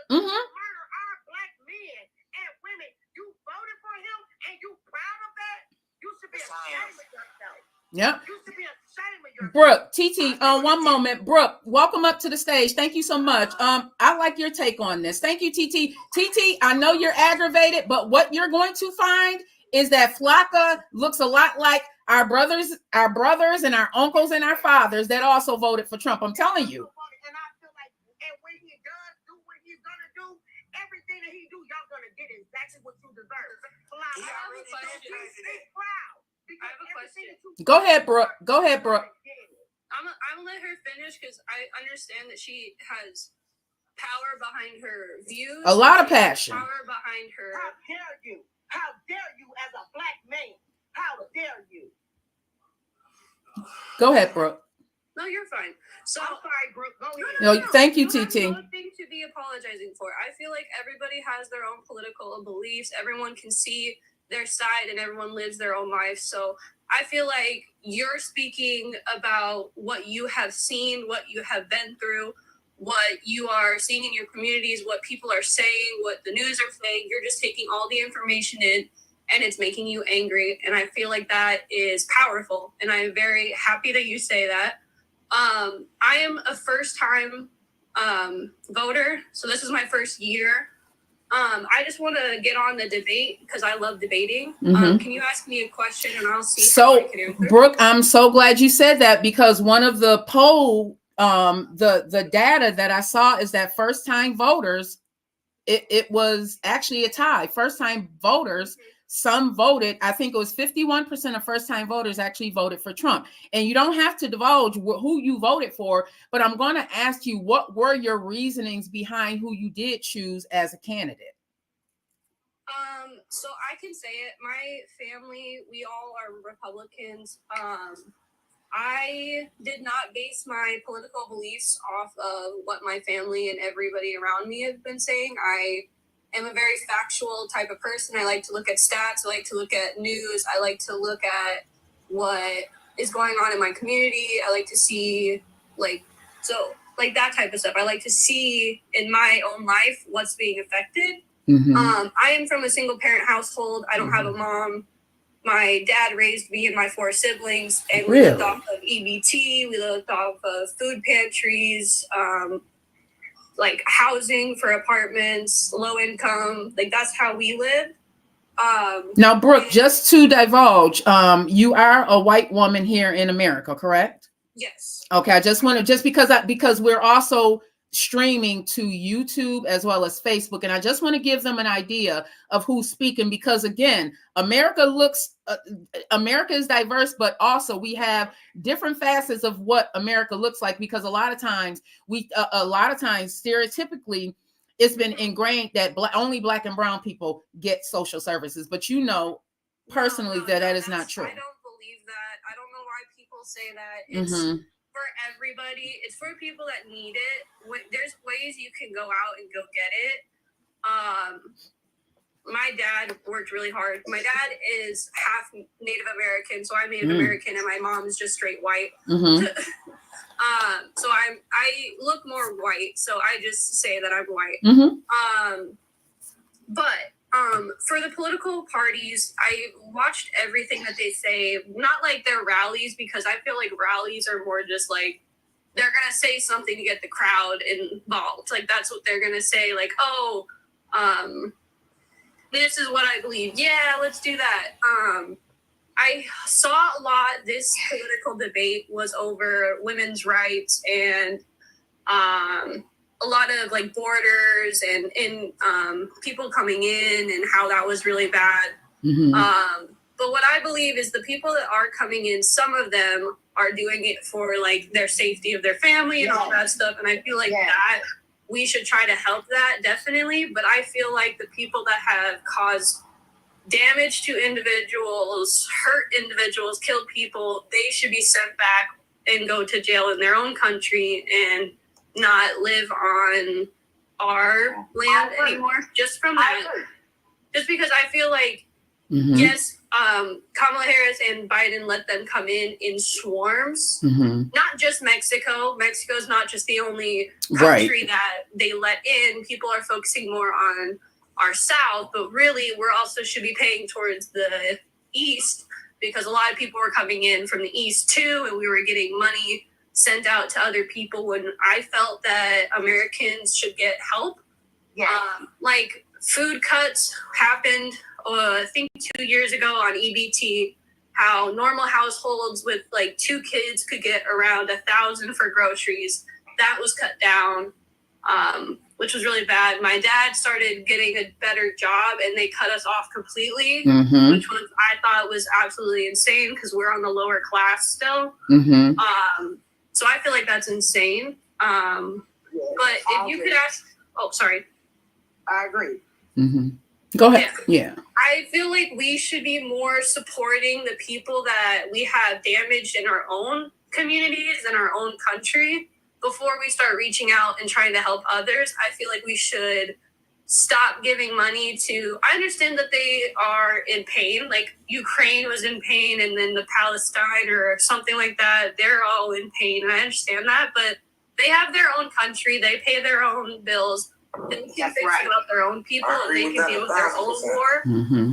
Mm-hmm. Murder our black men and women. You voted for him and you proud of that? You should be ashamed of yourself. Yep. You should be ashamed of yourself. Brooke, TT, one moment. Brooke, welcome up to the stage. Thank you so much. I like your take on this. Thank you, TT. TT, I know you're aggravated, but what you're going to find is that Flocka looks a lot like our brothers and our uncles and our fathers that also voted for Trump. I'm telling you. And I feel like, and when he does do what he's gonna do, everything that he do, y'all gonna get exactly what you deserve. I have a question. I have a question. Go ahead, Brooke. I'm gonna let her finish because I understand that she has power behind her views. A lot of passion. Power behind her. How dare you? How dare you as a black man? How dare you? Go ahead, Brooke. No, you're fine. So I'm sorry, Brooke. Go ahead. No, thank you, TT. Nothing to be apologizing for. I feel like everybody has their own political beliefs. Everyone can see their side and everyone lives their own life. So I feel like you're speaking about what you have seen, what you have been through, what you are seeing in your communities, what people are saying, what the news are saying. You're just taking all the information in and it's making you angry. And I feel like that is powerful. And I'm very happy that you say that. I am a first-time voter, so this is my first year. I just want to get on the debate because I love debating. Mm-hmm. Can you ask me a question and I'll see so, how I can answer? Brooke, I'm so glad you said that, because one of the poll, the data that I saw is that first-time voters, it was actually a tie. First-time voters, some voted, I think it was 51% of first-time voters actually voted for Trump. And you don't have to divulge who you voted for, but I'm going to ask you, what were your reasonings behind who you did choose as a candidate? So I can say it. My family, we all are Republicans. I did not base my political beliefs off of what my family and everybody around me have been saying. I am a very factual type of person. I like to look at stats. I like to look at news. I like to look at what is going on in my community. I like to see like that type of stuff. I like to see in my own life what's being affected. I am from a single parent household. I don't have a mom. My dad raised me and my 4 siblings, and we lived off of EBT. We lived off of food pantries, like housing for apartments, low income. Like that's how we lived. Now, Brooke, just to divulge, you are a white woman here in America, correct? Yes. Okay, I just want to, because we're also streaming to YouTube as well as Facebook, and I just want to give them an idea of who's speaking, because again, America is diverse, but also we have different facets of what America looks like, because a lot of times stereotypically it's been ingrained that only Black and brown people get social services, but you know personally that is not true. I don't believe that. I don't know why people say that. It's for everybody. It's for people that need it. There's ways you can go out and go get it. My dad worked really hard. My dad is half Native American, so I'm Native American, and my mom is just straight white. So I look more white, so I just say that I'm white. But for the political parties, I watched everything that they say, not like their rallies, because I feel like rallies are more just like, they're going to say something to get the crowd involved. Like, that's what they're going to say. Like, oh, this is what I believe. Yeah, let's do that. I saw a lot, this political debate was over women's rights and a lot of like borders and people coming in and how that was really bad. But what I believe is the people that are coming in, some of them are doing it for like their safety of their family and all that stuff. And I feel like that we should try to help that, definitely. But I feel like the people that have caused damage to individuals, hurt individuals, killed people, they should be sent back and go to jail in their own country and not live on our land anymore. Just from that, just because I feel like yes, Kamala Harris and Biden let them come in swarms. Not just Mexico. Mexico's not just the only country that they let in. People are focusing more on our south, but really we're also should be paying towards the east, because a lot of people were coming in from the east too, and we were getting money sent out to other people when I felt that Americans should get help. Like food cuts happened, I think 2 years ago on EBT, how normal households with like 2 kids could get around $1,000 for groceries. That was cut down, which was really bad. My dad started getting a better job and they cut us off completely, which was, I thought was absolutely insane because we're on the lower class still. So I feel like that's insane. But if you could ask, sorry. I agree. Go ahead. Yeah. I feel like we should be more supporting the people that we have damaged in our own communities and our own country before we start reaching out and trying to help others. I feel like we should stop giving money to, I understand that they are in pain, like Ukraine was in pain, and then the Palestine or something like that, they're all in pain. And I understand that, but they have their own country, they pay their own bills. They can fix about their own people, and they can deal with their own war.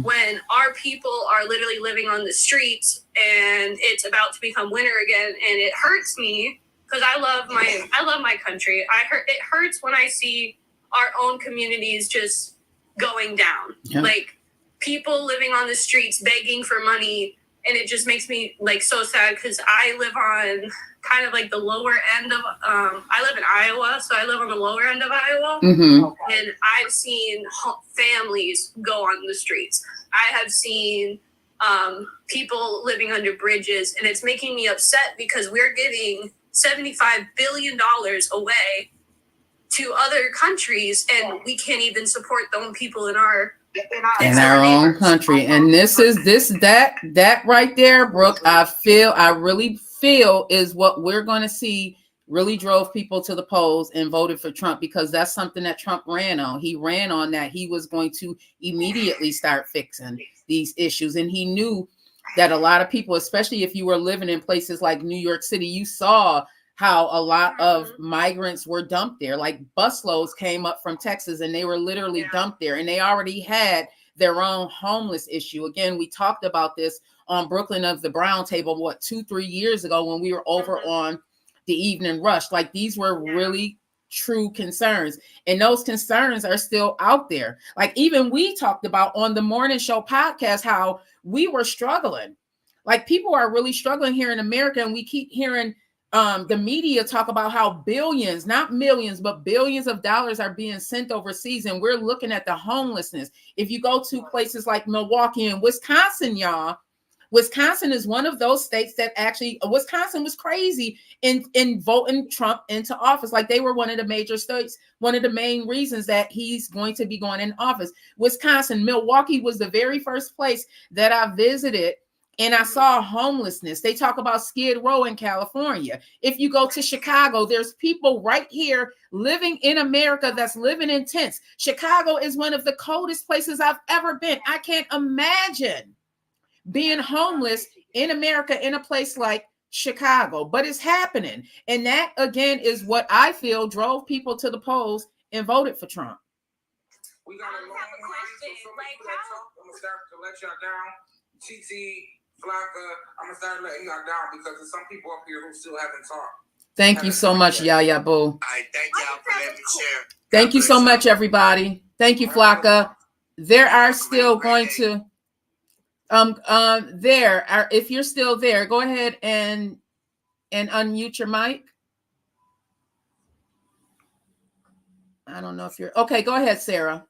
When our people are literally living on the streets and it's about to become winter again, and it hurts me because I love my country. It hurts when I see our own communities just going down. Like people living on the streets begging for money, and it just makes me like so sad because I live on kind of like the lower end of I live in Iowa, so I live on the lower end of Iowa. And I've seen families go on the streets. I have seen people living under bridges, and it's making me upset because we're giving $75 billion away to other countries, and we can't even support the own people in our in our own country. And that right there, Brooke, I really feel is what we're going to see really drove people to the polls and voted for Trump, because that's something that Trump ran on. He ran on that he was going to immediately start fixing these issues. And he knew that a lot of people, especially if you were living in places like New York City, you saw how a lot of migrants were dumped there. Like busloads came up from Texas and they were literally dumped there. And they already had their own homeless issue. Again, we talked about this on Brooklyn of the Brown Table, 2-3 years ago when we were over on the Evening Rush. Like these were really true concerns. And those concerns are still out there. Like even we talked about on the Morning Show podcast, how we were struggling. Like people are really struggling here in America. And we keep hearing the media talk about how billions, not millions, but billions of dollars are being sent overseas. And we're looking at the homelessness. If you go to places like Milwaukee and Wisconsin, y'all, Wisconsin is one of those states that actually, Wisconsin was crazy in voting Trump into office. Like they were one of the major states, one of the main reasons that he's going to be going in office. Wisconsin, Milwaukee was the very first place that I visited. And I saw homelessness. They talk about Skid Row in California. If you go to Chicago, there's people right here living in America that's living in tents. Chicago is one of the coldest places I've ever been. I can't imagine being homeless in America in a place like Chicago, but it's happening. And that, again, is what I feel drove people to the polls and voted for Trump. We got a long question. I'm going to start to let y'all down. TT, Flocka, I'm going to start letting y'all down because there's some people up here who still haven't talked. Thank you so much, Yaya Boo. All right, thank y'all for letting me share. Thank you so much, everybody. Thank you, Flocka. There are still going to... if you're still there, go ahead and unmute your mic. I don't know if you're okay. Go ahead, Sarah.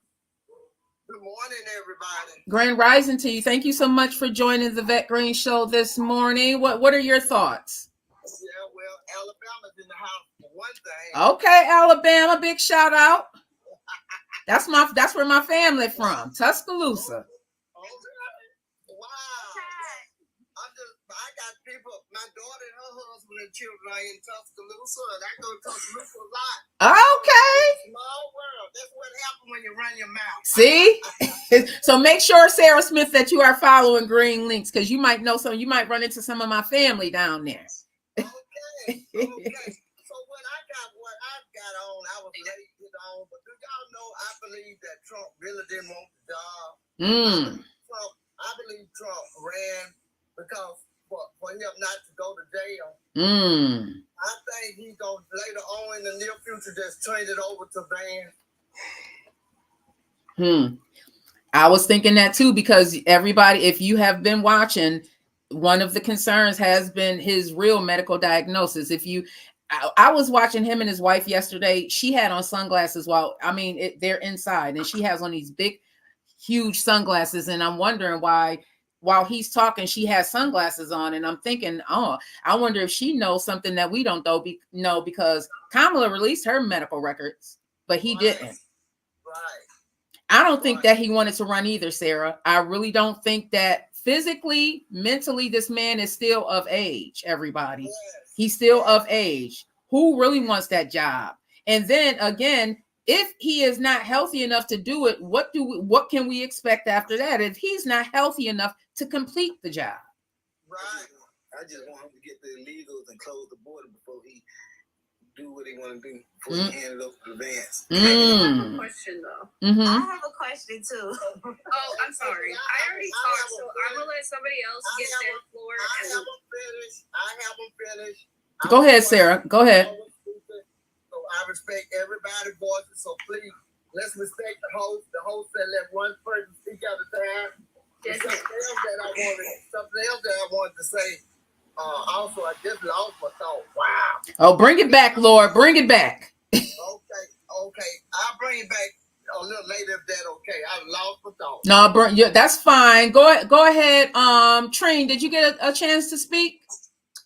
Good morning, everybody. Grand rising to you. Thank you so much for joining the Vet Green Show this morning. What are your thoughts? Yeah, well, Alabama's in the house for one thing. Okay, Alabama, big shout out. That's where my family from, Tuscaloosa. I got people, my daughter and her husband and children are in Tuscaloosa, and I go to Tuscaloosa a lot. Okay. Small world. That's what happens when you run your mouth. See? So make sure, Sarah Smith, that you are following Green Links, because you might know you might run into some of my family down there. Okay. So what I've got on, I was late to get on, but do y'all know I believe that Trump really didn't want the job. I believe Trump ran because for him not to go to jail. I think he's going to later on in the near future just turn it over to Van. I was thinking that too, because everybody, if you have been watching, one of the concerns has been his real medical diagnosis. I was watching him and his wife yesterday. She had on sunglasses they're inside, and she has on these big, huge sunglasses. And I'm wondering why, while he's talking, she has sunglasses on. And I'm thinking, I wonder if she knows something that we don't know, because Kamala released her medical records, but he didn't. Right. I don't think that he wanted to run either, Sarah. I really don't think that physically, mentally, this man is still of age, everybody. Yes. He's still of age. Who really wants that job? And then again, if he is not healthy enough to do it, what can we expect after that if he's not healthy enough to complete the job? Right. I just want him to get the illegals and close the border before he do what he want to do, before he hand it over to Vance. I have a question though. I have a question too. Oh, I'm sorry. I already talked, so I'm gonna let somebody else get their floor. I have them finish. Go ahead, Sarah. Go ahead. So I respect everybody's voices. So please, let's respect the host. The host said let one person speak at a time. Something else that I wanted to say. Also, I just lost my thought. Wow. Oh, bring it back, Lord. Bring it back. Okay. I'll bring it back a little later if that's okay. I lost my thought. No, that's fine. Go ahead. Trine, did you get a chance to speak?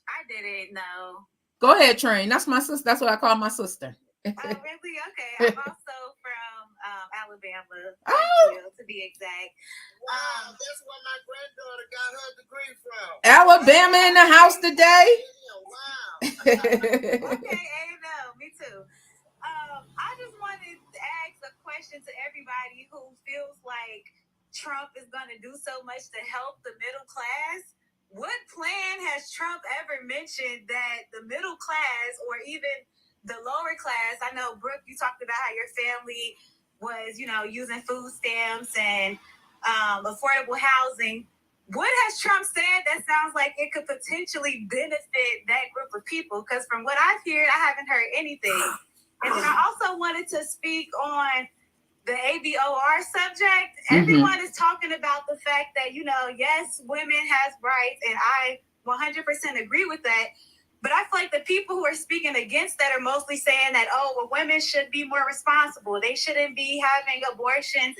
I didn't know. Go ahead, Trine. That's my sister. That's what I call my sister. Oh, really? Okay. I'm also from Alabama. Oh, to be be exact. That's where my granddaughter got her degree from. Alabama in the house today. Wow. Okay, me too. I just wanted to ask a question to everybody who feels like Trump is going to do so much to help the middle class. What plan has Trump ever mentioned that the middle class or even the lower class? I know, Brooke, you talked about how your family was, using food stamps and affordable housing. What has Trump said that sounds like it could potentially benefit that group of people? Because from what I've heard, I haven't heard anything. And then I also wanted to speak on the ABOR subject. Everyone is talking about the fact that, yes, women has rights, and I 100% agree with that. But I feel like the people who are speaking against that are mostly saying that, women should be more responsible. They shouldn't be having abortions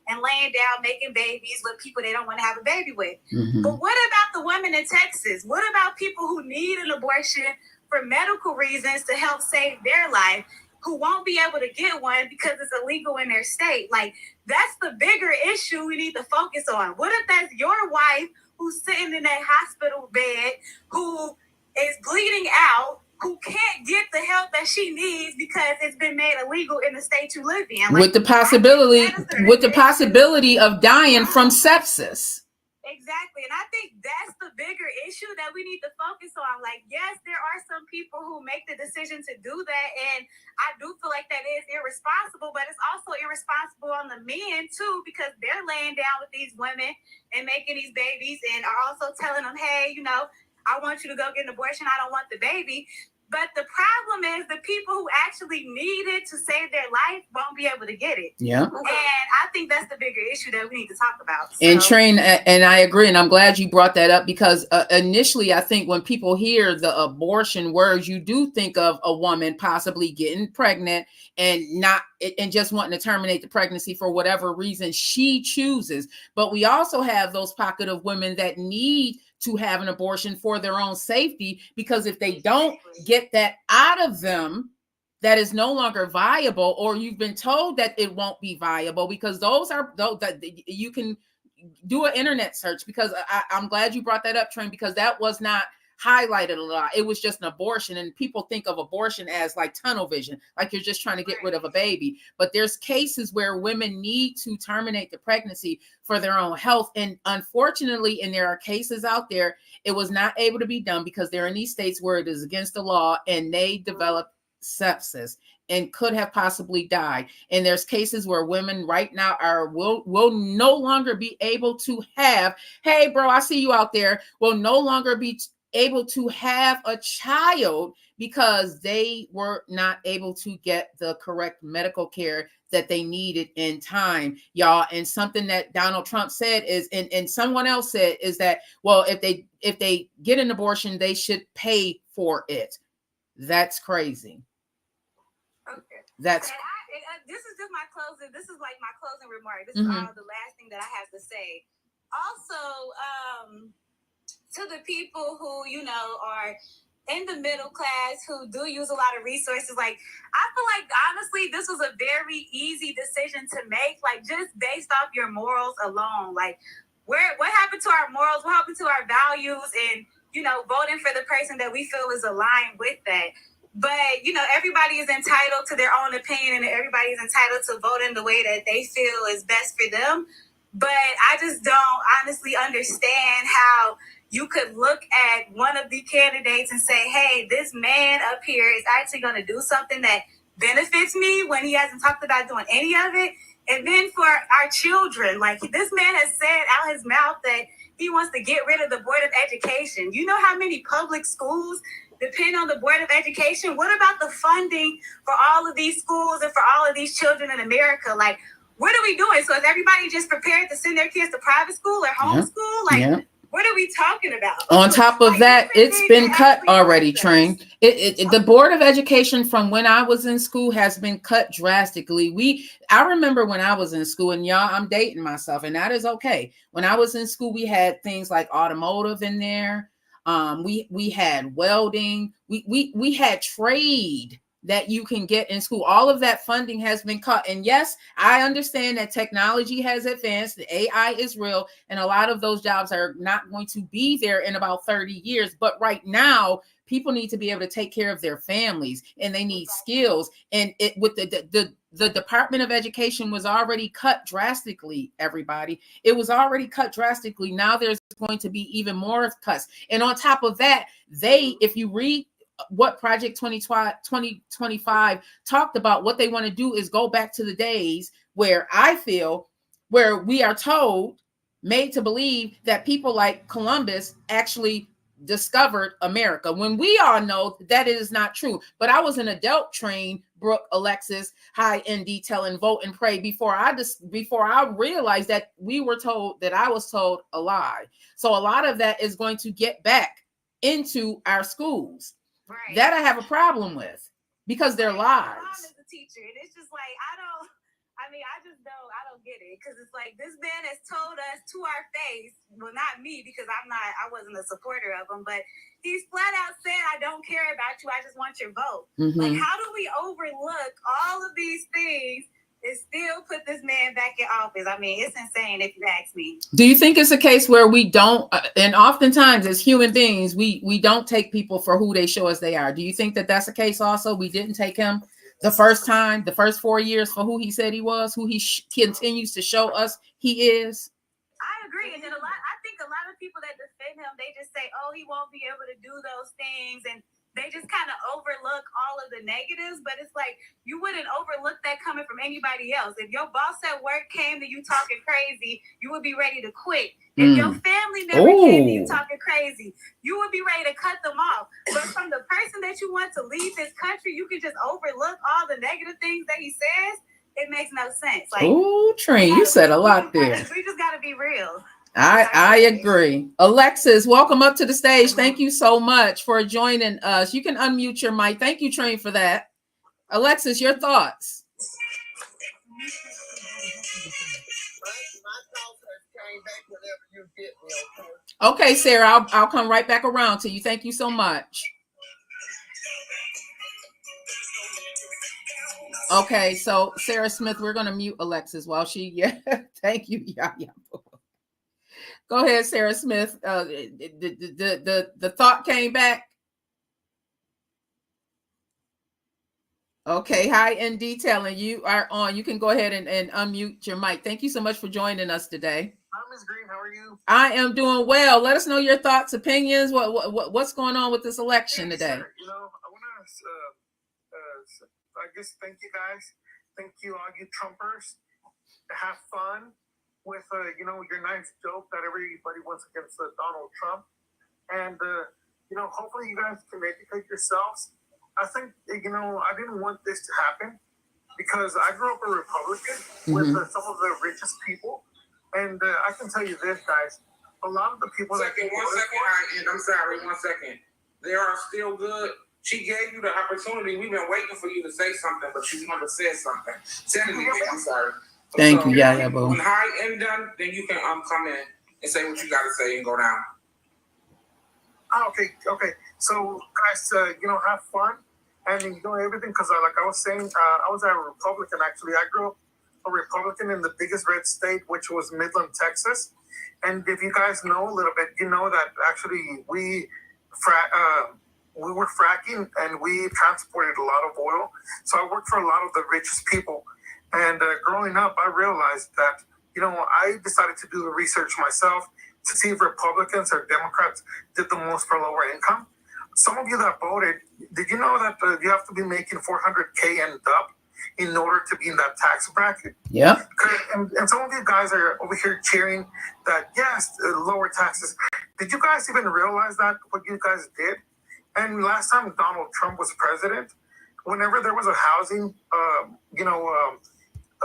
and laying down, making babies with people they don't want to have a baby with. But what about the women in Texas? What about people who need an abortion for medical reasons to help save their life, who won't be able to get one because it's illegal in their state? Like, that's the bigger issue we need to focus on. What if that's your wife who's sitting in that hospital bed, who is bleeding out, who can't get the help that she needs because it's been made illegal in the state you live in? Like, with the possibility of dying from sepsis. Exactly. And I think that's the bigger issue that we need to focus on. Like, yes, there are some people who make the decision to do that. And I do feel like that is irresponsible, but it's also irresponsible on the men too, because they're laying down with these women and making these babies and are also telling them, hey, I want you to go get an abortion. I don't want the baby. But the problem is the people who actually need it to save their life won't be able to get it. Yeah. And I think that's the bigger issue that we need to talk about. And Train, and I agree. And I'm glad you brought that up, because initially, I think when people hear the abortion words, you do think of a woman possibly getting pregnant and just wanting to terminate the pregnancy for whatever reason she chooses. But we also have those pocket of women that need to have an abortion for their own safety, because if they don't get that out of them, that is no longer viable, or you've been told that it won't be viable, because those that you can do an internet search, because I'm glad you brought that up, Train, because that was not highlighted a lot. It was just an abortion, and people think of abortion as like tunnel vision, like you're just trying to get rid of a baby. But there's cases where women need to terminate the pregnancy for their own health, and unfortunately, and there are cases out there, it was not able to be done because they're in these states where it is against the law, and they developed sepsis and could have possibly died. And there's cases where women right now will no longer be able to have, hey bro, I see you out there, will no longer be able to have a child because they were not able to get the correct medical care that they needed in time, y'all. And something that Donald Trump said is, and someone else said, is that, well, if they get an abortion, they should pay for it. That's crazy. Okay. That's this is just my closing. This is like my closing remark. This is all the last thing that I have to say. Also, to the people who are in the middle class who do use a lot of resources, like, I feel like honestly this was a very easy decision to make, like just based off your morals alone. Like, what happened to our morals? What happened to our values? And voting for the person that we feel is aligned with that. But, everybody is entitled to their own opinion, and everybody is entitled to vote in the way that they feel is best for them. But I just don't honestly understand how you could look at one of the candidates and say, hey, this man up here is actually going to do something that benefits me, when he hasn't talked about doing any of it. And then for our children, like, this man has said out his mouth that he wants to get rid of the Board of Education. You know how many public schools depend on the Board of Education? What about the funding for all of these schools and for all of these children in America? Like, what are we doing? So is everybody just prepared to send their kids to private school or homeschool? Like, what are we talking about? On top of that, it's been cut already, Train. The Board of Education from when I was in school has been cut drastically. I remember when I was in school, and y'all, I'm dating myself, and that is okay. When I was in school, we had things like automotive in there. We had welding. We had trade that you can get in school. All of that funding has been cut. And yes, I understand that technology has advanced, the AI is real, and a lot of those jobs are not going to be there in about 30 years. But right now, people need to be able to take care of their families, and they need skills. And it with the Department of Education was already cut drastically, everybody. It was already cut drastically. Now there's going to be even more cuts. And on top of that, if you read what Project 2025 talked about, what they want to do is go back to the days where we are told, made to believe that people like Columbus actually discovered America, when we all know that it is not true. But I was an adult trained, Brooke, Alexis, high end detail, and vote and pray before I realized that I was told a lie. So a lot of that is going to get back into our schools. Right. That I have a problem with, because they're lies. My mom is a teacher, and it's just like I don't get it, because it's like this man has told us to our face, well, not me, because I wasn't a supporter of him, but he's flat out said, I don't care about you, I just want your vote. Mm-hmm. Like, how do we overlook all of these things and still put this man back in office? I mean, it's insane if you ask me. Do you think it's a case where we don't, and oftentimes as human beings, we don't take people for who they show us they are? Do you think that that's the case also? We didn't take him the first 4 years for who he said he was, who he continues to show us he is? I agree. And then I think a lot of people that defend him, they just say, oh, he won't be able to do those things. And they just kind of overlook all of the negatives, but it's like you wouldn't overlook that coming from anybody else. If your boss at work came to you talking crazy, you would be ready to quit. If your family member came to you talking crazy, you would be ready to cut them off. But from the person that you want to lead this country, you can just overlook all the negative things that he says. It makes no sense. Like, Trina, you said a lot there. We just got to be real. I agree. Alexis, welcome up to the stage. Thank you so much for joining us. You can unmute your mic. Thank you, Train, for that. Alexis, your thoughts. Okay, Sarah, I'll come right back around to you. Thank you so much. Okay, so Sarah Smith, we're going to mute Alexis while she, thank you. Yeah. Go ahead, Sarah Smith. The thought came back. Okay, hi, in detailing. You are on. You can go ahead and unmute your mic. Thank you so much for joining us today. Hi, Ms. Green. How are you? I am doing well. Let us know your thoughts, opinions. What's going on with this election today? Sure. I want to, I guess, thank you guys. Thank you, all you Trumpers. Have fun with, your nice joke that everybody wants against Donald Trump. And, hopefully you guys can educate yourselves. I think, I didn't want this to happen because I grew up a Republican with some of the richest people. And I can tell you this, guys, a lot of the people One second, I'm sorry, 1 second. They are still good. She gave you the opportunity. We've been waiting for you to say something, but you never said something. Said anything, I'm sorry. Thank you, yeah, boo. When high end done, then you can come in and say what you got to say and go down. Okay. So, guys, have fun and everything. Because, like I was saying, I was a Republican, actually. I grew up a Republican in the biggest red state, which was Midland, Texas. And if you guys know a little bit, you know that actually we were fracking and we transported a lot of oil. So I worked for a lot of the richest people. And growing up, I realized that, I decided to do the research myself to see if Republicans or Democrats did the most for lower income. Some of you that voted, did you know that you have to be making $400K and up in order to be in that tax bracket? Yeah. And some of you guys are over here cheering that, yes, lower taxes. Did you guys even realize that, what you guys did? And last time Donald Trump was president, whenever there was a housing,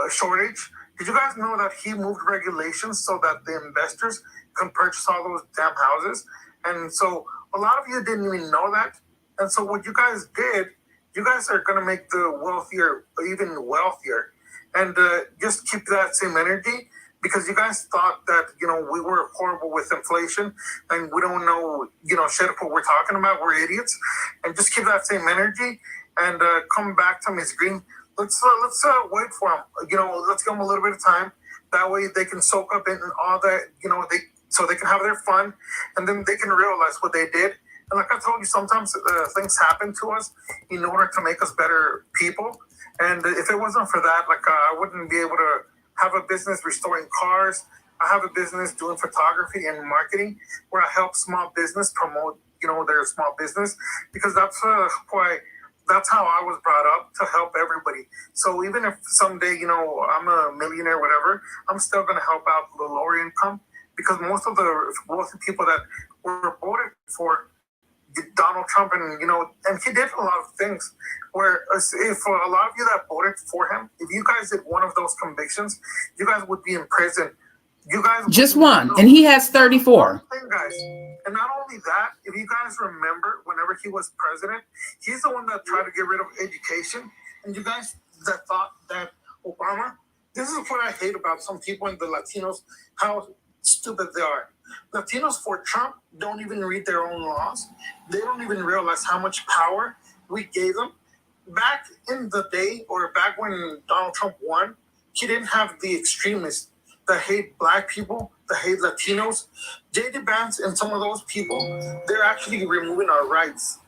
shortage, did you guys know that he moved regulations so that the investors can purchase all those damn houses? And so a lot of you didn't even know that. And so what you guys did, you guys are going to make the wealthier even wealthier. And just keep that same energy, because you guys thought that, we were horrible with inflation and we don't know, shit of what we're talking about. We're idiots. And just keep that same energy. and come back to Miss Green. Let's wait for him. Let's give them a little bit of time. That way they can soak up in all that. So they can have their fun, and then they can realize what they did. And like I told you, sometimes things happen to us in order to make us better people. And if it wasn't for that, I wouldn't be able to have a business restoring cars. I have a business doing photography and marketing where I help small business promote, their small business, because that's how I was brought up, to help everybody. So even if someday, I'm a millionaire, whatever, I'm still going to help out the lower income, because most of the wealthy people that were voted for Donald Trump, and he did a lot of things where if a lot of you that voted for him, if you guys did one of those convictions, you guys would be in prison. You guys just one, and he has 34. Guys. And not only that, if you guys remember, whenever he was president, he's the one that tried to get rid of education. And you guys that thought that Obama, this is what I hate about some people and the Latinos, how stupid they are. Latinos for Trump don't even read their own laws. They don't even realize how much power we gave them. Back in the day, or back when Donald Trump won, he didn't have the extremists that hate black people, that hate Latinos. J.D. Vance and some of those people, they're actually removing our rights.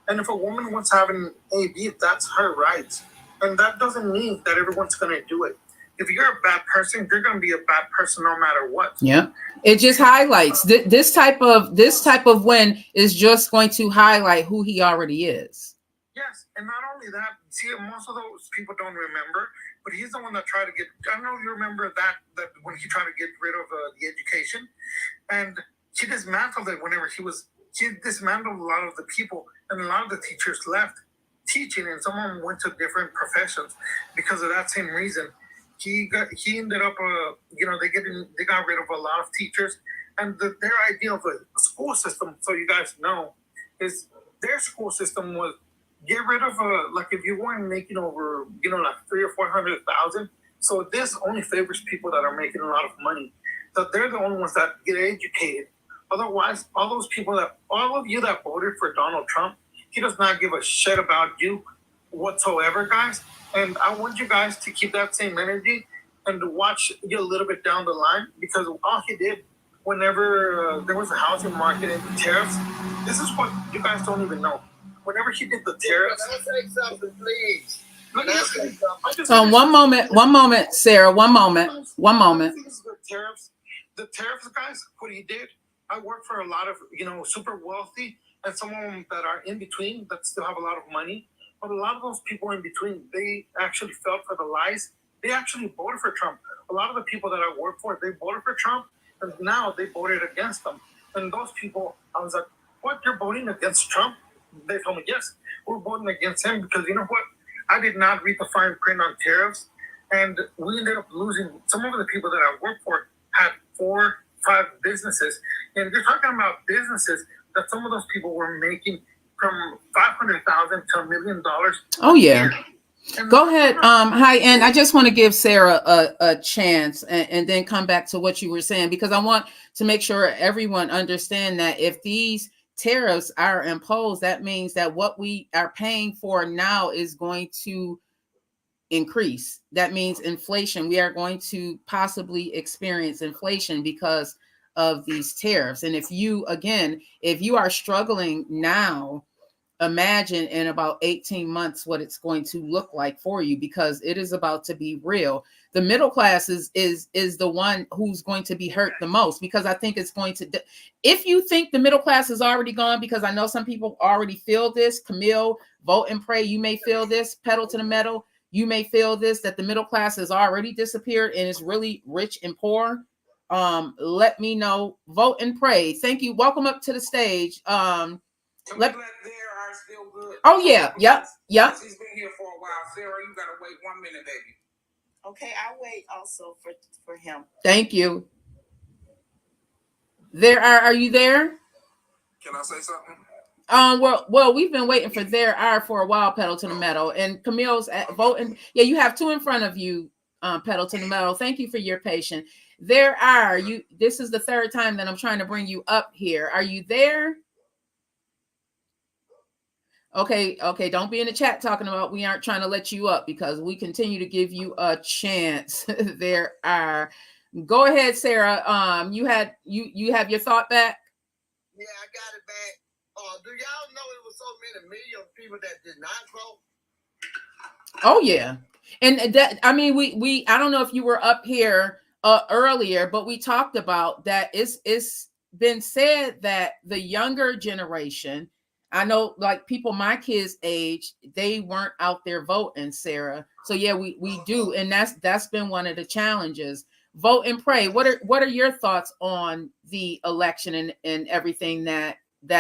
And if a woman wants to have an AB, that's her right. And that doesn't mean that everyone's going to do it. If you're a bad person, you're going to be a bad person no matter what. Yeah. It just highlights this type of win is just going to highlight who he already is. Yes. And not only that, see, most of those people don't remember, but he's the one that tried to get, I don't know if you remember that when he tried to get rid of the education, and he dismantled it whenever he dismantled a lot of the people, and a lot of the teachers left teaching, and some of them went to different professions because of that same reason. He ended up, they got rid of a lot of teachers, and their idea of a school system, so you guys know, is their school system was get rid of if you weren't making over, like 300,000 or 400,000. So this only favors people that are making a lot of money. That they're the only ones that get educated. Otherwise, all of you that voted for Donald Trump, he does not give a shit about you whatsoever, guys. And I want you guys to keep that same energy and to watch you a little bit down the line, because all he did whenever there was a housing market and the tariffs, this is what you guys don't even know. Whenever he did the tariffs, can I say something, please? One moment, Sarah. One moment. The tariffs, guys, what he did, I work for a lot of, super wealthy, and some of them that are in between that still have a lot of money. But a lot of those people in between, they actually fell for the lies. They actually voted for Trump. A lot of the people that I work for, they voted for Trump, and now they voted against him. And those people, I was like, what, you're voting against Trump? They told me, yes, we're voting against him because you know what? I did not read the fine print on tariffs, and we ended up losing. Some of the people that I work for had 4, 5 businesses, and you're talking about businesses that some of those people were making from $500,000 to $1 million. Oh yeah. Go ahead. Hi, and I just want to give Sarah a chance and then come back to what you were saying, because I want to make sure everyone understand that if these tariffs are imposed, that means that what we are paying for now is going to increase. That means inflation. We are going to possibly experience inflation because of these tariffs. And if you are struggling now, imagine in about 18 months what it's going to look like for you, because it is about to be real. The middle class is the one who's going to be hurt the most, because I think it's going to, if you think the middle class is already gone, because I know some people already feel this, Camille, vote and pray, you may feel this, pedal to the metal, you may feel this, that the middle class has already disappeared and is really rich and poor. Let me know, vote and pray. Thank you. Welcome up to the stage. Still good. Oh yeah, yep. She's been here for a while. Sarah, you gotta wait 1 minute, baby. Okay, I'll wait also for him. Thank you. Are you there? Can I say something? Well, we've been waiting for for a while, pedal to the metal, and Camille's voting. Yeah, you have 2 in front of you, pedal to the metal. Thank you for your patience. This is the 3rd time that I'm trying to bring you up here. Are you there? Okay, don't be in the chat talking about we aren't trying to let you up, because we continue to give you a chance. There are. Go ahead, Sarah. You have your thought back. Yeah, I got it back. Do y'all know it was so many million people that did not vote? Oh yeah, and that, I mean, we I don't know if you were up here earlier, but we talked about that. It's been said that the younger generation, I know, like people my kids' age, they weren't out there voting, Sarah. So yeah, we do, and that's been one of the challenges. Vote and pray. What are your thoughts on the election and everything that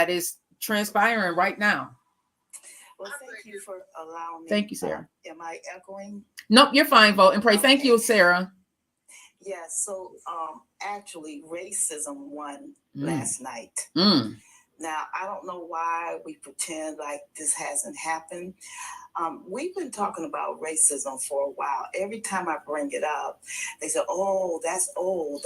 is transpiring right now? Well, thank you for allowing me. Thank you, Sarah. Am I echoing? Nope, you're fine. Vote and pray. Okay. Thank you, Sarah. Yes. So, actually, racism won last night. Now, I don't know why we pretend like this hasn't happened. We've been talking about racism for a while. Every time I bring it up, they say, "Oh, that's old.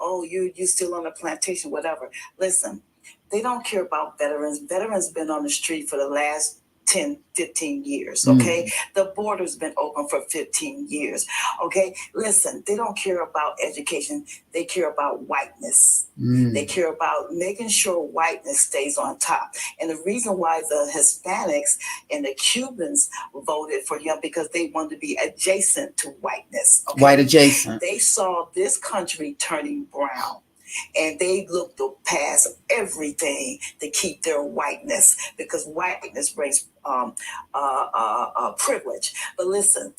You still on the plantation, whatever." Listen, they don't care about veterans. Veterans been on the street for the last 10, 15 years, okay? The border's been open for 15 years, okay? Listen, they don't care about education. They care about whiteness. They care about making sure whiteness stays on top. And the reason why the Hispanics and the Cubans voted for him, because they wanted to be adjacent to whiteness, okay? White adjacent. They saw this country turning brown, and they looked past everything to keep their whiteness, because whiteness brings privilege. But listen,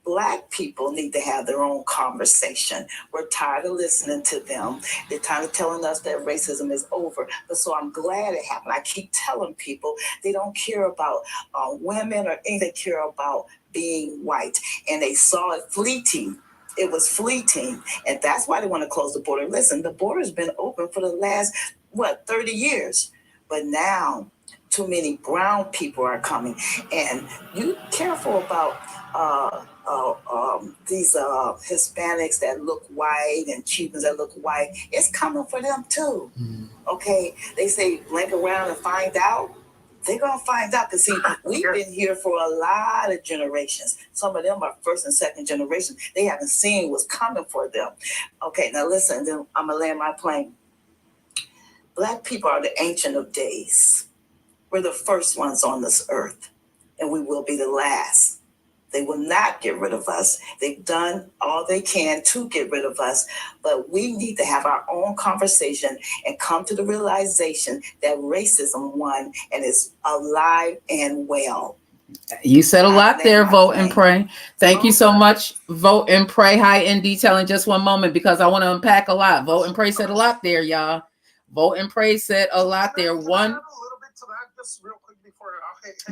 Black people need to have their own conversation. We're tired of listening to them. They're tired of telling us that racism is over. But so I'm glad it happened. I keep telling people they don't care about women or anything. They care about being white. And they saw it fleeting. It was fleeting. And that's why they want to close the border. Listen, the border's been open for the last, 30 years. But now, too many brown people are coming. And you careful about these Hispanics that look white and Cubans that look white. It's coming for them too. Okay, they say blink around and find out. They're gonna find out, because see, we've been here for a lot of generations. Some of them are first and second generation. They haven't seen what's coming for them. Okay, now listen, then I'm gonna land my plane. Black people are the ancient of days. We're the first ones on this earth, and we will be the last. They will not get rid of us. They've done all they can to get rid of us, but we need to have our own conversation and come to the realization that racism won and is alive and well. You said a lot there. Vote and pray. Thank you so much. Vote and pray. High in detail in just one moment, because I want to unpack a lot. Vote and pray said a lot there, y'all. Vote and pray said a lot there. One. A little bit to that, just real quick before.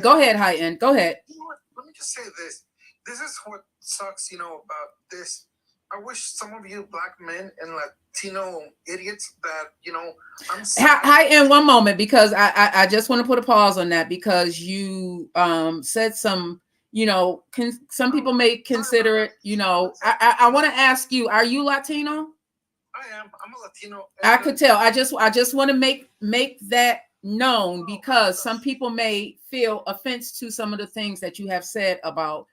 Go ahead, High end. Go ahead. You know what? Let me just say this. This is what sucks, about this. I wish some of you Black men and Latino idiots that, I'm sorry. Hi, in one moment, because I just want to put a pause on that, because you said some, some people may consider it, I want to ask you, are you Latino? I am. I'm a Latino. I could tell. I just want to make that known, because some people may feel offense to some of the things that you have said about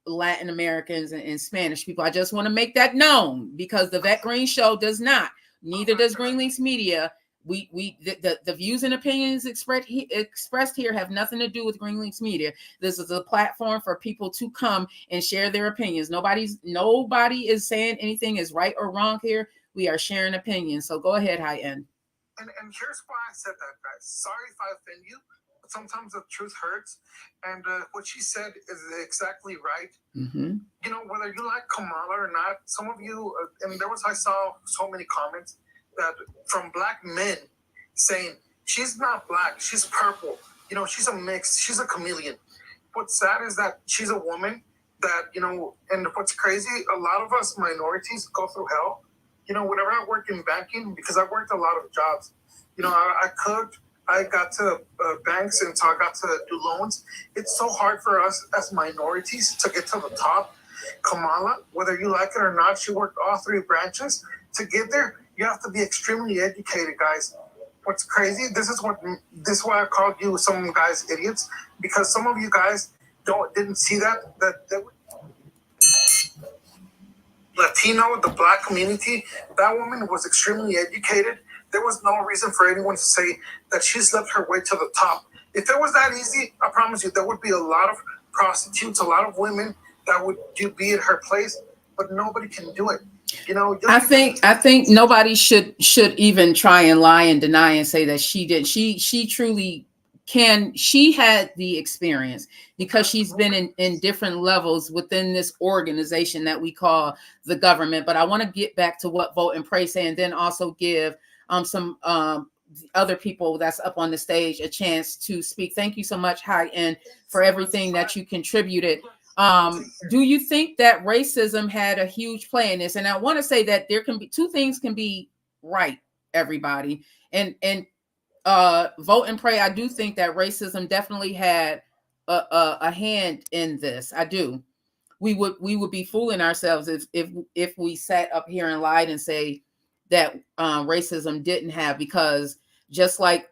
Latin Americans and Spanish people. I just want to make that known, because the Vet Green Show does not, neither does Green Links Media. The views and opinions expressed here have nothing to do with Green Links Media. This is a platform for people to come and share their opinions. Nobody is saying anything is right or wrong here. We are sharing opinions. So go ahead, High End. And here's why I said that, guys. Sorry if I offend you. Sometimes the truth hurts, and what she said is exactly right. Whether you like Kamala or not, some of you, I saw so many comments that from Black men saying she's not Black, she's purple. She's a mix, she's a chameleon. What's sad is that she's a woman that, and what's crazy, a lot of us minorities go through hell. Whenever I work in banking, because I worked a lot of jobs, I cooked. I got to banks, and so I got to do loans. It's so hard for us as minorities to get to the top. Kamala, whether you like it or not, she worked all three branches. To get there, you have to be extremely educated, guys. what's crazy. This is why I called you some guys idiots, because some of you guys didn't see that Latino, the black community, that woman was extremely educated. There was no reason for anyone to say that she slept her way to the top. If it was that easy, I promise you, there would be a lot of prostitutes, a lot of women that would be at her place, but nobody can do it. I think nobody should even try and lie and deny and say that she did. She truly can. She had the experience because she's been in different levels within this organization that we call the government. But I want to get back to what Vote and Pray say, and then also give some other people that's up on the stage a chance to speak. Thank you so much, High End, for everything that you contributed. Do you think that racism had a huge play in this? And I want to say that there can be two things can be right, everybody. And Vote and Pray, I do think that racism definitely had a hand in this. I do. We would be fooling ourselves if we sat up here and lied and say that racism didn't have, because just like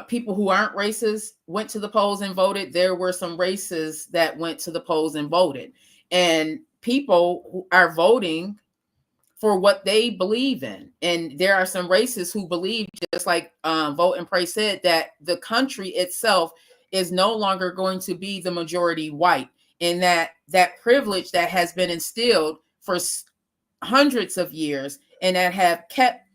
people who aren't racist went to the polls and voted, there were some racists that went to the polls and voted, and people who are voting for what they believe in. And there are some racists who believe, just like Vote and Pray said, that the country itself is no longer going to be the majority white, and that privilege that has been instilled for hundreds of years and that have kept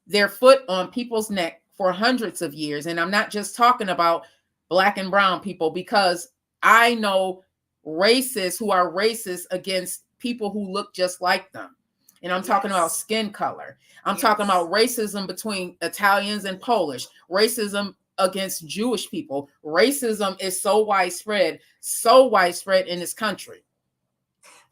their foot on people's neck for hundreds of years. And I'm not just talking about black and brown people, because I know racists who are racist against people who look just like them. And I'm talking about skin color. I'm talking about racism between Italians and Polish, racism against Jewish people. Racism is so widespread in this country.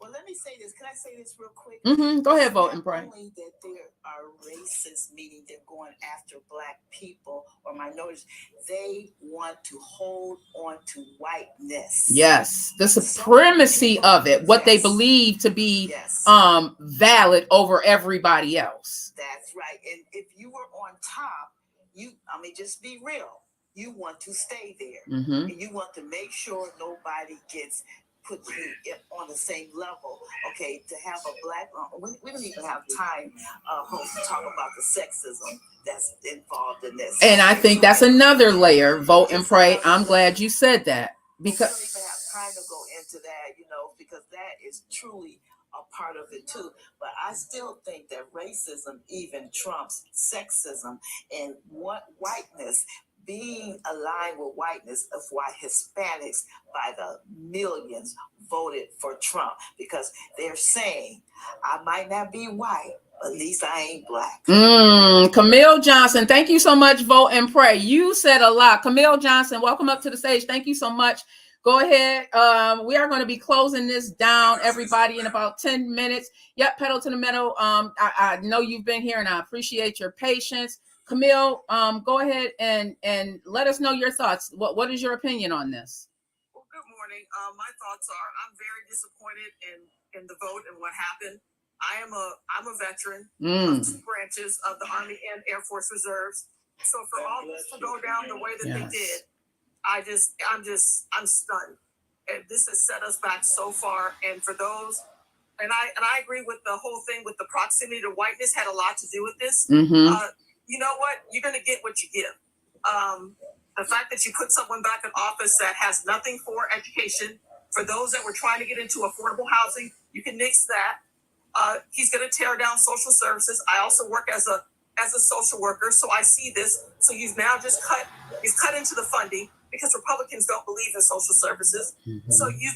Well, let me say this. Can I say this real quick? Go ahead, Vote and Pray. Not only that there are racists, meaning they're going after black people or minorities, they want to hold on to whiteness. Yes, the supremacy of it, what they believe to be valid over everybody else. That's right. And if you were on top, just be real. You want to stay there. And you want to make sure nobody gets put you on the same level. Okay, to have a black, we don't even have time to talk about the sexism that's involved in this. And I think that's another layer, Vote and Pray. I'm glad you said that, because we don't even have time to go into that, because that is truly a part of it too. But I still think that racism even trumps sexism, and what whiteness, being aligned with whiteness, of why Hispanics by the millions voted for Trump, because they're saying, I might not be white, but at least I ain't black. Camille Johnson, thank you so much, Vote and Pray. You said a lot. Camille Johnson, welcome up to the stage. Thank you so much. Go ahead. We are going to be closing this down, everybody, in about 10 minutes. Yep, pedal to the metal. I know you've been here, and I appreciate your patience. Camille, go ahead and let us know your thoughts. What is your opinion on this? Well, good morning. My thoughts are, I'm very disappointed in the vote and what happened. I'm a veteran of 2 branches of the Army and Air Force Reserves. So for all this to go down the way that they did, I'm stunned. And this has set us back so far. And for those, and I agree with the whole thing with the proximity to whiteness had a lot to do with this. You know what? You're going to get what you give. The fact that you put someone back in office that has nothing for education, for those that were trying to get into affordable housing, you can nix that. He's going to tear down social services. I also work as a social worker, so I see this. So he's now he's cut into the funding because Republicans don't believe in social services. So you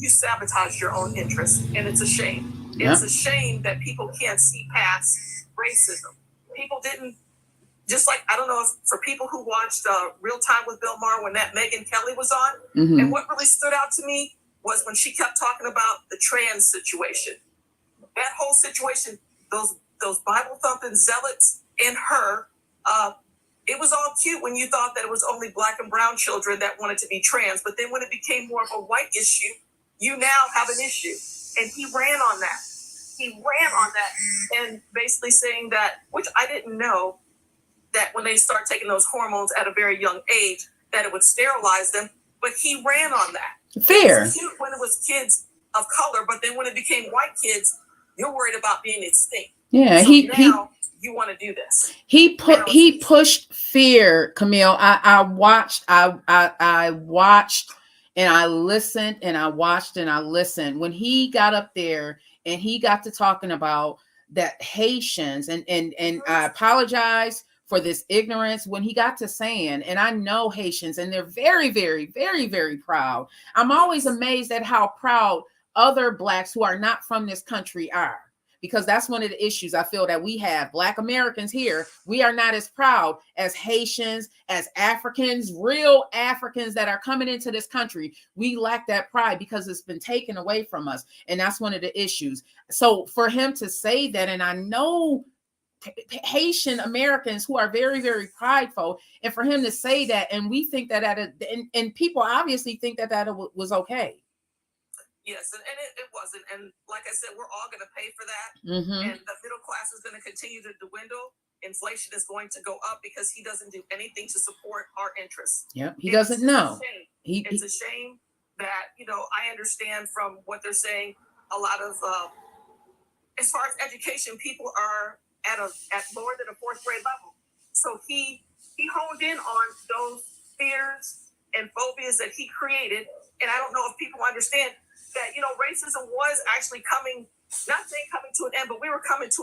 sabotage your own interests, and it's a shame. Yeah. It's a shame that people can't see past racism. People didn't, just like, I don't know if for people who watched Real Time with Bill Maher when that Megyn Kelly was on, and what really stood out to me was when she kept talking about the trans situation. That whole situation, those Bible thumping zealots in her, it was all cute when you thought that it was only black and brown children that wanted to be trans, but then when it became more of a white issue, you now have an issue. And he ran on that. he ran on that and basically saying that, which I didn't know, that when they start taking those hormones at a very young age, that it would sterilize them. But he ran on that. Fear. It was cute when it was kids of color, but then when it became white kids, you're worried about being extinct. Yeah, so now you want to do this. He pushed fear, Camille. I watched and I listened and I watched and I listened when he got up there and he got to talking about that Haitians and I apologize for this ignorance when he got to saying, and I know Haitians and they're very, very, very, very proud. I'm always amazed at how proud other Blacks who are not from this country are. Because that's one of the issues I feel that we have. Black Americans here, we are not as proud as Haitians, as Africans, real Africans that are coming into this country. We lack that pride because it's been taken away from us. And that's one of the issues. So for him to say that, and I know Haitian Americans who are very, very prideful, and for him to say that, and we think that and people obviously think that was okay. Yes, and it wasn't. And like I said, we're all going to pay for that. And the middle class is going to continue to dwindle. Inflation is going to go up because he doesn't do anything to support our interests. Yep, he doesn't know. It's a shame that, I understand from what they're saying, a lot of, as far as education, people are at lower than a fourth grade level. So he honed in on those fears and phobias that he created. And I don't know if people understand that, racism was actually not saying coming to an end, but we were coming to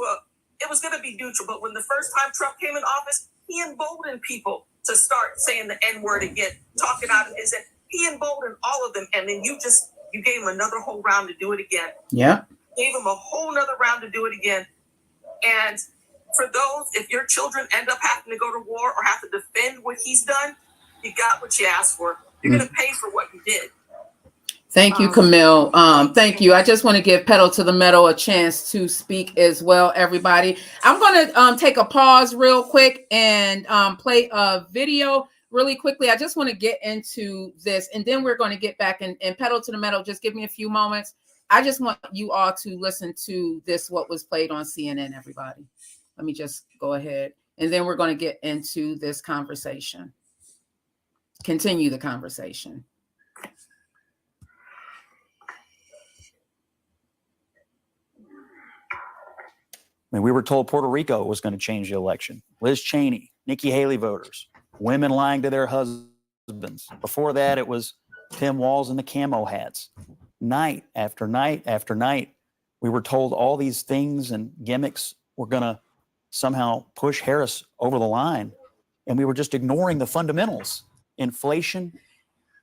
it was going to be neutral. But when the first time Trump came in office, he emboldened people to start saying the N-word again, talking out of his head. He emboldened all of them. And then you gave him another whole round to do it again. Yeah. Gave him a whole nother round to do it again. And for those, if your children end up having to go to war or have to defend what he's done, you got what you asked for. You're going to pay for what you did. Thank you, Camille. Thank you. I just want to give Pedal to the Metal a chance to speak as well, everybody. I'm going to take a pause real quick and play a video really quickly. I just want to get into this, and then we're going to get back and Pedal to the Metal. Just give me a few moments. I just want you all to listen to this, what was played on CNN, everybody. Let me just go ahead, and then we're going to get into this conversation. Continue the conversation. I mean, we were told Puerto Rico was going to change the election. Liz Cheney, Nikki Haley voters, women lying to their husbands. Before that, it was Tim Walz and the camo hats. Night after night after night, we were told all these things and gimmicks were going to somehow push Harris over the line. And we were just ignoring the fundamentals. Inflation,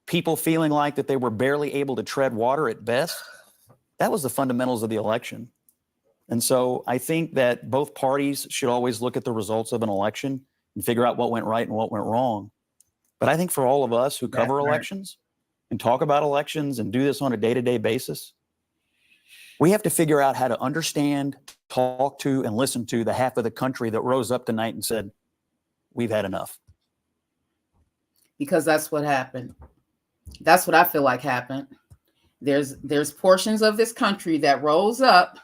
people feeling like that they were barely able to tread water at best. That was the fundamentals of the election. And so I think that both parties should always look at the results of an election and figure out what went right and what went wrong. But I think for all of us who cover elections and talk about elections and do this on a day-to-day basis, we have to figure out how to understand, talk to, and listen to the half of the country that rose up tonight and said, we've had enough. Because that's what happened. That's what I feel like happened. There's portions of this country that rose up,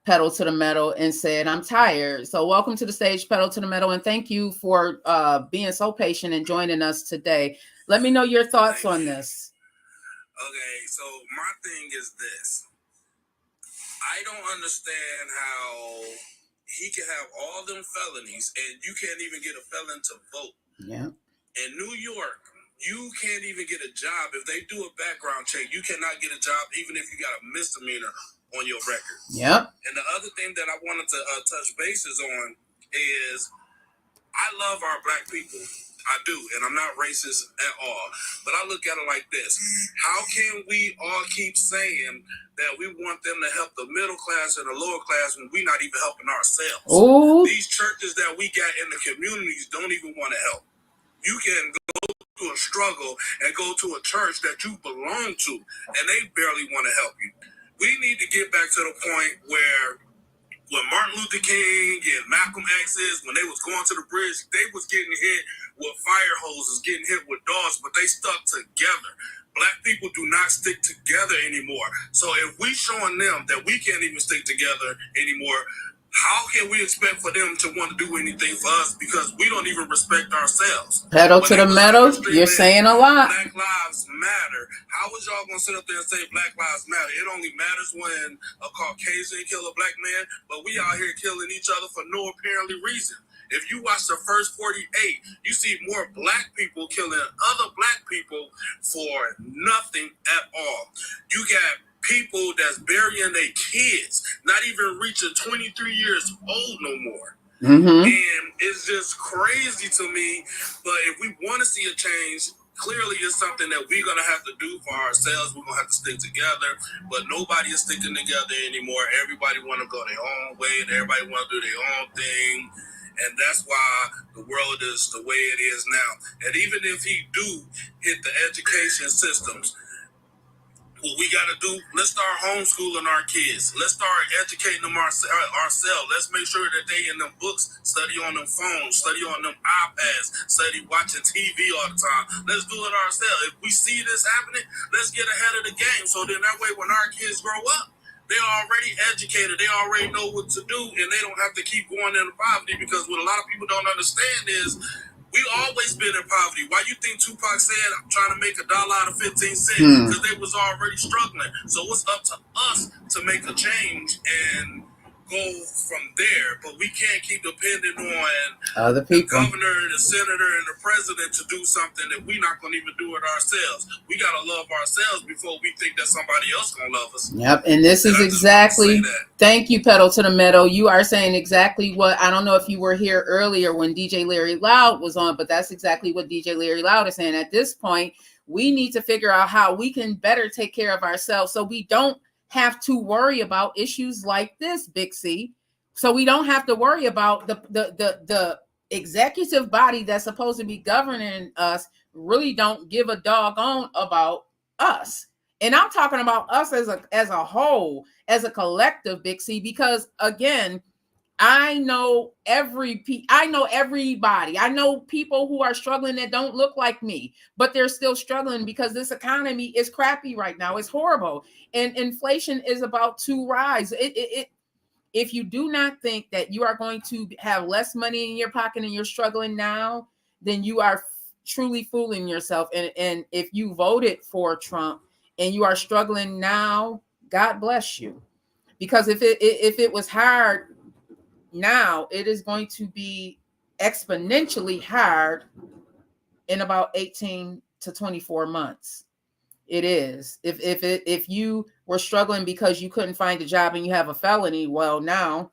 Pedal to the Metal, and said, I'm tired. So welcome to the stage, Pedal to the Metal, and thank you for being so patient and joining us today. Let me know your thoughts on this. Okay, so my thing is this. I don't understand how he can have all them felonies and you can't even get a felon to vote. Yeah. In New York, you can't even get a job. If they do a background check, you cannot get a job even if you got a misdemeanor on your record. Yep. And the other thing that I wanted to touch bases on is I love our black people. I do, and I'm not racist at all. But I look at it like this. How can we all keep saying that we want them to help the middle class and the lower class when we're not even helping ourselves? Ooh. These churches that we got in the communities don't even want to help. You can go to a struggle and go to a church that you belong to, and they barely want to help you. We need to get back to the point where when Martin Luther King and Malcolm X's, when they was going to the bridge, they was getting hit with fire hoses, getting hit with dogs, but they stuck together. Black people do not stick together anymore. So if we showing them that we can't even stick together anymore, how can we expect for them to want to do anything for us because we don't even respect ourselves? Pedal to the metal. You're saying a lot. Black lives matter. How is y'all gonna sit up there and say Black lives matter? It only matters when a Caucasian kill a black man, but we out here killing each other for no apparently reason. If you watch the first 48, you see more black people killing other black people for nothing at all. You got people that's burying their kids, not even reaching 23 years old no more. And it's just crazy to me. But if we want to see a change, clearly it's something that we're going to have to do for ourselves. We're going to have to stick together. But nobody is sticking together anymore. Everybody want to go their own way, and everybody want to do their own thing. And that's why the world is the way it is now. And even if he do hit the education systems, what we got to do, let's start homeschooling our kids. Let's start educating them ourselves. Let's make sure that they in them books, study on them phones, study on them iPads, study watching TV all the time. Let's do it ourselves. If we see this happening, let's get ahead of the game. So then that way when our kids grow up, they're already educated. They already know what to do, and they don't have to keep going into poverty, because what a lot of people don't understand is we always been in poverty. Why you think Tupac said, I'm trying to make $1 out of 15 cents? Because they was already struggling. So it's up to us to make a change and go from there. But we can't keep depending on other people, the governor, the senator, and the president to do something that we're not going to even do it ourselves. We got to love ourselves before we think that somebody else going to love us. Yep. And this is exactly, thank you, Pedal to the Meadow. You are saying exactly what, I don't know if you were here earlier when DJ Larry Loud was on, but that's exactly what DJ Larry Loud is saying. At this point, we need to figure out how we can better take care of ourselves so we don't have to worry about issues like this, Big C. So we don't have to worry about the executive body that's supposed to be governing us really don't give a doggone about us. And I'm talking about us as a whole, as a collective, Big C, because again, I know everybody. I know people who are struggling that don't look like me, but they're still struggling because this economy is crappy right now. It's horrible. And inflation is about to rise. If you do not think that you are going to have less money in your pocket and you're struggling now, then you are truly fooling yourself. And if you voted for Trump and you are struggling now, God bless you. Because if it was hard now, it is going to be exponentially hard in about 18 to 24 months. It is. If you were struggling because you couldn't find a job and you have a felony, well, now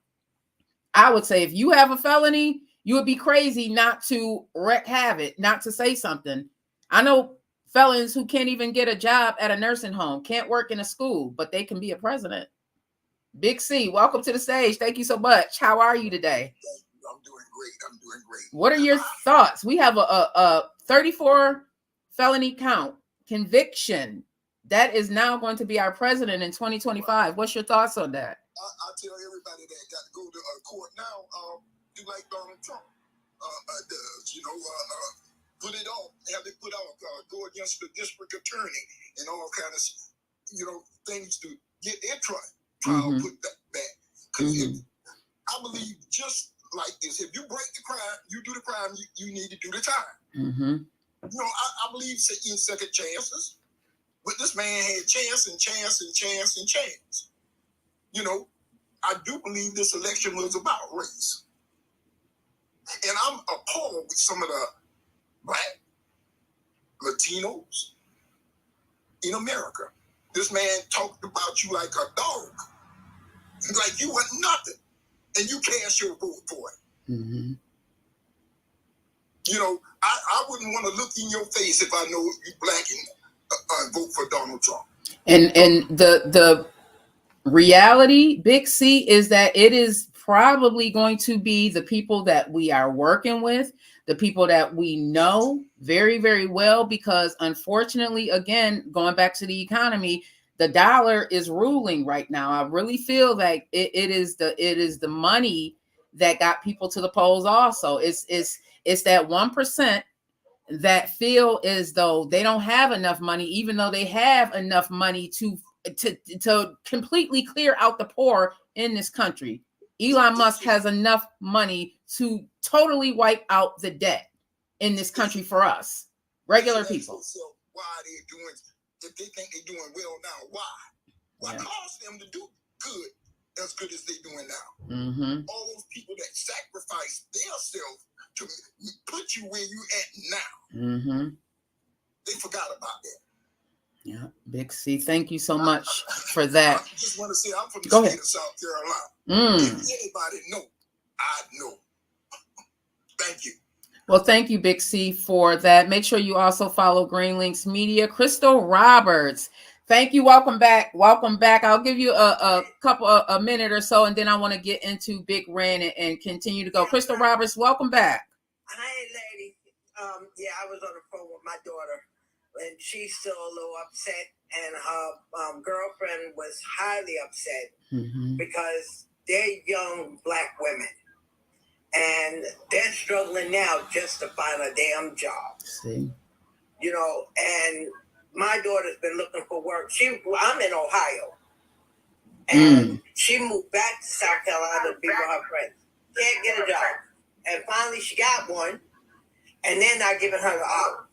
I would say if you have a felony, you would be crazy not to wreak havoc, not to say something. I know felons who can't even get a job at a nursing home, can't work in a school, but they can be a president. Big C, welcome to the stage. Thank you so much. How are you today? I'm doing great. What are your thoughts? We have a 34 felony count conviction. That is now going to be our president in 2025. What's your thoughts on that? I tell everybody that got to go to court now, do like Donald Trump does, put it off, have it put off, go against the district attorney and all kind of, things to get their trial put that back. Because I believe just like this, if you break the crime, you do the crime, you need to do the time. I believe in second chances, but this man had chance. I do believe this election was about race. And I'm appalled with some of the Black Latinos in America. This man talked about you like a dog, like you were nothing, and you cast your vote for it. I wouldn't want to look in your face if I know you Black and vote for Donald Trump. And the reality, Big C, is that it is probably going to be the people that we are working with, the people that we know very, very well, because unfortunately, again, going back to the economy, the dollar is ruling right now. I really feel like it is the money that got people to the polls also. It's that 1% that feel as though they don't have enough money, even though they have enough money to completely clear out the poor in this country. Elon Musk has enough money to totally wipe out the debt in this country for us, regular people. Why are they doing, if they think they're doing well now, why? What caused them to do as good as they're doing now? Mm-hmm. All those people that sacrifice themselves to put you where you at now. Mm-hmm. They forgot about that. Yeah, Big C, thank you so much for that. I just want to say I'm from the Go state ahead. of South Carolina. If anybody know, I know. Thank you. Well, thank you, Big C, for that. Make sure you also follow Green Links Media. Crystal Roberts, thank you. Welcome back. Welcome back. I'll give you a minute or so, and then I want to get into Big Ren and continue to go. Crystal Roberts, welcome back. Hi, lady. Yeah, I was on the phone with my daughter, and she's still a little upset, and her girlfriend was highly upset because they're young Black women, and they're struggling now just to find a damn job. See, you know, and my daughter's been looking for work. I'm in Ohio, and she moved back to South Carolina to be with her friends. Can't get a job, and finally she got one, and they're not giving her the hours,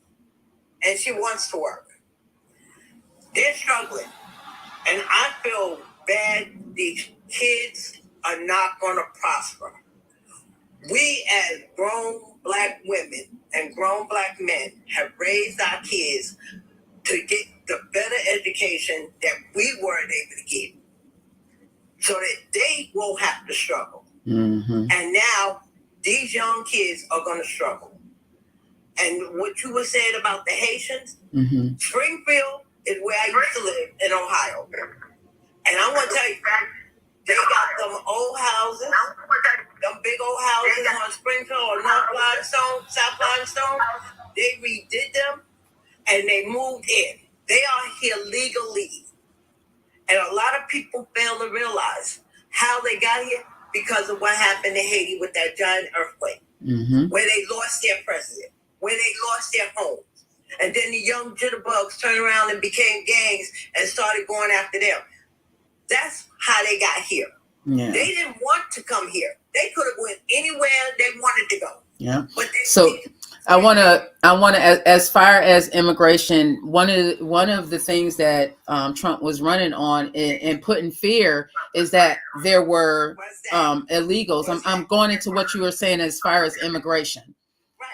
and she wants to work. They're struggling, and I feel bad. These kids are not going to prosper. We as grown Black women and grown Black men have raised our kids to get the better education that we weren't able to get, so that they won't have to struggle. And now these young kids are going to struggle. And what you were saying about the Haitians, Springfield is where I used to live in Ohio. And I want to tell you, they got them old houses, them big old houses on Springfield or North Limestone, South Limestone. They redid them and they moved in. They are here legally. And a lot of people fail to realize how they got here because of what happened in Haiti with that giant earthquake, where they lost their president, where they lost their homes. And then the young jitterbugs turned around and became gangs and started going after them. That's how they got here. Yeah. They didn't want to come here. They could have went anywhere they wanted to go. Yeah. But So I want to, as far as immigration, one of the things that Trump was running on and putting fear is that there were illegals. I'm going into what you were saying as far as immigration.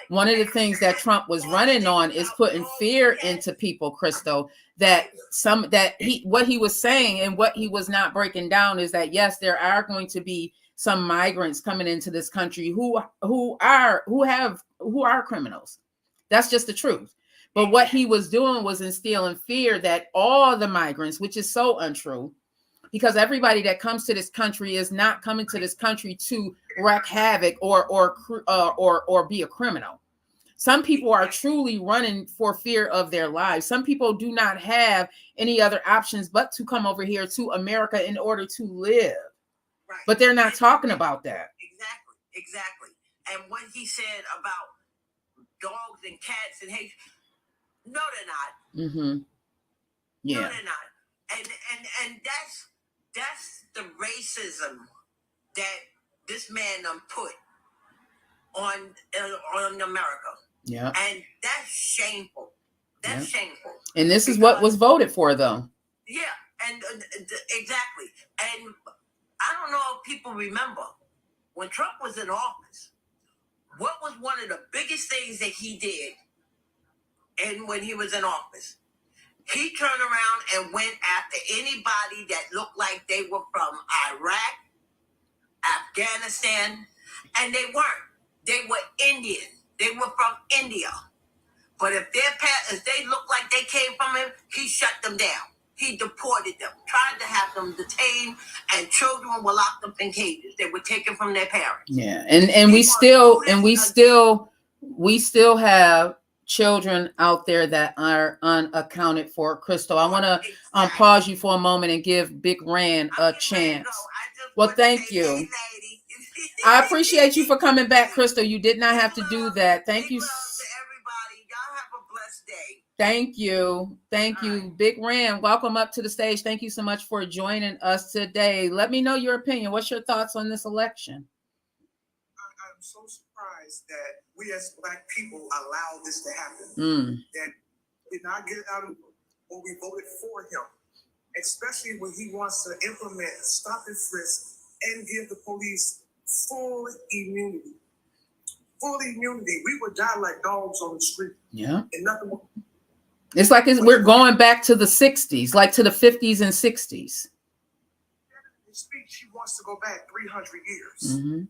One of the things that Trump was running on is putting fear into people, Crystal, that what he was saying and what he was not breaking down is that, yes, there are going to be some migrants coming into this country who are criminals. That's just the truth. But what he was doing was instilling fear that all the migrants, which is so untrue, because everybody that comes to this country is not coming to this country to wreak havoc or be a criminal. Some people are truly running for fear of their lives. Some people do not have any other options but to come over here to America in order to live. Right. But they're not talking about that. Exactly. And what he said about dogs and cats and hate, no, they're not. Yeah. No, they're not. And that's the racism that this man put on America. Yeah. And that's shameful. That's shameful. And this is what was voted for, though. Yeah, and exactly. And I don't know if people remember when Trump was in office, what was one of the biggest things that he did? And when he was in office, he turned around and went after anybody that looked like they were from Iraq, Afghanistan, and they weren't. They were Indian. They were from India. But if they looked like they came from him, he shut them down. He deported them, tried to have them detained, and children were locked up in cages. They were taken from their parents. Yeah, and we still have children out there that are unaccounted for. Crystal, I want to pause you for a moment and give Big Ren a chance. Well, thank you. I appreciate you for coming back, Crystal. You did not have to do that. Thank you. Thank you. Thank you. Big Ram, welcome up to the stage. Thank you so much for joining us today. Let me know your opinion. What's your thoughts on this election? I'm so surprised that we as Black people allow this to happen. That did not get out of when we voted for him, especially when he wants to implement stop and frisk and give the police full immunity. Full immunity. We would die like dogs on the street. Yeah. And nothing more. It's like we're going back to the 60s, like to the 50s and 60s. In speech, he wants to go back 300 years. In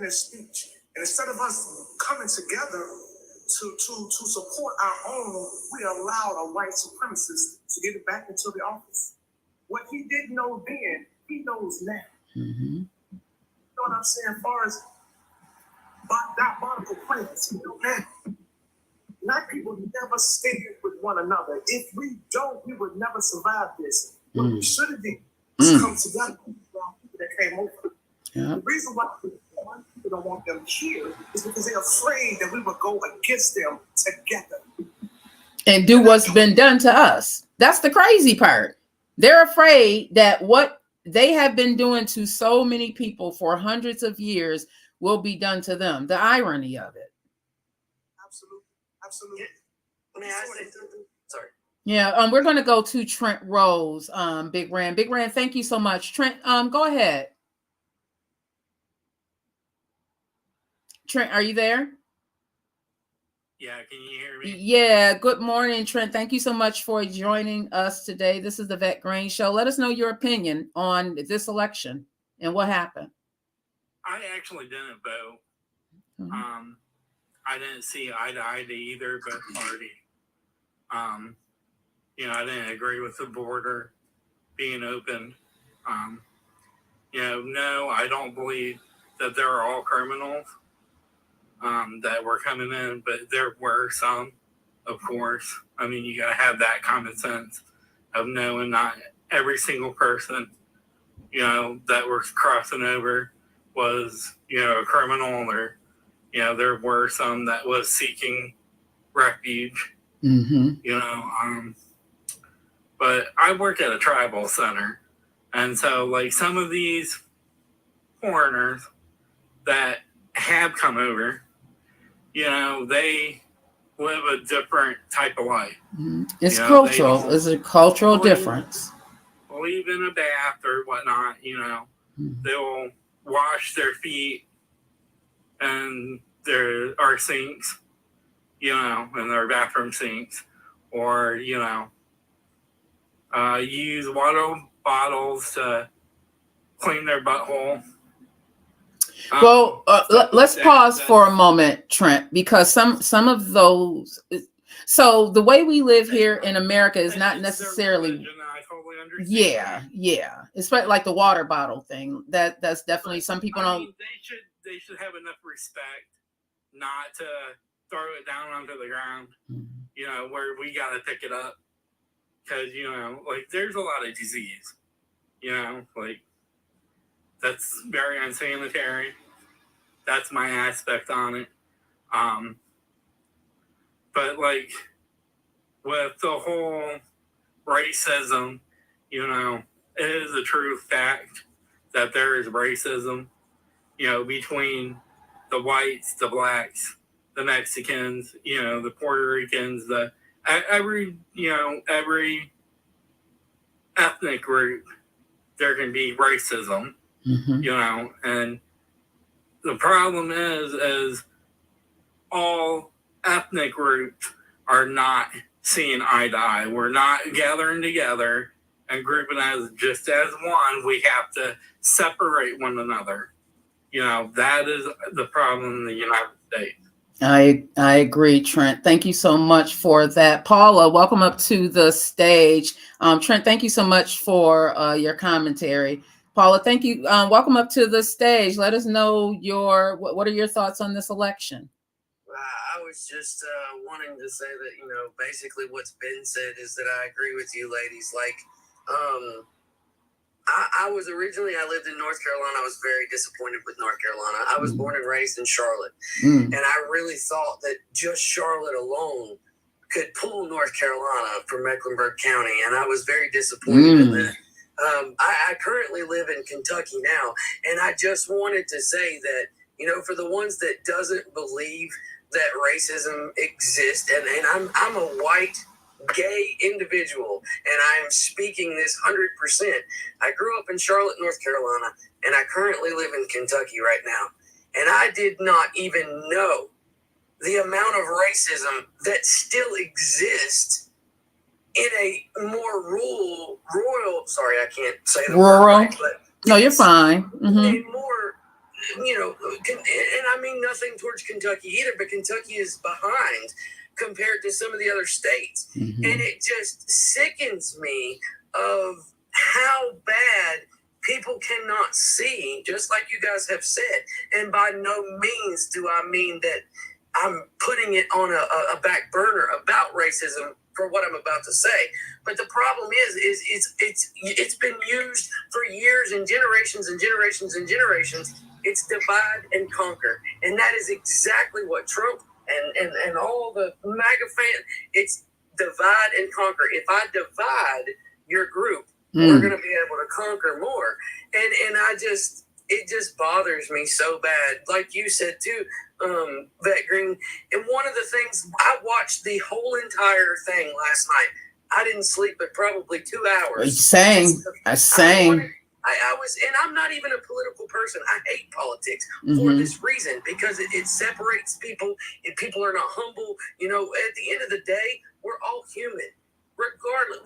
his speech. And instead of us coming together to support our own, we allowed a white supremacist to get it back into the office. What he didn't know then, he knows now. You know what I'm saying? As far as diabolical plans, you know that Black people never stayed with one another. If we don't, we would never survive this. What we should have done is come together that came over. The reason why people don't want them here is because they're afraid that we would go against them together. And do what's been done to us. That's the crazy part. They're afraid that what they have been doing to so many people for hundreds of years will be done to them. The irony of it. Absolutely. May I say something? Sorry. Yeah, we're going to go to Trent Rose, Big Rand. Big Rand, thank you so much. Trent, go ahead. Trent, are you there? Yeah, can you hear me? Yeah, good morning, Trent. Thank you so much for joining us today. This is the Vet Grain Show. Let us know your opinion on this election and what happened. I actually didn't vote. I didn't see eye to eye to either but party. I didn't agree with the border being open. No, I don't believe that they're all criminals that were coming in, but there were some, of course. I mean, you gotta have that common sense of knowing not every single person, that was crossing over was, a criminal, or, there were some that was seeking refuge, but I work at a tribal center. And so, like, some of these foreigners that have come over, they live a different type of life. It's cultural. It's a cultural difference. Leave in a bath or whatnot, they'll wash their feet and there are sinks, and their bathroom sinks, or, use water bottles to clean their butthole. Well, let's pause for a moment, Trent, because some of those. So the way we live here in America is not necessarily. Yeah. It's like the water bottle thing. That's definitely some people don't. They should have enough respect not to throw it down onto the ground. Where we gotta pick it up, because like there's a lot of disease. Like that's very unsanitary. That's my aspect on it. But like with the whole racism, it is a true fact that there is racism, between the whites, the blacks, the Mexicans, the Puerto Ricans, every ethnic group, there can be racism, and the problem is all ethnic groups are not seeing eye to eye. We're not gathering together and grouping as just as one. We have to separate one another. That is the problem in the United States. I agree, Trent. Thank you so much for that. Paula, welcome up to the stage. Trent, thank you so much for your commentary. Paula, thank you. Welcome up to the stage. Let us know what are your thoughts on this election? I was just wanting to say that, basically what's been said is that I agree with you ladies. Like, I lived in North Carolina. I was very disappointed with North Carolina. I was born and raised in Charlotte. And I really thought that just Charlotte alone could pull North Carolina from Mecklenburg County, and I was very disappointed in that. I currently live in Kentucky now, and I just wanted to say that, you know, for the ones that doesn't believe that racism exists, and I'm a white gay individual, and I am speaking this 100%. I grew up in Charlotte, North Carolina, and I currently live in Kentucky right now, and I did not even know the amount of racism that still exists in a more rural, sorry, I can't say the rural. word right, but No, you're fine. Mm-hmm. A more, you know, and I mean nothing towards Kentucky either, but Kentucky is behind compared to some of the other states. Mm-hmm. And it just sickens me of how bad people cannot see, just like you guys have said. And by no means do I mean that I'm putting it on a back burner about racism for what I'm about to say. But the problem is it's been used for years and generations and generations and generations. It's divide and conquer. And that is exactly what Trump and all the MAGA fans, it's divide and conquer. If I divide your group, we're going to be able to conquer more. And it just bothers me so bad. Like you said too, Vet Green. And one of the things, I watched the whole entire thing last night. I didn't sleep but probably 2 hours. Same. I was, and I'm not even a political person. I hate politics for this reason, because it separates people, and people are not humble. You know, at the end of the day, we're all human. Regardless,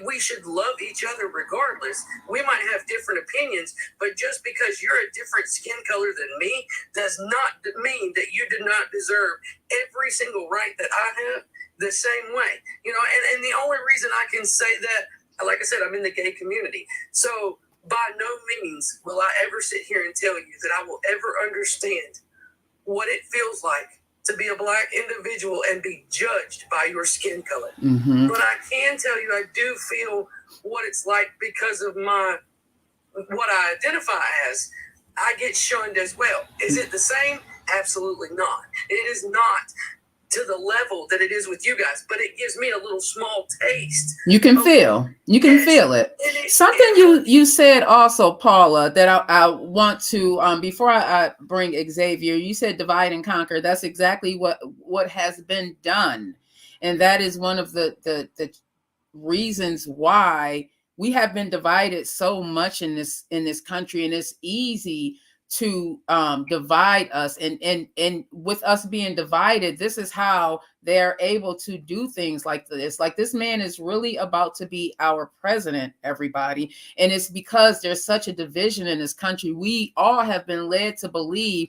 we should love each other regardless. We might have different opinions, but just because you're a different skin color than me does not mean that you do not deserve every single right that I have the same way. You know, and the only reason I can say that, like I said, I'm in the gay community. So by no means will I ever sit here and tell you that I will ever understand what it feels like to be a black individual and be judged by your skin color. But I can tell you, I do feel what it's like because of what I identify as. I get shunned as well. Is it the same? Absolutely not. It is not to the level that it is with you guys, but it gives me a little small taste. You can feel it. Something you said also, Paula, that I want to, before I bring Xavier, you said divide and conquer. That's exactly what has been done. And that is one of the reasons why we have been divided so much in this country, and it's easy to divide us, and with us being divided, this is how they're able to do things like this. Like, this man is really about to be our president, everybody, and it's because there's such a division in this country. We all have been led to believe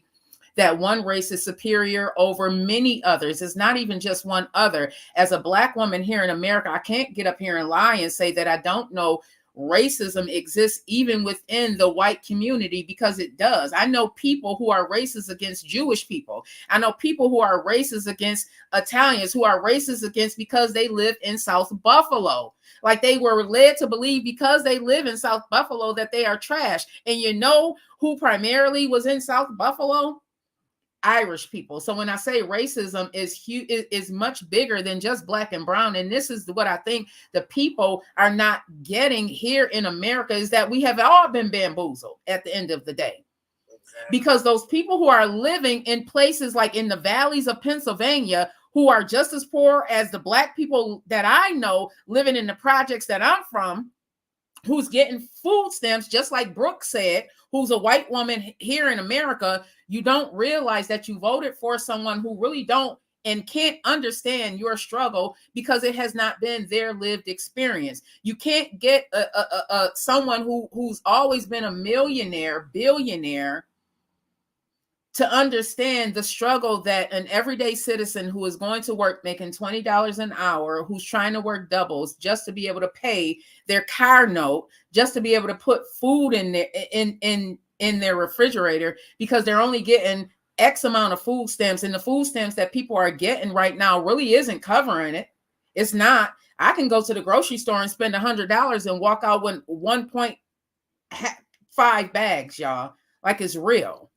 that one race is superior over many others. It's not even just one other. As a Black woman here in America, I can't get up here and lie and say that I don't know racism exists even within the white community, because it does. I know people who are racist against Jewish people. I know people who are racist against Italians, who are racist against because they live in South Buffalo. Like, they were led to believe because they live in South Buffalo that they are trash. And you know who primarily was in South Buffalo? Irish people. So when I say racism is much bigger than just Black and brown, and this is what I think the people are not getting here in America, is that we have all been bamboozled at the end of the day. Because those people who are living in places like in the valleys of Pennsylvania, who are just as poor as the Black people that I know living in the projects that I'm from, who's getting food stamps, just like Brooke said, who's a white woman here in America, you don't realize that you voted for someone who really don't and can't understand your struggle, because it has not been their lived experience. You can't get someone who's always been a millionaire, billionaire, to understand the struggle that an everyday citizen who is going to work making $20 an hour, who's trying to work doubles just to be able to pay their car note, just to be able to put food in their in their refrigerator, because they're only getting X amount of food stamps, and the food stamps that people are getting right now really isn't covering it. It's not. I can go to the grocery store and spend $100 and walk out with 1.5 bags, y'all. Like, it's real.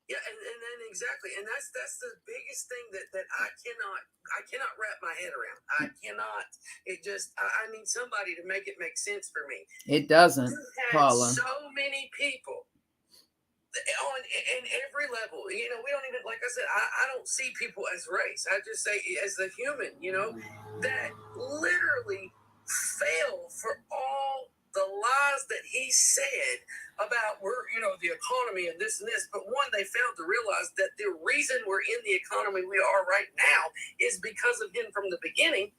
Yeah, and then Exactly, and that's the biggest thing that I cannot wrap my head around. I cannot. It just I need somebody to make it make sense for me. It doesn't, Paula. So many people on in every level. You know, we don't even, like I said, I don't see people as race. I just say as the human. You know, that literally fell for all the lies that he said about the economy and this and this. But one, they failed to realize that the reason we're in the economy we are right now is because of him from the beginning,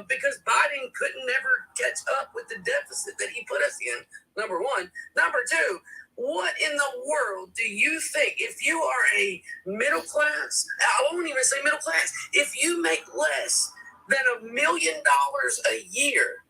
because Biden couldn't never catch up with the deficit that he put us in, number one. Number two, what in the world do you think, if you are a middle class, I won't even say middle class, if you make less than $1 million a year,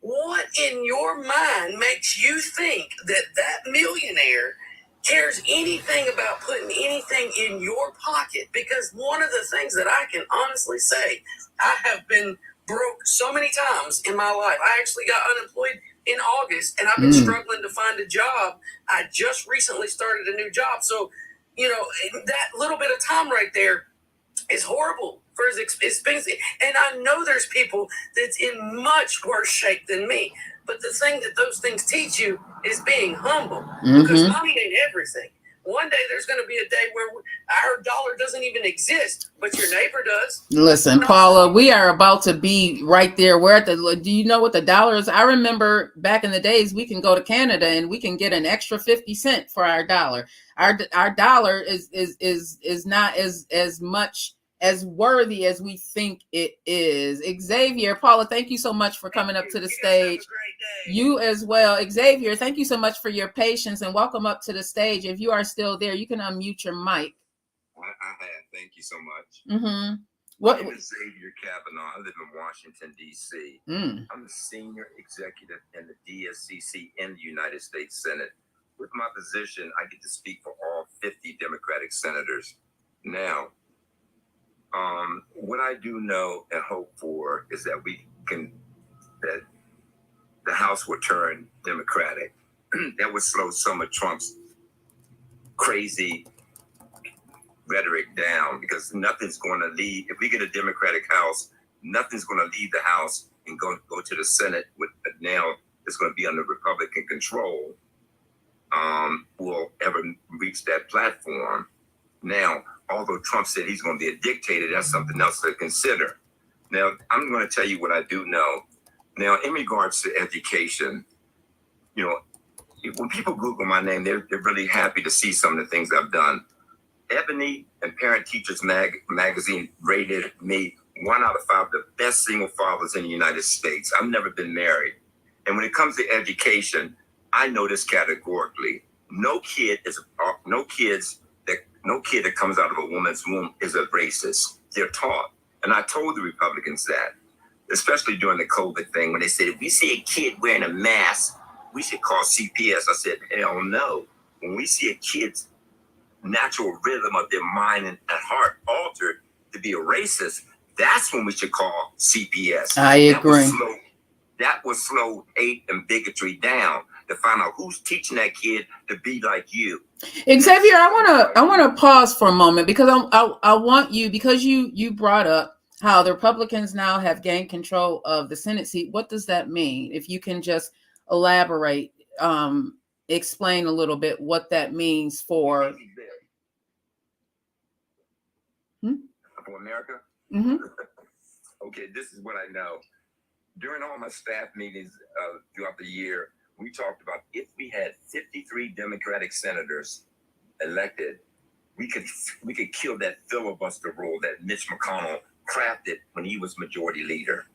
what in your mind makes you think that that millionaire cares anything about putting anything in your pocket? Because one of the things that I can honestly say, I have been broke so many times in my life. I actually got unemployed in August, and I've been struggling to find a job. I just recently started a new job. So, that little bit of time right there is horrible for his expensive. And I know there's people that's in much worse shape than me. But the thing that those things teach you is being humble, because money ain't everything. One day there's going to be a day where our dollar doesn't even exist, but your neighbor does. Listen, Paula, we are about to be right there. We're at do you know what the dollar is? I remember back in the days, we can go to Canada and we can get an extra 50 cents for our dollar. Our dollar is not as much as worthy as we think it is. Xavier, Paula, thank you so much for coming up to the stage. You as well. Xavier, thank you so much for your patience and welcome up to the stage. If you are still there, you can unmute your mic. I have. Thank you so much. Mm-hmm. My name is Xavier Kavanaugh. I live in Washington, D.C. I'm a senior executive in the DSCC in the United States Senate. With my position, I get to speak for all 50 Democratic senators. Now, what I do know and hope for is that that the House will turn Democratic. That would slow some of Trump's crazy rhetoric down, because nothing's going to lead. If we get a Democratic House, nothing's going to leave the House and go to the Senate with now it's going to be under Republican control. Will ever reach that platform. Now, although Trump said he's going to be a dictator, that's something else to consider. Now, I'm going to tell you what I do know. Now, in regards to education, when people Google my name, they're really happy to see some of the things I've done. Ebony and Parent Teachers magazine rated me 1 out of 5 the best single fathers in the United States. I've never been married. And when it comes to education, I know this categorically. No kid that comes out of a woman's womb is a racist. They're taught. And I told the Republicans that, especially during the COVID thing, when they said, if we see a kid wearing a mask, we should call CPS. I said, hell no. When we see a kid's natural rhythm of their mind and heart altered to be a racist, that's when we should call CPS. I agree. That will slow hate and bigotry down, to find out who's teaching that kid to be like you. Xavier, I want to pause for a moment, because I want you, because you brought up how the Republicans now have gained control of the Senate seat. What does that mean? If you can just elaborate, explain a little bit what that means for America. Okay, this is what I know. During all my staff meetings throughout the year, we talked about, if we had 53 Democratic senators elected, we could kill that filibuster rule that Mitch McConnell crafted when he was majority leader.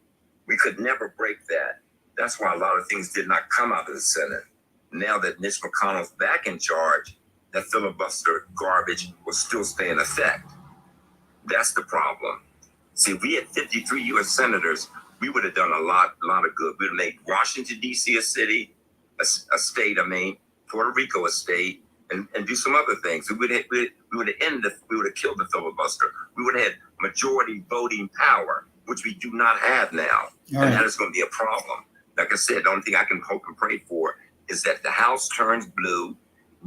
We could never break that. That's why a lot of things did not come out of the Senate. Now that Mitch McConnell's back in charge, that filibuster garbage will still stay in effect. That's the problem. See, if we had 53 U.S. senators, we would have done a lot of good. We would have made Washington, D.C. a city, a state, Puerto Rico a state, and do some other things. We would have killed the filibuster. We would have had majority voting power, which we do not have now. Right. And that is going to be a problem. Like I said, the only thing I can hope and pray for is that the House turns blue,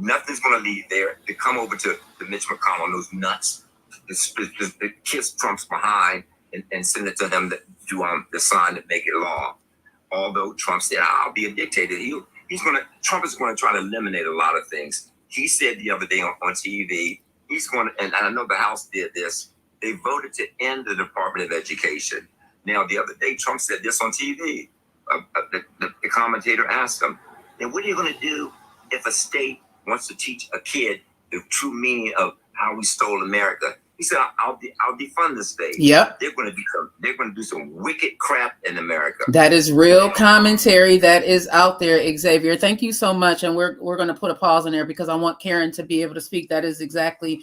Nothing's going to lead there to come over to Mitch McConnell and those nuts to kiss Trump's behind and send it to him to sign to make it law. Although Trump said, I'll be a dictator. Trump is going to try to eliminate a lot of things. He said the other day on TV, he's going to, and I know the House did this, they voted to end the Department of Education. Now, the other day, Trump said this on TV. The commentator asked him, then what are you going to do if a state wants to teach a kid the true meaning of how we stole America? He said, I'll defund the state. Yep. They're going to do some wicked crap in America. That is real commentary that is out there, Xavier. Thank you so much. And we're going to put a pause in there because I want Karen to be able to speak. That is exactly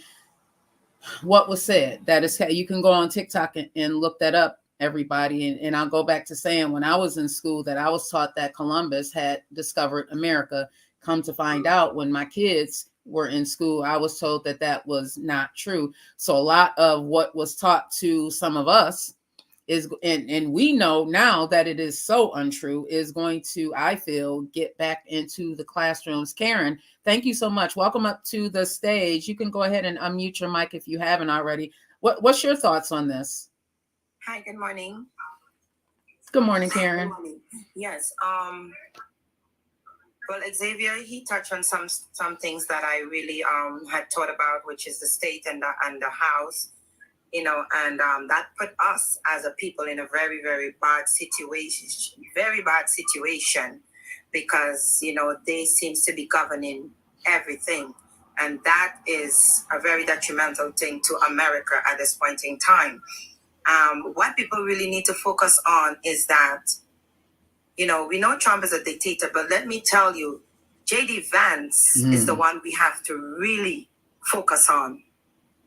what was said. That is, you can go on TikTok and look that up, everybody. And I'll go back to saying when I was in school that I was taught that Columbus had discovered America. Come to find out, when my kids were in school, I was told that that was not true. So a lot of what was taught to some of us is, and we know now that it is so untrue, is going to, I feel, get back into the classrooms. Karen, thank you so much. Welcome up to the stage. You can go ahead and unmute your mic if you haven't already. What's your thoughts on this? Hi, good morning. Good morning, Karen. Good morning. Yes. Well, Xavier, he touched on some things that I really had thought about, which is the state and the House, and that put us as a people in a very, very bad situation, because, they seems to be governing everything. And that is a very detrimental thing to America at this point in time. What people really need to focus on is that, we know Trump is a dictator, but let me tell you, J.D. Vance is the one we have to really focus on,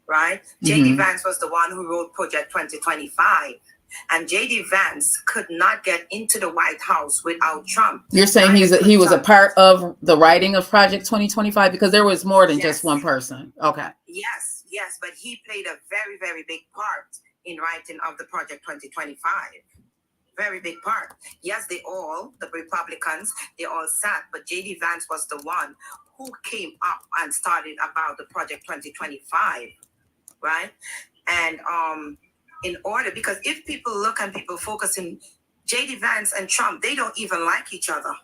right? J.D. Vance was the one who wrote Project 2025, and J.D. Vance could not get into the White House without Trump. You're saying he was a part of the writing of Project 2025, because there was more than just one person. Okay. Yes, but he played a very, very big part in writing of the Project 2025. Very big part. Yes, the Republicans, they all sat, but J.D. Vance was the one who came up and started about the Project 2025, right? And because if people look and people focus in J.D. Vance and Trump, they don't even like each other.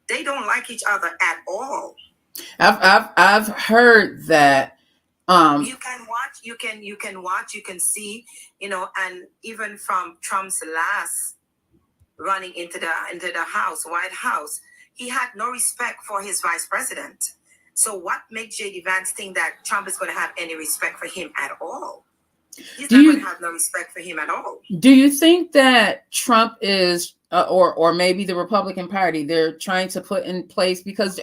They don't like each other at all. I've heard that. You can watch, you can see, and even from Trump's last running into the White House, he had no respect for his vice president. So what makes J.D. Vance think that Trump is going to have any respect for him at all? He's not going to have no respect for him at all. Do you think that Trump is, or maybe the Republican Party, they're trying to put in place, because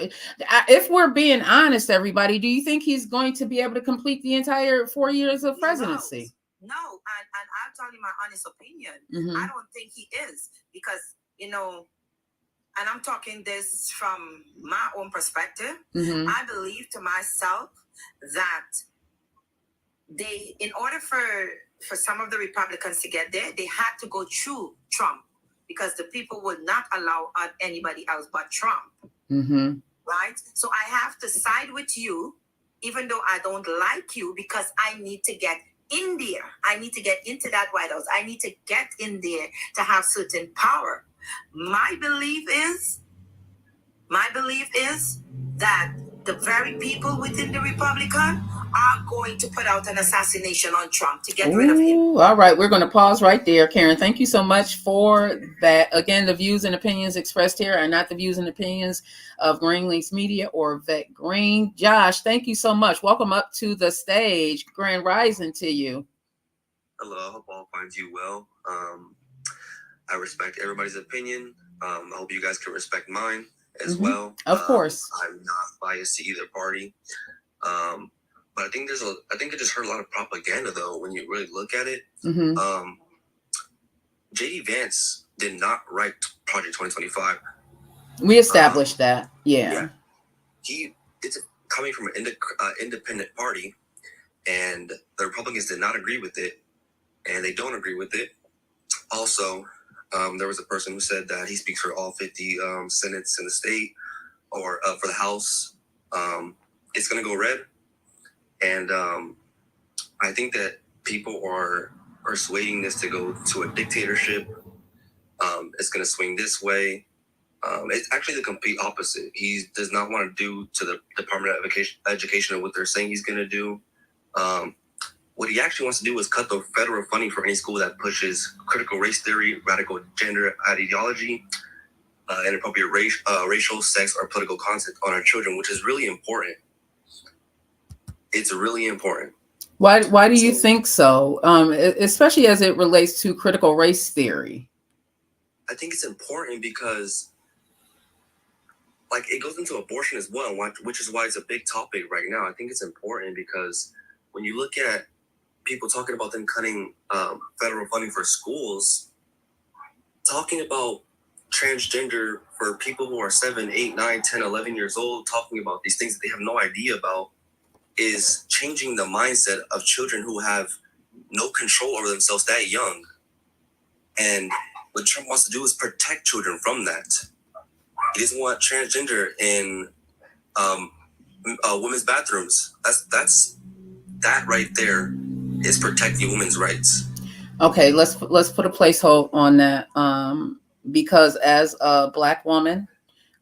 if we're being honest, everybody, do you think he's going to be able to complete the entire 4 years of presidency? No, and I'll tell you my honest opinion. I don't think he is, because, and I'm talking this from my own perspective. I believe to myself that in order for some of the Republicans to get there, they had to go through Trump, because the people would not allow anybody else but Trump. Right? So I have to side with you, even though I don't like you, because I need to get in there. I need to get into that White House. I need to get in there to have certain power. My belief is that the very people within the Republican are going to put out an assassination on Trump to get rid of him. All right, we're going to pause right there. Karen, thank you so much for that. Again, the views and opinions expressed here are not the views and opinions of Green Links Media or Vet Green. Josh, thank you so much. Welcome up to the stage. Grand rising to you. Hello, I hope all finds you well. I respect everybody's opinion. I hope you guys can respect mine as well. Of course. I'm not biased to either party. But I think I just heard a lot of propaganda though when you really look at it. J.D. Vance did not write Project 2025. We established that. Yeah. It's coming from an independent party, and the Republicans did not agree with it, and they don't agree with it. Also, there was a person who said that he speaks for all 50 senates in the state, or for the House, it's going to go red. And I think that people are swaying this to go to a dictatorship. It's going to swing this way. It's actually the complete opposite. He does not want to do to the Department of Education what they're saying he's going to do. What he actually wants to do is cut the federal funding for any school that pushes critical race theory, radical gender ideology, inappropriate racial, sex, or political content on our children, which is really important. It's really important. Why do you think so? Especially as it relates to critical race theory. I think it's important because, like, it goes into abortion as well, which is why it's a big topic right now. I think it's important because when you look at people talking about them cutting federal funding for schools, talking about transgender for people who are 7, 8, 9, 10, 11 years old, talking about these things that they have no idea about, is changing the mindset of children who have no control over themselves that young. And what Trump wants to do is protect children from that. He doesn't want transgender in women's bathrooms. That right there is protecting women's rights. Okay, let's put a placehold on that. Because as a Black woman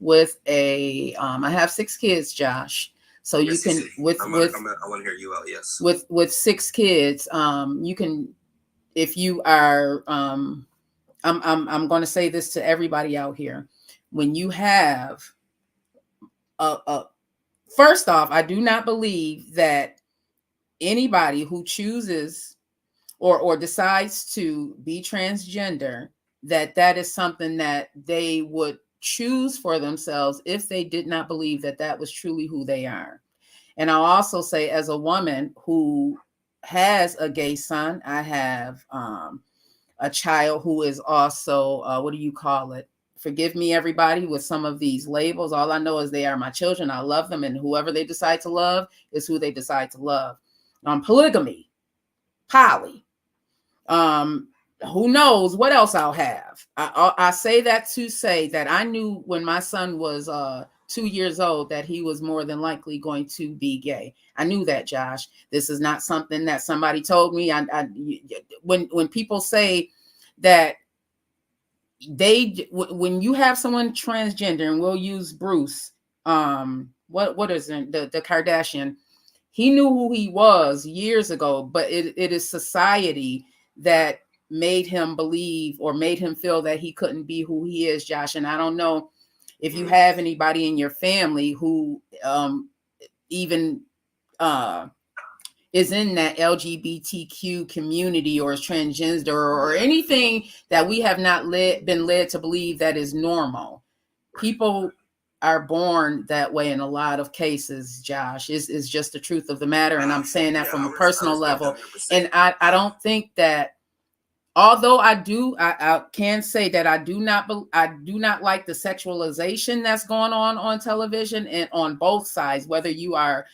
with I have 6 kids, Josh. So yes, you can I want to hear you out. Yes. With 6 kids, you can, if you are, I'm going to say this to everybody out here. When you have first off, I do not believe that anybody who chooses or decides to be transgender, that is something that they would choose for themselves if they did not believe that was truly who they are. And I'll also say, as a woman who has a gay son, I have a child who is also, what do you call it? Forgive me, everybody, with some of these labels. All I know is they are my children. I love them, and whoever they decide to love is who they decide to love. Polygamy, poly. Who knows what else I'll have. I say that to say that I knew when my son was 2 years old that he was more than likely going to be gay. I knew that, Josh. This is not something that somebody told me. When people say that when you have someone transgender, and we'll use Bruce, what is it, the Kardashian, he knew who he was years ago, but it is society that made him believe or made him feel that he couldn't be who he is, Josh. And I don't know if you have anybody in your family who even is in that LGBTQ community or is transgender or anything that we have not been led to believe that is normal. People are born that way in a lot of cases, Josh. Is just the truth of the matter. And I'm saying that from a personal level. 100%. And I don't think that, although I can say that I do not like the sexualization that's going on television and on both sides, whether you are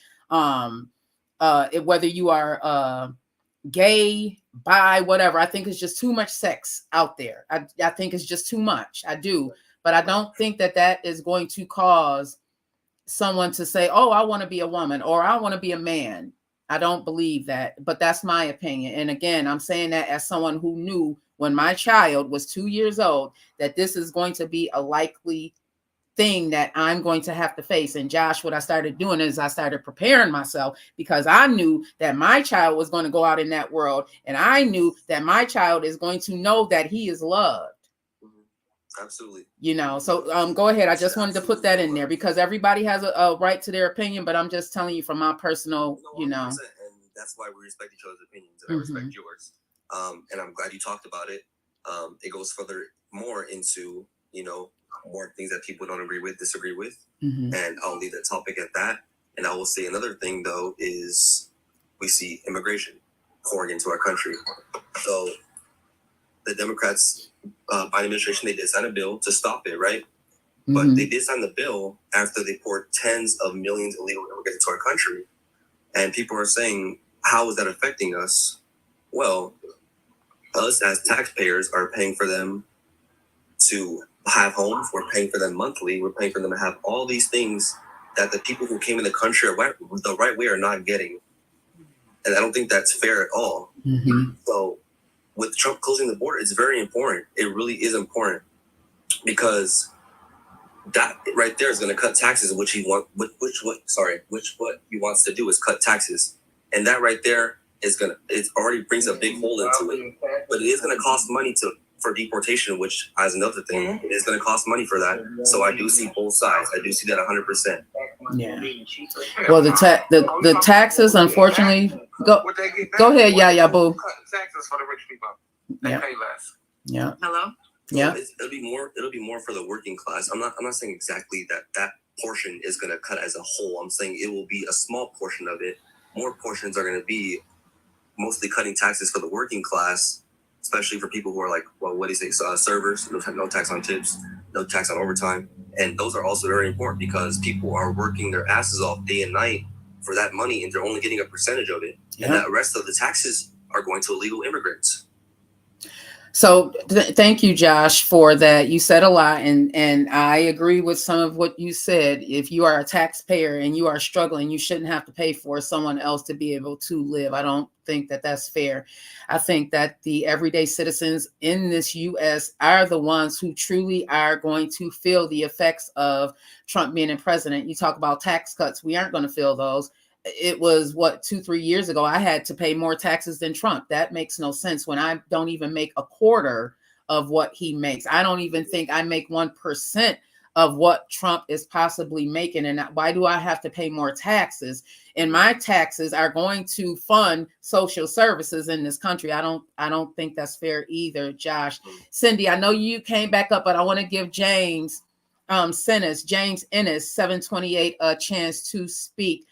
gay, bi, whatever. I think it's just too much sex out there. I think it's just too much. I do. But I don't think that is going to cause someone to say, oh, I want to be a woman or I want to be a man. I don't believe that, but that's my opinion. And again, I'm saying that as someone who knew when my child was 2 years old that this is going to be a likely thing that I'm going to have to face. And Josh, what I started doing is I started preparing myself because I knew that my child was going to go out in that world. And I knew that my child is going to know that he is loved. Absolutely. So go ahead. I just wanted to put that in there because everybody has a right to their opinion, but I'm just telling you from my personal, And that's why we respect each other's opinions, and I respect yours. And I'm glad you talked about it. It goes more into, more things that people don't disagree with. And I'll leave that topic at that. And I will say another thing, though, is we see immigration pouring into our country. So the Democrats, Biden administration, they did sign a bill to stop it, right? But they did sign the bill after they poured tens of millions of illegal immigrants into our country. And people are saying, how is that affecting us? Well, us as taxpayers are paying for them to have homes. We're paying for them monthly. We're paying for them to have all these things that the people who came in the country the right way are not getting. And I don't think that's fair at all. Mm-hmm. So with Trump closing the border, it's very important. It really is important because that right there is going to cut taxes, which he what he wants to do is cut taxes. And that right there it already brings a big hole into it. But it is going to cost money for deportation, which is another thing. It is going to cost money for that. So I do see both sides. I do see that 100%. Yeah. Well, the taxes, unfortunately, go ahead, yeah, boo. Taxes for the rich people. They pay less. Yeah. Hello. Yeah. It'll be more for the working class. I'm not saying exactly that portion is going to cut as a whole. I'm saying it will be a small portion of it. More portions are going to be mostly cutting taxes for the working class, especially for people who are like, well, what do you say, servers, no tax on tips, no tax on overtime. And those are also very important because people are working their asses off day and night for that money, and they're only getting a percentage of it. Yep. And that rest of the taxes are going to illegal immigrants. So thank you, Josh, for that. You said a lot, and I agree with some of what you said. If you are a taxpayer and you are struggling, you shouldn't have to pay for someone else to be able to live. I don't think that that's fair. I think that the everyday citizens in this U.S. are the ones who truly are going to feel the effects of Trump being in president. You talk about tax cuts. We aren't going to feel those. It was 2-3 years ago, I had to pay more taxes than Trump. That makes no sense when I don't even make a quarter of what he makes. I don't even think I make 1% of what Trump is possibly making. And why do I have to pay more taxes? And my taxes are going to fund social services in this country. I don't think that's fair either, Josh. Cindy, I know you came back up, but I want to give James Ennis 728 a chance to speak.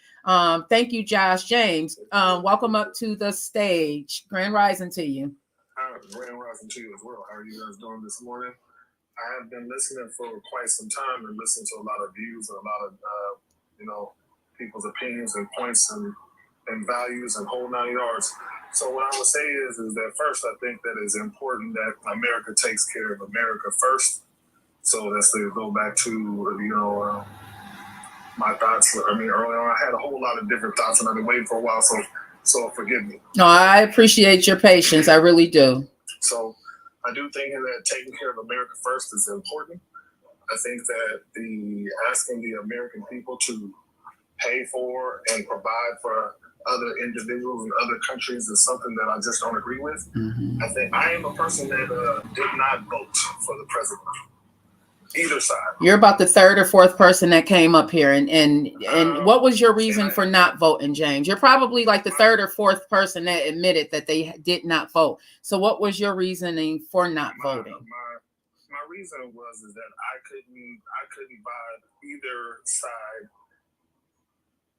Thank you, Josh. James, welcome up to the stage. Grand rising to you. Grand rising to you as well. How are you guys doing this morning? I have been listening for quite some time and listened to a lot of views and a lot of, people's opinions and points and values and whole 9 yards. So what I would say is that first, I think that it's important that America takes care of America first. So that's to go back to, my thoughts. I mean, early on, I had a whole lot of different thoughts, and I've been waiting for a while, so forgive me. No, I appreciate your patience. I really do. So I do think that taking care of America first is important. I think that asking the American people to pay for and provide for other individuals in other countries is something that I just don't agree with. Mm-hmm. I think I am a person that did not vote for the president. Either side. You're about the third or fourth person that came up here, and what was your reason for not voting, James? You're probably like the third or fourth person that admitted that they did not vote. So what was your reasoning for not voting? My reason was that I couldn't buy either side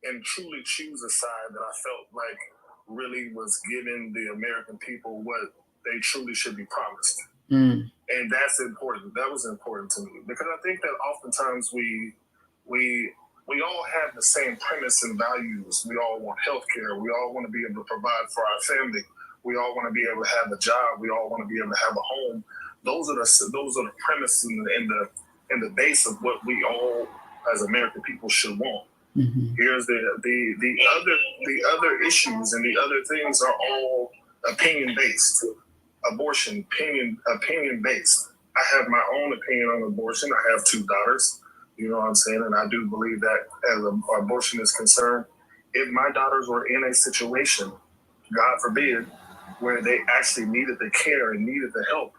and truly choose a side that I felt like really was giving the American people what they truly should be promised. Mm. And that's important. That was important to me because I think that oftentimes we all have the same premise and values. We all want healthcare. We all want to be able to provide for our family. We all want to be able to have a job. We all want to be able to have a home. Those are the premise and the base of what we all as American people should want. Mm-hmm. Here's the other issues and the other things are all opinion based. Abortion, opinion based. I have my own opinion on abortion. I have 2 daughters, you know what I'm saying? And I do believe that as abortion is concerned, if my daughters were in a situation, God forbid, where they actually needed the care and needed the help,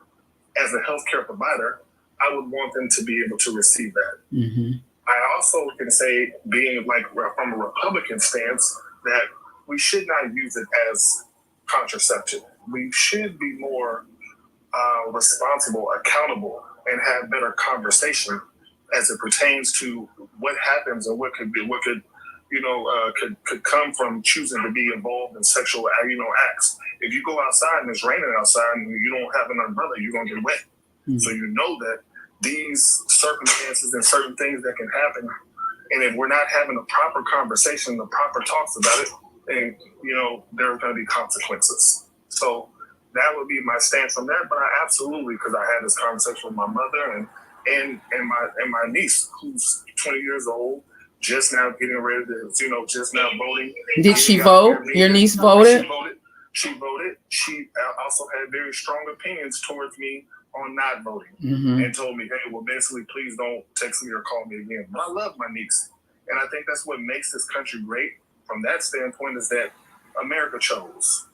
as a healthcare provider, I would want them to be able to receive that. Mm-hmm. I also can say, being like from a Republican stance, that we should not use it as contraception. We should be more responsible, accountable, and have better conversation as it pertains to what happens and what could come from choosing to be involved in sexual, acts. If you go outside and it's raining outside and you don't have an umbrella, you're gonna get wet. Mm-hmm. So you know that these circumstances and certain things that can happen, and if we're not having a proper conversation, the proper talks about it, and there's going to be consequences. So that would be my stance on that. But I absolutely, because I had this conversation with my mother and my niece, who's 20 years old, just now getting ready to, just now voting. Did she vote? Your niece voted? She voted. She also had very strong opinions towards me on not voting, and told me, hey, well, basically, please don't text me or call me again. But I love my niece. And I think that's what makes this country great from that standpoint, is that America chose.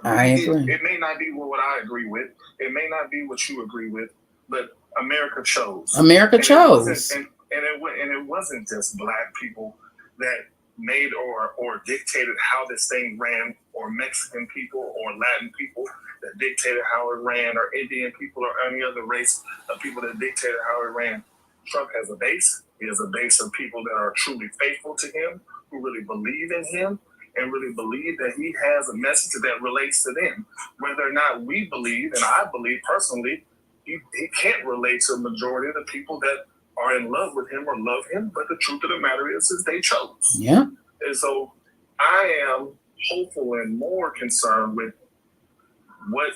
I agree. It may not be what I agree with. It may not be what you agree with, but America chose. America chose. And it wasn't just Black people that made or dictated how this thing ran, or Mexican people or Latin people that dictated how it ran, or Indian people or any other race of people that dictated how it ran. Trump has a base. He has a base of people that are truly faithful to him, who really believe in him, and really believe that he has a message that relates to them. Whether or not we believe, and I believe personally, he can't relate to the majority of the people that are in love with him or love him, but the truth of the matter is they chose. Yeah. And so I am hopeful and more concerned with what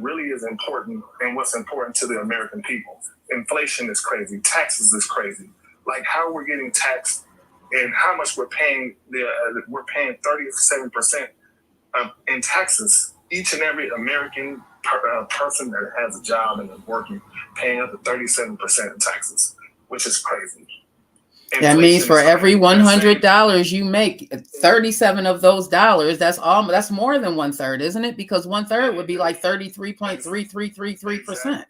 really is important and what's important to the American people. Inflation is crazy. Taxes is crazy. Like how we're getting taxed and how much we're paying. We're paying 37% in taxes. Each and every American person that has a job and is working, paying up to 37% in taxes, which is crazy. That means for every $100 you make, 37 of those dollars, that's more than 1/3, isn't it? Because 1/3 would be like 33.3333%.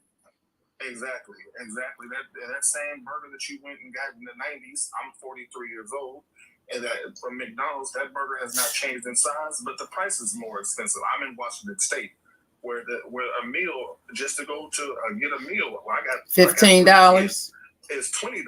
Exactly. That same burger that you went and got in the 90s, I'm 43 years old, and that from McDonald's, that burger has not changed in size, but the price is more expensive. I'm in Washington State, where a meal, just to go to get a meal, I got $15 is $20.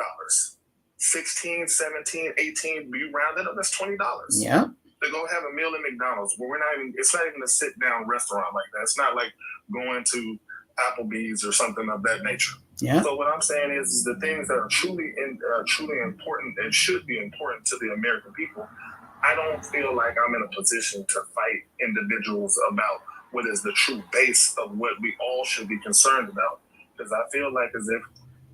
16, 17, 18, you round it up, that's $20. Yeah. To go have a meal at McDonald's, where it's not even a sit down restaurant like that. It's not like going to Applebee's or something of that nature. Yeah. So what I'm saying is the things that are truly important and should be important to the American people. I don't feel like I'm in a position to fight individuals about what is the true base of what we all should be concerned about, because I feel like as if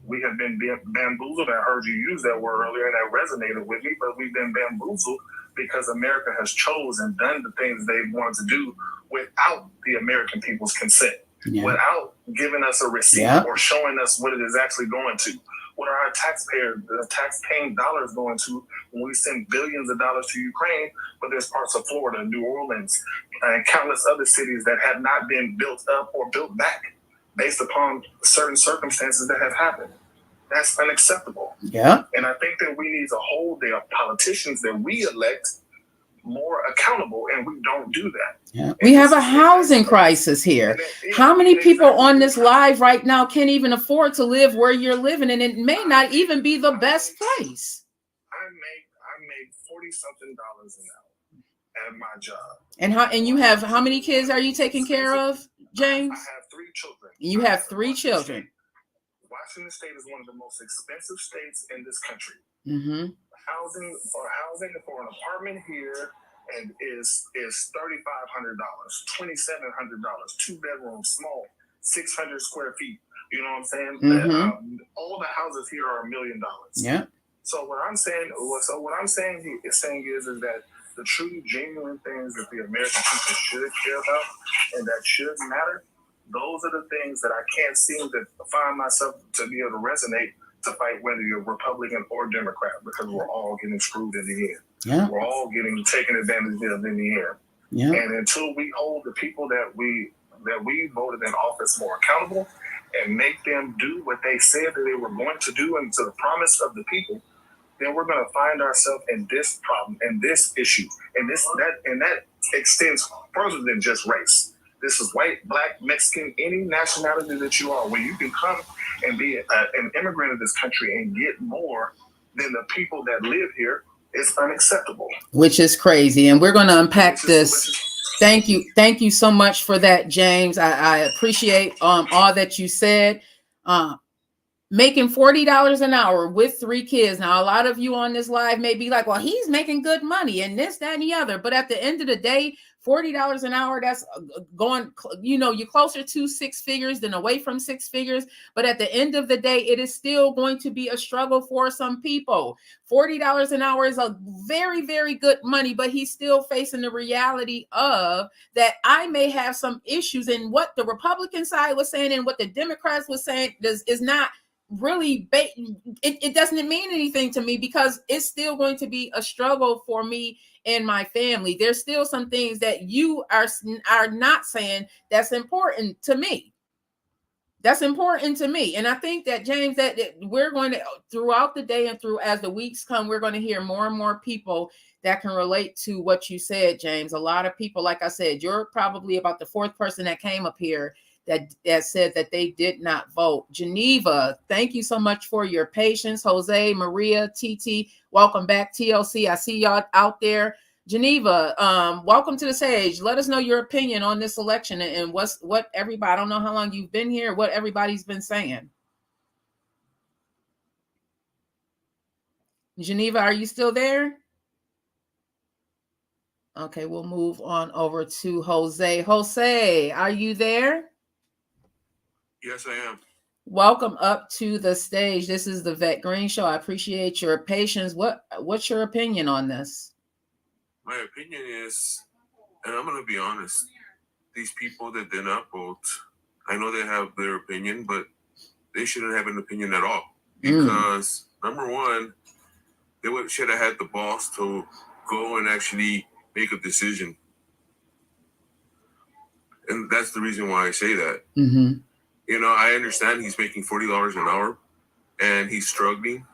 we have been bamboozled. I heard you use that word earlier, and that resonated with me. But we've been bamboozled because America has chosen and done the things they wanted to do without the American people's consent, without giving us a receipt or showing us what it is actually going to. What are our tax-paying dollars going to when we send billions of dollars to Ukraine, but there's parts of Florida, New Orleans, and countless other cities that have not been built up or built back based upon certain circumstances that have happened? That's unacceptable. Yeah. And I think that we need to hold the politicians that we elect more accountable, and we don't do that. Yeah. We have a housing crisis here. How many people on this live right now can't even afford to live where you're living, and it may not even be the best place? I make $40-something an hour at my job. And you have how many kids are you taking care of, James? I have 3 children. You have 3 children. Washington State is one of the most expensive states in this country. Mm-hmm. Housing for an apartment here and is $3,500, $2,700, 2 bedrooms, small, 600 square feet. You know what I'm saying? Mm-hmm. All the houses here are $1 million. Yeah. So what I'm saying is that the true, genuine things that the American people should care about and that should matter, those are the things that I can't seem to find myself to be able to resonate to fight, whether you're Republican or Democrat, because we're all getting screwed in the end. Yeah. We're all getting taken advantage of in the end. Yeah. And until we hold the people that we voted in office more accountable and make them do what they said that they were going to do and to the promise of the people, then we're going to find ourselves in this problem and this issue. And that extends further than just race. This is white, black, Mexican, any nationality that you are, where you can come and be an immigrant in this country and get more than the people that live here is unacceptable. Which is crazy. And we're going to unpack this. Thank you. Thank you so much for that, James. I appreciate all that you said. making $40 an hour with 3 kids. Now, a lot of you on this live may be like, well, he's making good money and this, that, and the other. But at the end of the day, $40 an hour, that's going, you're closer to 6 figures than away from 6 figures. But at the end of the day, it is still going to be a struggle for some people. $40 an hour is a very, very good money, but he's still facing the reality of that I may have some issues. And what the Republican side was saying and what the Democrats was saying is not really, it doesn't mean anything to me, because it's still going to be a struggle for me and my family. There's still some things that you are not saying that's important to me. That's important to me. And I think that, James, that we're going to, throughout the day and through as the weeks come, we're going to hear more and more people that can relate to what you said, James. A lot of people, like I said, you're probably about the 4th person that came up here that said that they did not vote. Geneva, thank you so much for your patience. Jose, Maria, TT, welcome back. TLC, I see y'all out there. Geneva, welcome to the stage. Let us know your opinion on this election and what everybody, I don't know how long you've been here, what everybody's been saying. Geneva, are you still there? Okay, we'll move on over to Jose. Jose, are you there? Yes, I am. Welcome up to the stage. This is the Vet Green Show. I appreciate your patience. What's your opinion on this? My opinion is, and I'm going to be honest, these people that did not vote, I know they have their opinion, but they shouldn't have an opinion at all. Because, number one, they should have had the balls to go and actually make a decision. And that's the reason why I say that. Mm-hmm. I understand he's making $40 an hour and he's struggling,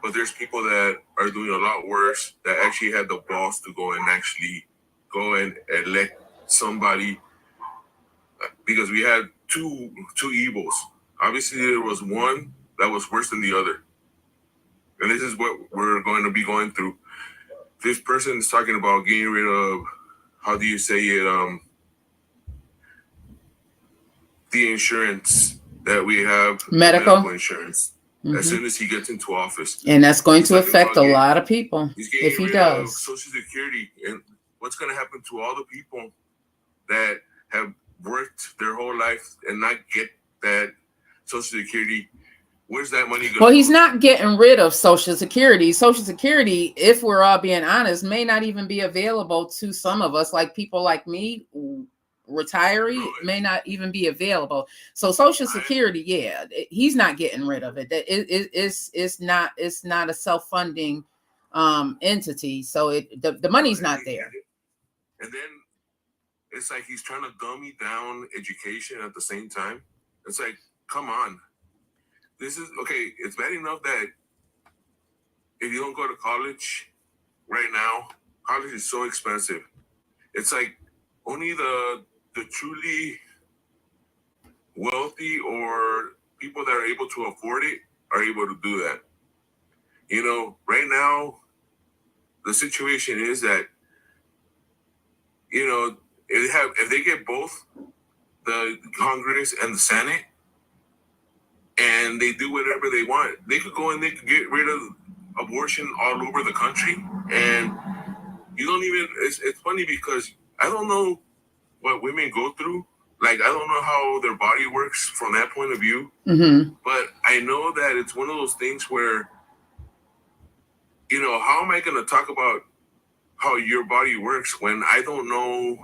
but there's people that are doing a lot worse that actually had the balls to go and actually go and elect somebody, because we had two evils. Obviously, there was one that was worse than the other. And this is what we're going to be going through. This person is talking about getting rid of, how do you say it, the insurance that we have, medical insurance, as soon as he gets into office. And that's going to affect a lot of people if he does. Social Security, and what's going to happen to all the people that have worked their whole life and not get that Social Security? Where's that money going? Well, he's not getting rid of Social Security. Social Security, if we're all being honest, may not even be available to some of us, like people like me, retiree, may not even be available. So Social Security, yeah, he's not getting rid of it. It's not a self-funding entity. So the money's not there. And then it's like he's trying to dummy down education at the same time. It's like, come on. This is okay. It's bad enough that if you don't go to college right now, college is so expensive. It's like only the truly wealthy or people that are able to afford it are able to do that. Right now, the situation is that, if they get both the Congress and the Senate, and they do whatever they want, they could go and they could get rid of abortion all over the country. And you don't even, it's funny because I don't know what women go through. Like, I don't know how their body works from that point of view. Mm-hmm. But I know that it's one of those things where, how am I going to talk about how your body works when I don't know,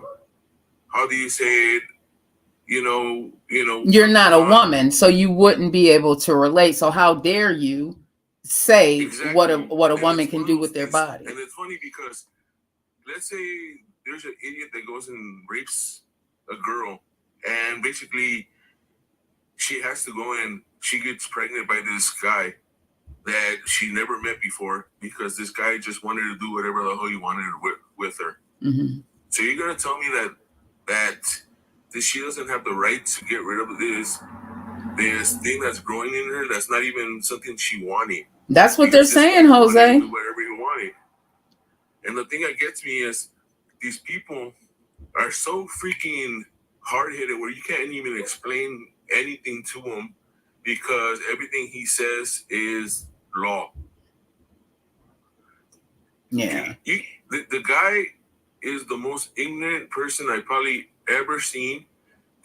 how do you say it? You're not a woman, so you wouldn't be able to relate. So how dare you say exactly what a woman can do with their body? And it's funny because let's say there's an idiot that goes and rapes a girl, and basically she has to go and she gets pregnant by this guy that she never met before, because this guy just wanted to do whatever the hell he wanted with her. Mm-hmm. So you're gonna tell me that she doesn't have the right to get rid of this thing that's growing in her that's not even something she wanted? That's what they're saying, Jose. Do whatever you wanted. And the thing that gets me is these people are so freaking hard-headed where you can't even explain anything to them. because everything he says is law. Yeah. The guy is the most ignorant person I've probably ever seen.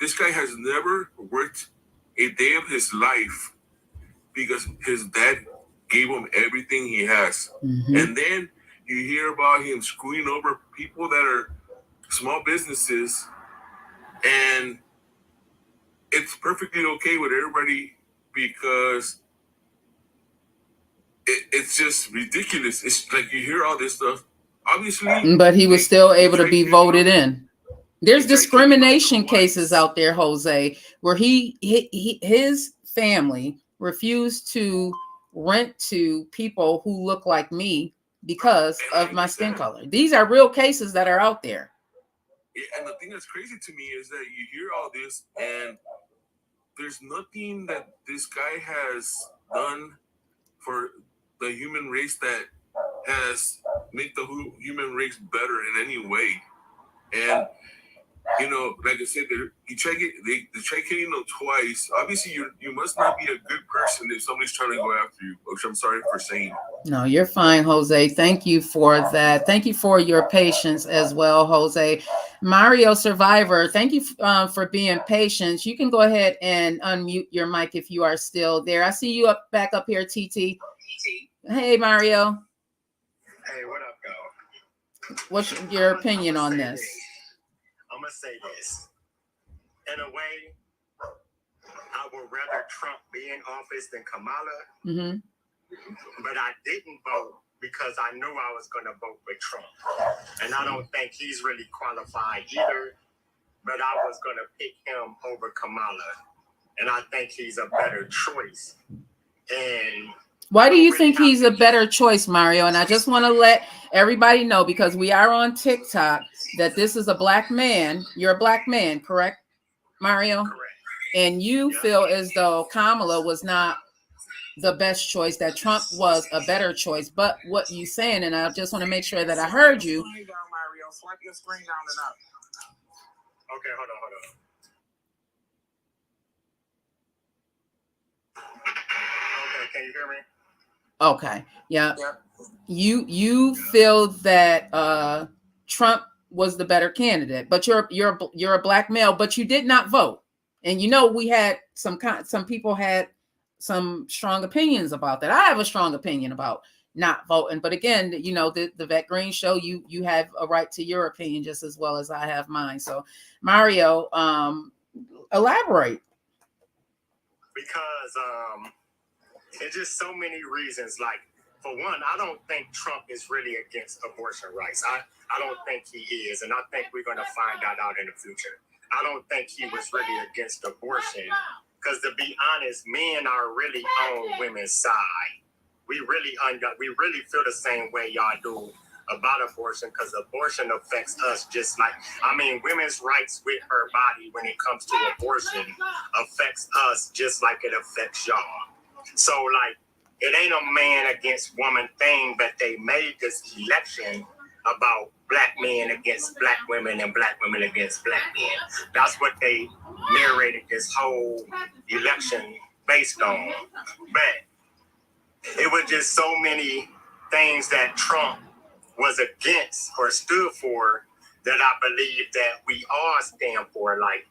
This guy has never worked a day of his life because his dad gave him everything he has. Mm-hmm. And then you hear about him screwing over people that are small businesses, and it's perfectly okay with everybody because it's just ridiculous. It's like you hear all this stuff. Obviously, but he was still able to be voted in. There's discrimination cases out there, Jose, where his family refused to rent to people who look like me because of my skin color. These are real cases that are out there. And the thing that's crazy to me is that you hear all this and there's nothing that this guy has done for the human race that has made the human race better in any way. And you know, like I said, they try killing them twice. Obviously, you must not be a good person if somebody's trying to go after you, which I'm sorry for saying. No, you're fine, Jose. Thank you for that. Thank you for your patience as well, Jose. Mario Survivor, thank you for being patient. You can go ahead and unmute your mic if you are still there. I see you back up here, TT. Hey, Mario. Hey, what up, y'all? What's your opinion on this? I'm going to say this. In a way, I would rather Trump be in office than Kamala. Mm-hmm. But I didn't vote because I knew I was going to vote for Trump. And I don't think he's really qualified either. But I was going to pick him over Kamala. And I think he's a better choice. And why do you think he's a better choice, Mario? And I just want to let everybody know, because we are on TikTok, that this is a black man. You're a black man, correct, Mario? Correct. And you feel as though Kamala was not the best choice, that Trump was a better choice. But what you saying, and I just want to make sure that I heard you. Mario, swipe your screen down and up. Okay, hold on. Okay, can you hear me? Okay. Yeah. You feel that Trump was the better candidate, but you're a black male, but you did not vote. And you know, we had some people had some strong opinions about that. I have a strong opinion about not voting, but again, you know, the Vet Green Show, you have a right to your opinion just as well as I have mine. So Mario, elaborate. Because it's just so many reasons. Like, for one, I don't think Trump is really against abortion rights. I don't think he is, and I think we're going to find that out in the future. I don't think he was really against abortion, because to be honest, men are really on women's side. We really feel the same way y'all do about abortion, because abortion affects us just like, women's rights with her body when it comes to abortion affects us just like it affects y'all. So, like, it ain't a man against woman thing, but they made this election about black men against black women and black women against black men. That's what they narrated this whole election based on. But it was just so many things that Trump was against or stood for that I believe that we all stand for. Like,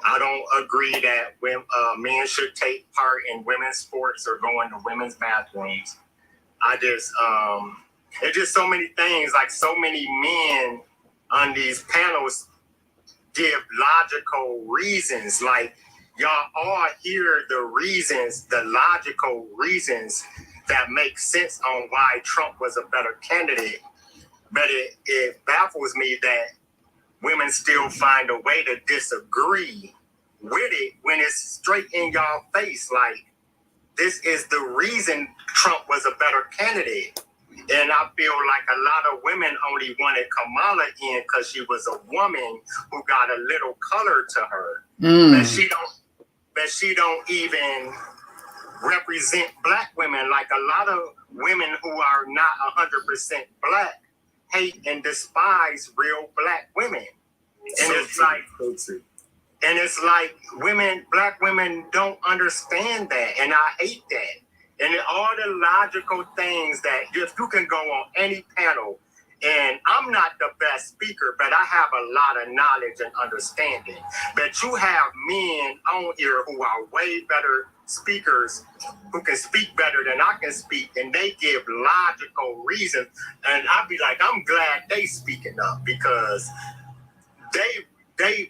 I don't agree that men should take part in women's sports or go into women's bathrooms. It's just so many things. Like, so many men on these panels give logical reasons. Like, y'all all hear the reasons, the logical reasons that make sense on why Trump was a better candidate. But it baffles me that women still find a way to disagree with it when it's straight in y'all face. Like, this is the reason Trump was a better candidate. And I feel like a lot of women only wanted Kamala in because she was a woman who got a little color to her. But she don't even represent black women. Like, a lot of women who are not 100% black hate and despise real black women. And it's like, And it's like black women don't understand that. And I hate that. And all the logical things that if you can go on any panel, and I'm not the best speaker, but I have a lot of knowledge and understanding. But you have men on here who are way better speakers, who can speak better than I can speak, and they give logical reasons. And I'd be like, I'm glad they speaking up, because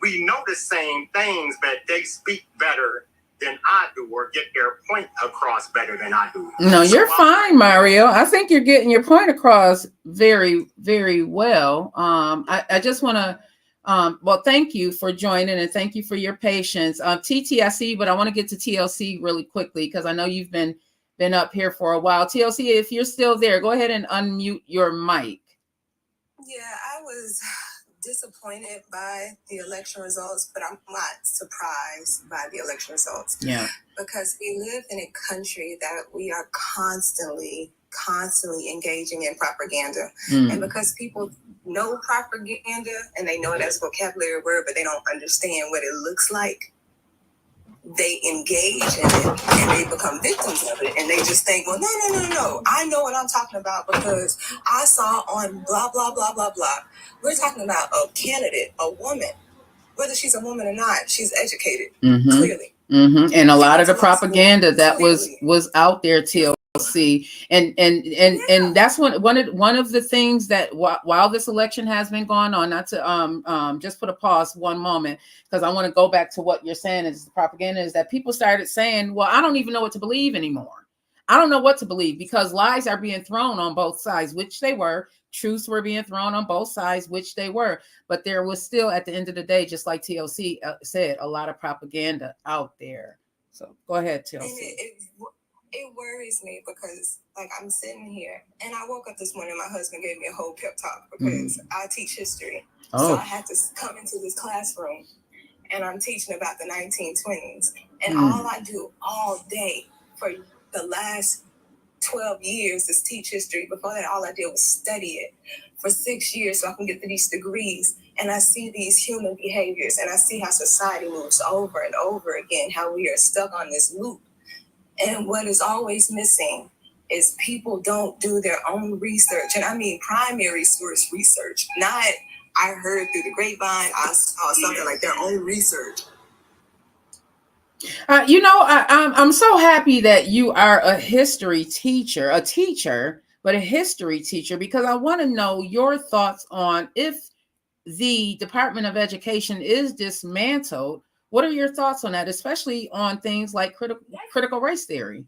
we know the same things, but they speak better than I do, or get their point across better than I do. No, you're fine, Mario. I think you're getting your point across very, very well. I just want to, well, thank you for joining, and thank you for your patience. TT, I see, but I want to get to TLC really quickly because I know you've been up here for a while. TLC, if you're still there, go ahead and unmute your mic. Yeah, I was disappointed by the election results, but I'm not surprised by the election results. Yeah. Because we live in a country that we are constantly engaging in propaganda. And because people know propaganda and they know it as a vocabulary word, but they don't understand what it looks like, they engage in it and they become victims of it, and they just think, well, no, I know what I'm talking about because I saw on blah blah blah blah blah. We're talking about a candidate, a woman, whether she's a woman or not, she's educated, clearly. And a lot of the propaganda that was out there, TLC, and that's one of the things that while this election has been going on, not to just put a pause one moment, because I want to go back to what you're saying is the propaganda is that people started saying, well, I don't even know what to believe anymore. I don't know what to believe because lies are being thrown on both sides, which they were. Truths were being thrown on both sides, which they were. But there was still, at the end of the day, just like TLC said, a lot of propaganda out there. So go ahead, TLC. And it worries me because, like, I'm sitting here and I woke up this morning. My husband gave me a whole pep talk because I teach history. So I had to come into this classroom and I'm teaching about the 1920s. And all I do all day for the last 12 years is teach history. Before that, all I did was study it for 6 years so I can get these degrees. And I see these human behaviors and I see how society moves over and over again, how we are stuck on this loop. And what is always missing is people don't do their own research. And I mean primary source research, not I heard through the grapevine, I saw something like their own research. I'm so happy that you are a history teacher, but a history teacher, because I want to know your thoughts on if the Department of Education is dismantled. What are your thoughts on that, especially on things like critical race theory?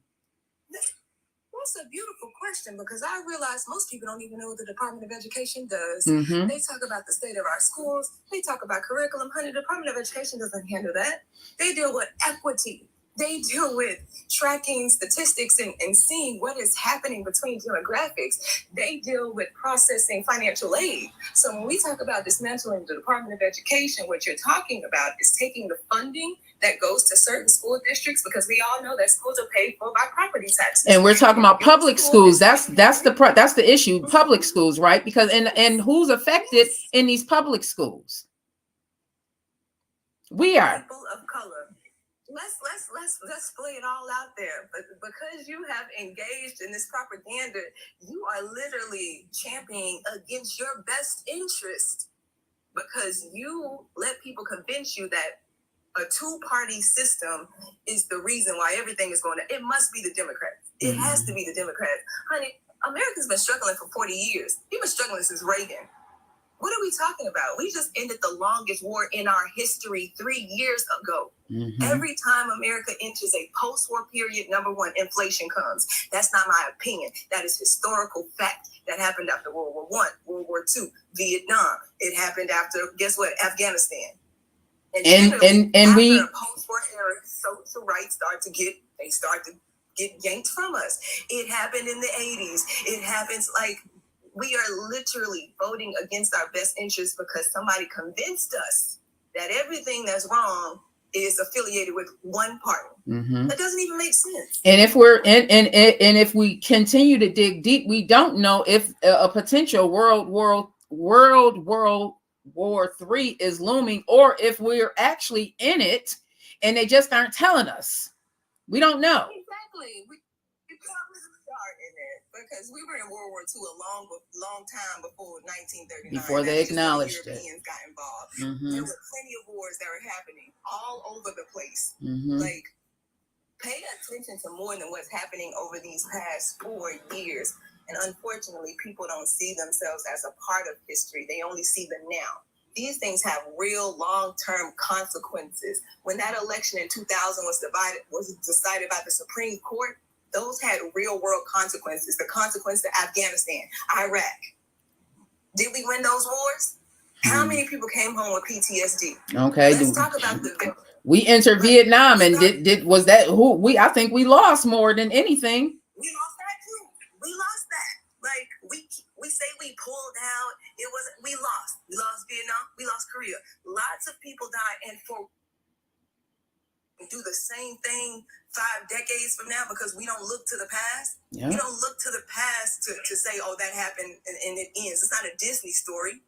That's a beautiful question because I realize most people don't even know what the Department of Education does. They talk about the state of our schools. They talk about curriculum. Honey, the Department of Education doesn't handle that. They deal with equity. They deal with tracking statistics and seeing what is happening between demographics. They deal with processing financial aid. So when we talk about dismantling the Department of Education, what you're talking about is taking the funding that goes to certain school districts, because we all know that schools are paid for by property taxes. And we're talking about public schools. That's the issue. Public schools, right? Because and who's affected in these public schools? We are. People of color. Let's lay it all out there. But because you have engaged in this propaganda, you are literally championing against your best interest, because you let people convince you that a two-party system is the reason why everything is going to. It must be the Democrats. It has to be the Democrats. Honey, America's been struggling for 40 years. We've been struggling since Reagan. What are we talking about? We just ended the longest war in our history 3 years ago. Every time America enters a post-war period, number one, inflation comes. That's not my opinion. That is historical fact. That happened after World War I, World War II, Vietnam. It happened after, guess what, Afghanistan. And we post-war era, social rights start to get yanked from us. It happened in the 80s. It happens like we are literally voting against our best interests because somebody convinced us that everything that's wrong is affiliated with one party. That doesn't even make sense. And if we continue to dig deep, we don't know if a potential world War III is looming, or if we're actually in it and they just aren't telling us. We don't know. Exactly. We probably start in it because we were in World War II a long time before 1939. Before they acknowledged it. Europeans got involved. There were plenty of wars that were happening all over the place. Like, pay attention to more than what's happening over these past 4 years. And unfortunately, people don't see themselves as a part of history. They only see the now. These things have real long-term consequences. When that election in 2000 was decided by the Supreme Court, those had real-world consequences. The consequence to Afghanistan, Iraq. Did we win those wars? How many people came home with PTSD? Okay. Let's talk about the. We entered Vietnam, and was that who we? I think we lost more than anything. We lost that too. We lost that. Like we say we pulled out. It wasn't. We lost. We lost Vietnam. We lost Korea. Lots of people died, and for do the same thing 5 decades from now because we don't look to the past. Yeah. We don't look to the past to say, oh, that happened and it ends. It's not a Disney story.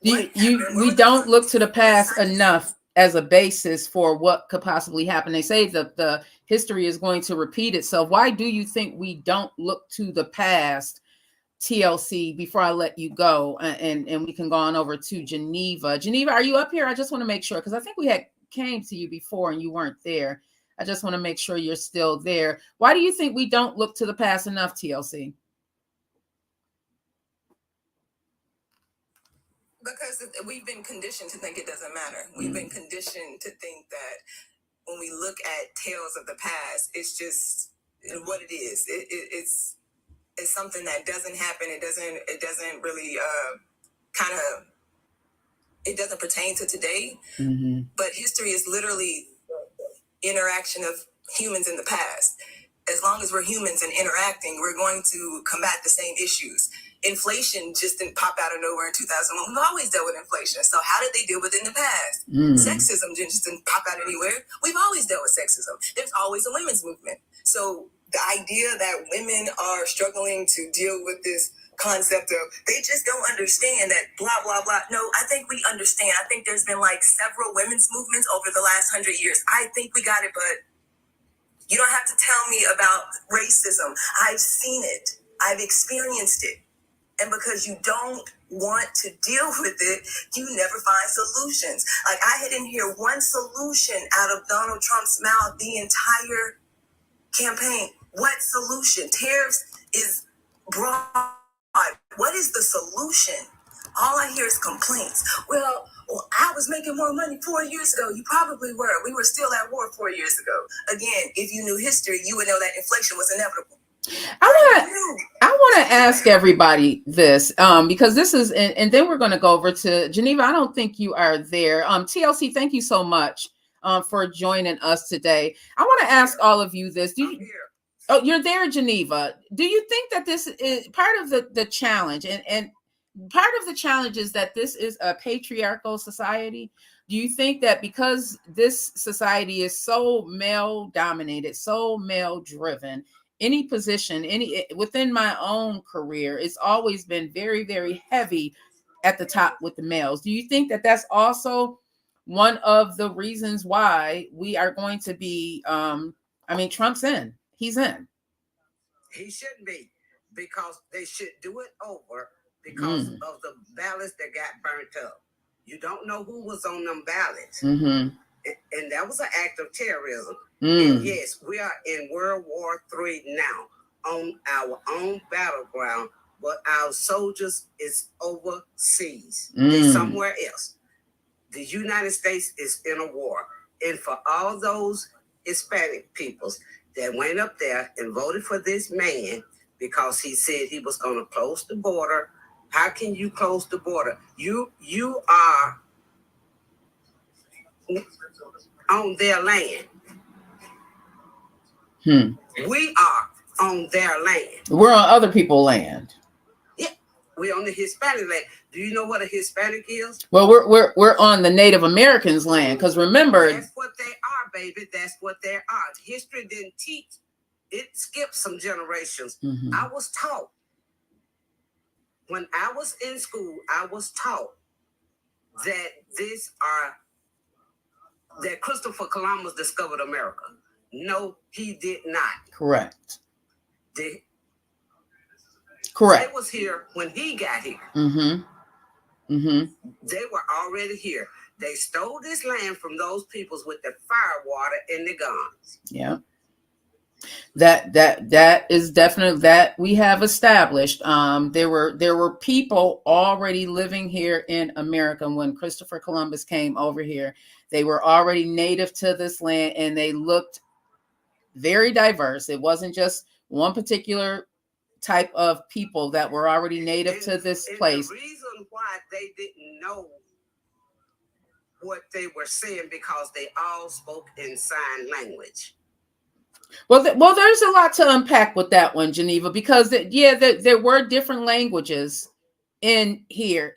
We don't look to the past enough as a basis for what could possibly happen. They say that the history is going to repeat itself. Why do you think we don't look to the past, TLC, before I let you go? And we can go on over to Geneva. Geneva, are you up here? I just want to make sure, because I think we had came to you before and you weren't there. I just want to make sure you're still there. Why do you think we don't look to the past enough, TLC? Because we've been conditioned to think it doesn't matter. We've been conditioned to think that when we look at tales of the past, it's just what it is. It's something that doesn't happen. It doesn't really it doesn't pertain to today. But history is literally interaction of humans in the past. As long as we're humans and interacting, we're going to combat the same issues. Inflation just didn't pop out of nowhere in 2001. We've always dealt with inflation. So how did they deal with it in the past? Sexism just didn't pop out anywhere. We've always dealt with sexism. There's always a women's movement. So the idea that women are struggling to deal with this concept of they just don't understand that blah, blah, blah. No, I think we understand. I think there's been like several women's movements over the last 100 years. I think we got it, but you don't have to tell me about racism. I've seen it. I've experienced it. And because you don't want to deal with it, you never find solutions. Like, I didn't hear one solution out of Donald Trump's mouth the entire campaign. What solution? Tariffs is broad. What is the solution? All I hear is complaints. Well, I was making more money 4 years ago. You probably were. We were still at war 4 years ago. Again, if you knew history, you would know that inflation was inevitable. I want to ask everybody this, because this is, and then we're going to go over to Geneva. I don't think you are there. TLC, thank you so much for joining us today. I want to ask all of you this. Oh, you're there, Geneva. Do you think that this is part of the challenge? And part of the challenge is that this is a patriarchal society. Do you think that because this society is so male dominated, so male driven, any position, within my own career, it's always been very, very heavy at the top with the males. Do you think that that's also one of the reasons why we are going to be, Trump's in, he's in. He shouldn't be, because they should do it over because of the ballots that got burnt up. You don't know who was on them ballots. And that was an act of terrorism. And yes, we are in World War III now on our own battleground, but our soldiers is overseas. They're somewhere else. The United States is in a war. And for all those Hispanic peoples that went up there and voted for this man because he said he was going to close the border. How can you close the border? You are on their land. We are on their land. We're on other people's land. Yeah, we're on the Hispanic land. Do you know what a Hispanic is? Well, we're on the Native Americans' land, because remember, that's what they are, baby. That's what they are. History didn't teach. It skipped some generations. I was taught when I was in school. I was taught that Christopher Columbus discovered America. No, he did not. Correct. Correct. They was here when he got here. Mm-hmm. Mm-hmm. They were already here. They stole this land from those peoples with the fire water and the guns. Yeah. That is definitely that we have established. There were people already living here in America when Christopher Columbus came over here. They were already native to this land, and they looked very diverse. It wasn't just one particular type of people that were already native to this place. The reason why they didn't know what they were saying because they all spoke in sign language. Well, there's a lot to unpack with that one, Geneva, because there were different languages in here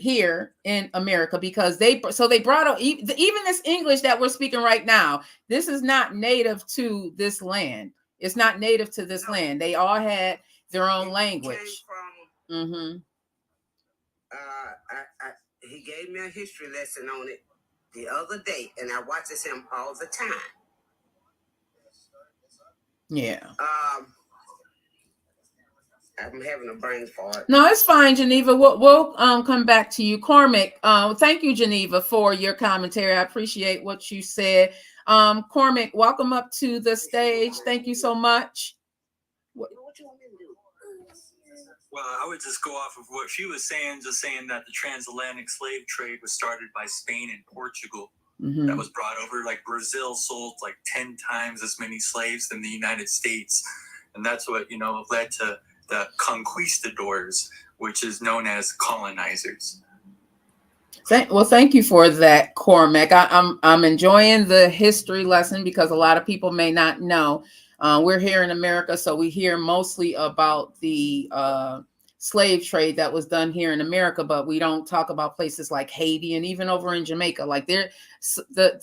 in America, because they brought out even this English that we're speaking right now. This is not native to this land. It's not native to this land. They all had their own language. He gave me a history lesson on it the other day, and I watches him all the time. Yeah. I'm having a brain fart. No, it's fine, Geneva. We'll come back to you. Cormac, thank you, Geneva, for your commentary. I appreciate what you said. Cormac, welcome up to the stage. Thank you so much. Well, I would just go off of what she was saying, just saying that the transatlantic slave trade was started by Spain and Portugal. Mm-hmm. That was brought over. Like Brazil sold like 10 times as many slaves than the United States. And that's what, led to the conquistadors, which is known as colonizers. Thank you for that, Cormac. I'm enjoying the history lesson because a lot of people may not know. We're here in America, so we hear mostly about the slave trade that was done here in America, but we don't talk about places like Haiti and even over in Jamaica. Like the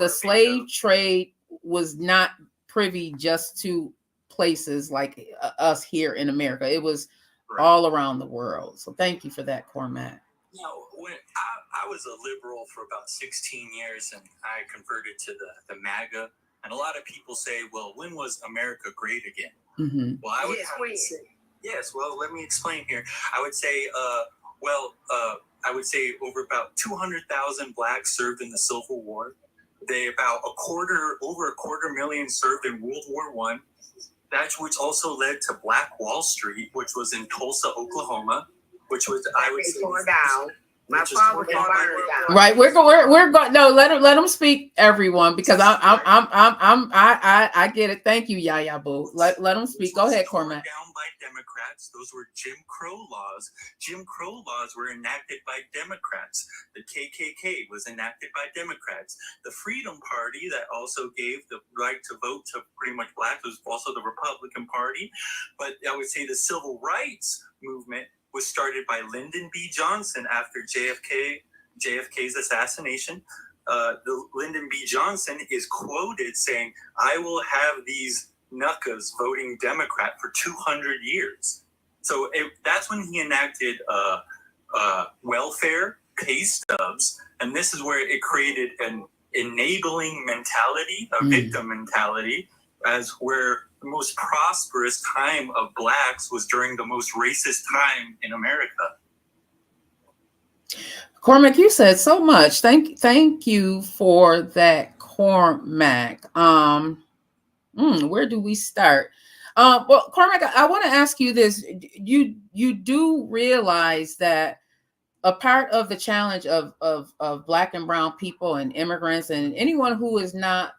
slave trade was not privy just to places like us here in America. It was all around the world. So thank you for that, Cormac. When I was a liberal for about 16 years, and I converted to the MAGA. And a lot of people say, well, when was America great again? Mm-hmm. Well, I would say, yes. Well, let me explain here. I would say, I would say over about 200,000 blacks served in the Civil War. Over a quarter million served in World War I. That's which also led to Black Wall Street, which was in Tulsa, Oklahoma, which was My father burned down. Right, we're going. No, let him speak, everyone, because I get it. Thank you, Yaya Boo. Let him speak. Go ahead, Cormac. Down by Democrats. Those were Jim Crow laws. Jim Crow laws were enacted by Democrats. The KKK was enacted by Democrats. The Freedom Party, that also gave the right to vote to pretty much blacks, was also the Republican Party. But I would say the Civil Rights Movement was started by Lyndon B. Johnson after JFK's assassination. Lyndon B. Johnson is quoted saying, "I will have these knuckers voting Democrat for 200 years." So that's when he enacted welfare, pay stubs, and this is where it created an enabling mentality, a victim mentality, as where the most prosperous time of blacks was during the most racist time in America. Cormac, you said so much. Thank you for that, Cormac. Where do we start? Well, Cormac, I want to ask you this. You do realize that a part of the challenge of Black and brown people and immigrants and anyone who is not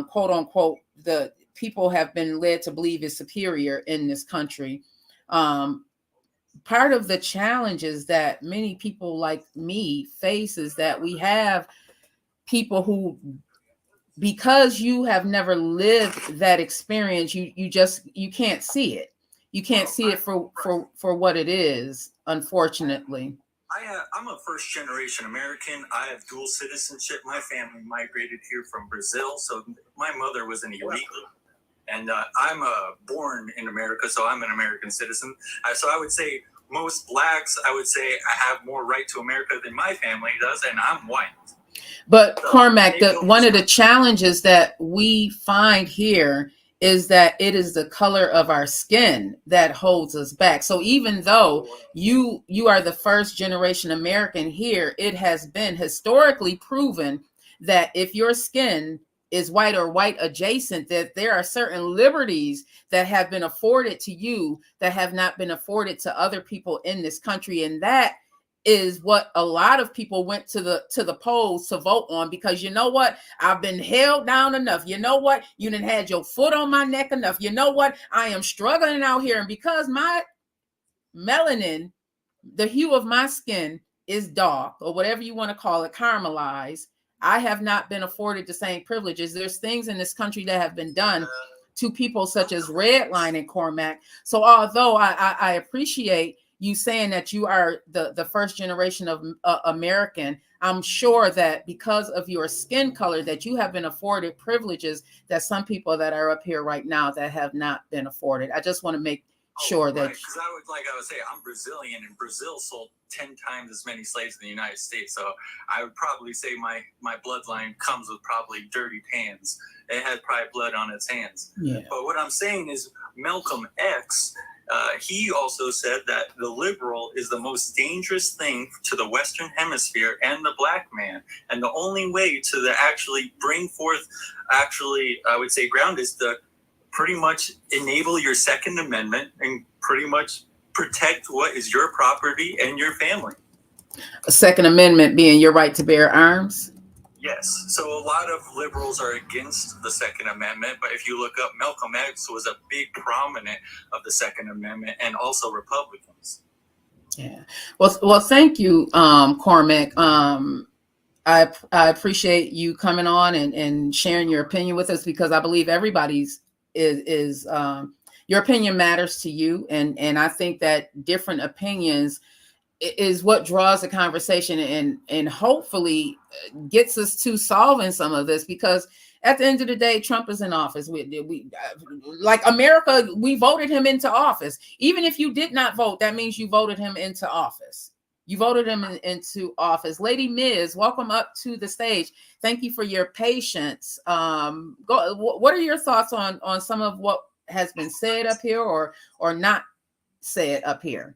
quote unquote the people have been led to believe is superior in this country. Part of the challenges that many people like me face is that we have people who, because you have never lived that experience, you can't see it. You can't see it for what it is, unfortunately. I'm a first-generation American. I have dual citizenship. My family migrated here from Brazil, so my mother was an illegal. And I'm born in America, so I'm an American citizen. So I would say most blacks, I would say, I have more right to America than my family does, and I'm white. But Cormac, one of the challenges that we find here is that it is the color of our skin that holds us back. So even though you are the first generation American here, it has been historically proven that if your skin is white or white adjacent, that there are certain liberties that have been afforded to you that have not been afforded to other people in this country. And that is what a lot of people went to the polls to vote on, because you know what, I've been held down enough. You know what, you done had your foot on my neck enough. You know what, I am struggling out here, and because my melanin, the hue of my skin is dark, or whatever you want to call it, caramelized, I have not been afforded the same privileges. There's things in this country that have been done to people such as Redline and Cormac. So although I appreciate you saying that you are the first generation of American, I'm sure that because of your skin color that you have been afforded privileges that some people that are up here right now that have not been afforded. I just want to make sure that, because I would say I'm Brazilian, and Brazil sold 10 times as many slaves in the United States. So I would probably say my bloodline comes with probably dirty hands. It has probably blood on its hands. Yeah. But what I'm saying is Malcolm X, he also said that the liberal is the most dangerous thing to the Western Hemisphere and the black man. And the only way to actually bring forth, I would say ground, is to pretty much enable your Second Amendment and pretty much protect what is your property and your family. a Second Amendment being your right to bear arms. Yes. So a lot of liberals are against the Second Amendment, but if you look up, Malcolm X was a big prominent of the Second Amendment, and also Republicans. Yeah. Well, thank you, Cormac. I appreciate you coming on and sharing your opinion with us, because I believe everybody's is your opinion matters to you, and I think that different opinions is what draws the conversation and hopefully gets us to solving some of this, because at the end of the day, Trump is in office. We like America, we voted him into office. Even if you did not vote, that means you voted him into office. You voted him into office. Lady Ms., welcome up to the stage. Thank you for your patience. What are your thoughts on some of what has been said up here or not said up here?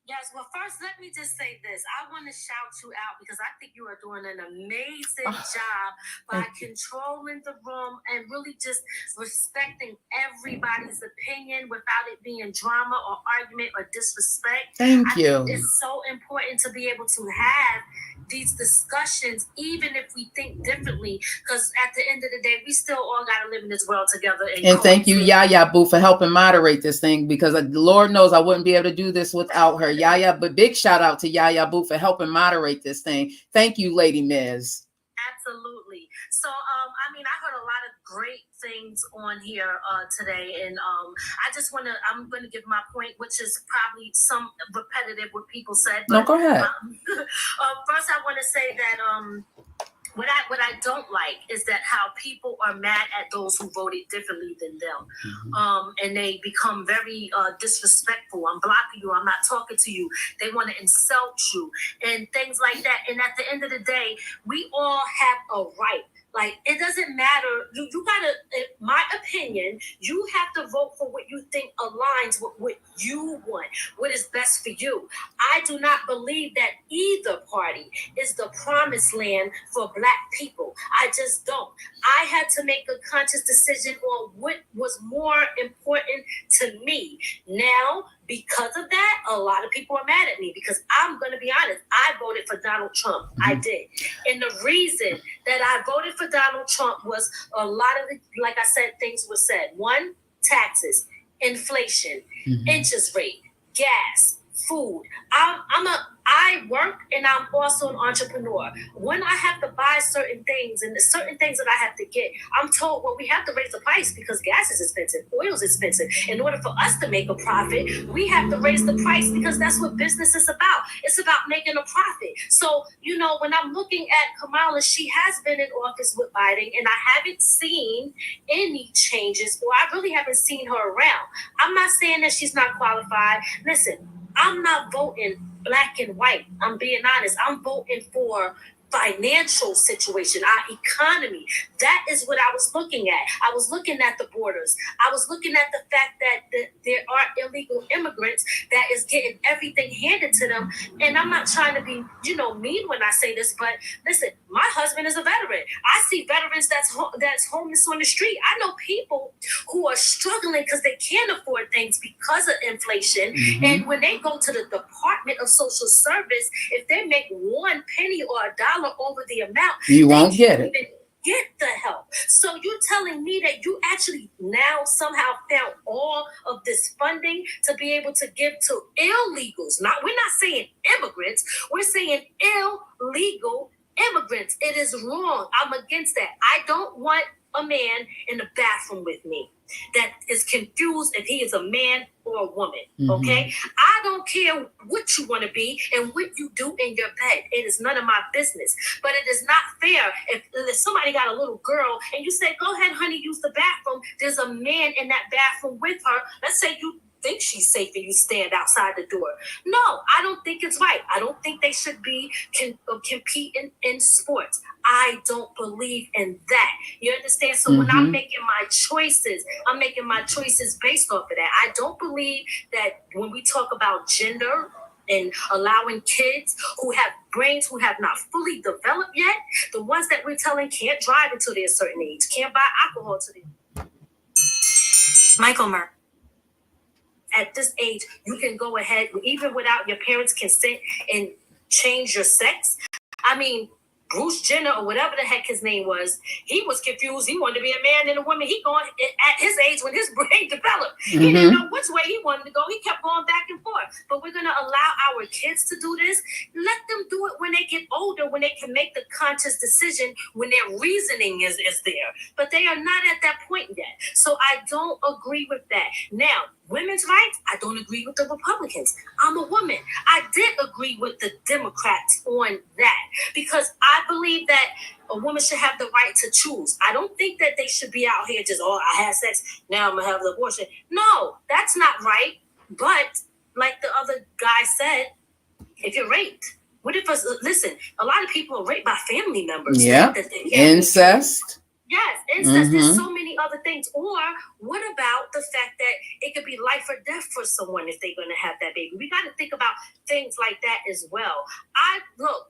Yes, well, first, let me just say this. I want to shout you out because I think you are doing an amazing job by controlling the room and really just respecting everybody's opinion without it being drama or argument or disrespect. Thank you. I think it's so important to be able to have these discussions, even if we think differently, because at the end of the day, we still all got to live in this world together. And thank you, Yaya Boo, for helping moderate this thing, because Lord knows I wouldn't be able to do this without her. Yaya, but big shout out to Yaya Boo for helping moderate this thing. Thank you, Lady Ms. Absolutely. So, I heard a lot of great things on here today, and I'm going to give my point, which is probably some repetitive what people said. No, go ahead. First, I want to say that what I don't like is that how people are mad at those who voted differently than them, and they become very disrespectful. I'm blocking you. I'm not talking to you. They want to insult you and things like that. And at the end of the day, we all have a right. Like, it doesn't matter. You gotta, in my opinion, you have to vote for what you think aligns with what you want, what is best for you. I do not believe that either party is the promised land for Black people. I just don't. I had to make a conscious decision on what was more important to me. Now, because of that, a lot of people are mad at me because I'm going to be honest. I voted for Donald Trump. I did. And the reason that I voted for Donald Trump was a lot of the, like I said, things were said. One, taxes, inflation, interest rate, gas, food. I work and I'm also an entrepreneur. When I have to buy certain things and the certain things that I have to get, I'm told, well, we have to raise the price because gas is expensive, oil is expensive. In order for us to make a profit, we have to raise the price because that's what business is about. It's about making a profit. So, when I'm looking at Kamala, she has been in office with Biden and I haven't seen any changes, or I really haven't seen her around. I'm not saying that she's not qualified. Listen, I'm not voting black and white. I'm being honest. I'm voting for financial situation, our economy. That is what I was looking at. I was looking at the borders. I was looking at the fact that there are illegal immigrants that is getting everything handed to them. And I'm not trying to be, mean when I say this, but listen, my husband is a veteran. I see veterans that's homeless on the street. I know people who are struggling because they can't afford things because of inflation. Mm-hmm. And when they go to the Department of Social Service, if they make 1 penny or $1 over the amount, you won't get it. Get the help. So you're telling me that you actually now somehow found all of this funding to be able to give to illegals. We're not saying immigrants, we're saying illegal immigrants. It is wrong. I'm against that. I don't want a man in the bathroom with me that is confused if he is a man or a woman. Mm-hmm. Okay? I don't care what you want to be and what you do in your bed. It is none of my business. But it is not fair if somebody got a little girl and you say, go ahead, honey, use the bathroom. There's a man in that bathroom with her. Let's say you think she's safe and you stand outside the door. No, I don't think it's right. I don't think they should be competing in sports. I don't believe in that. You understand? So when I'm making my choices, I'm making my choices based off of that. I don't believe that when we talk about gender and allowing kids who have brains who have not fully developed yet, the ones that we're telling can't drive until they're a certain age, can't buy alcohol till they're... Michael Murr. At this age, you can go ahead, even without your parents' consent, and change your sex. I mean, Bruce Jenner or whatever the heck his name was, he was confused. He wanted to be a man and a woman. He going at his age when his brain developed. Mm-hmm. He didn't know which way he wanted to go. He kept going back and forth. But we're going to allow our kids to do this. Let them do it when they get older, when they can make the conscious decision, when their reasoning is there. But they are not at that point yet. So I don't agree with that. Now, women's rights, I don't agree with the Republicans. I'm a woman. I did agree with the Democrats on that because I believe that a woman should have the right to choose. I don't think that they should be out here just, I had sex, now I'm going to have an abortion. No, that's not right. But like the other guy said, if you're raped, what if listen, a lot of people are raped by family members. Yeah, incest. Yes, incest. There's so many other things. Or what about the fact that it could be life or death for someone if they're going to have that baby? We got to think about things like that as well.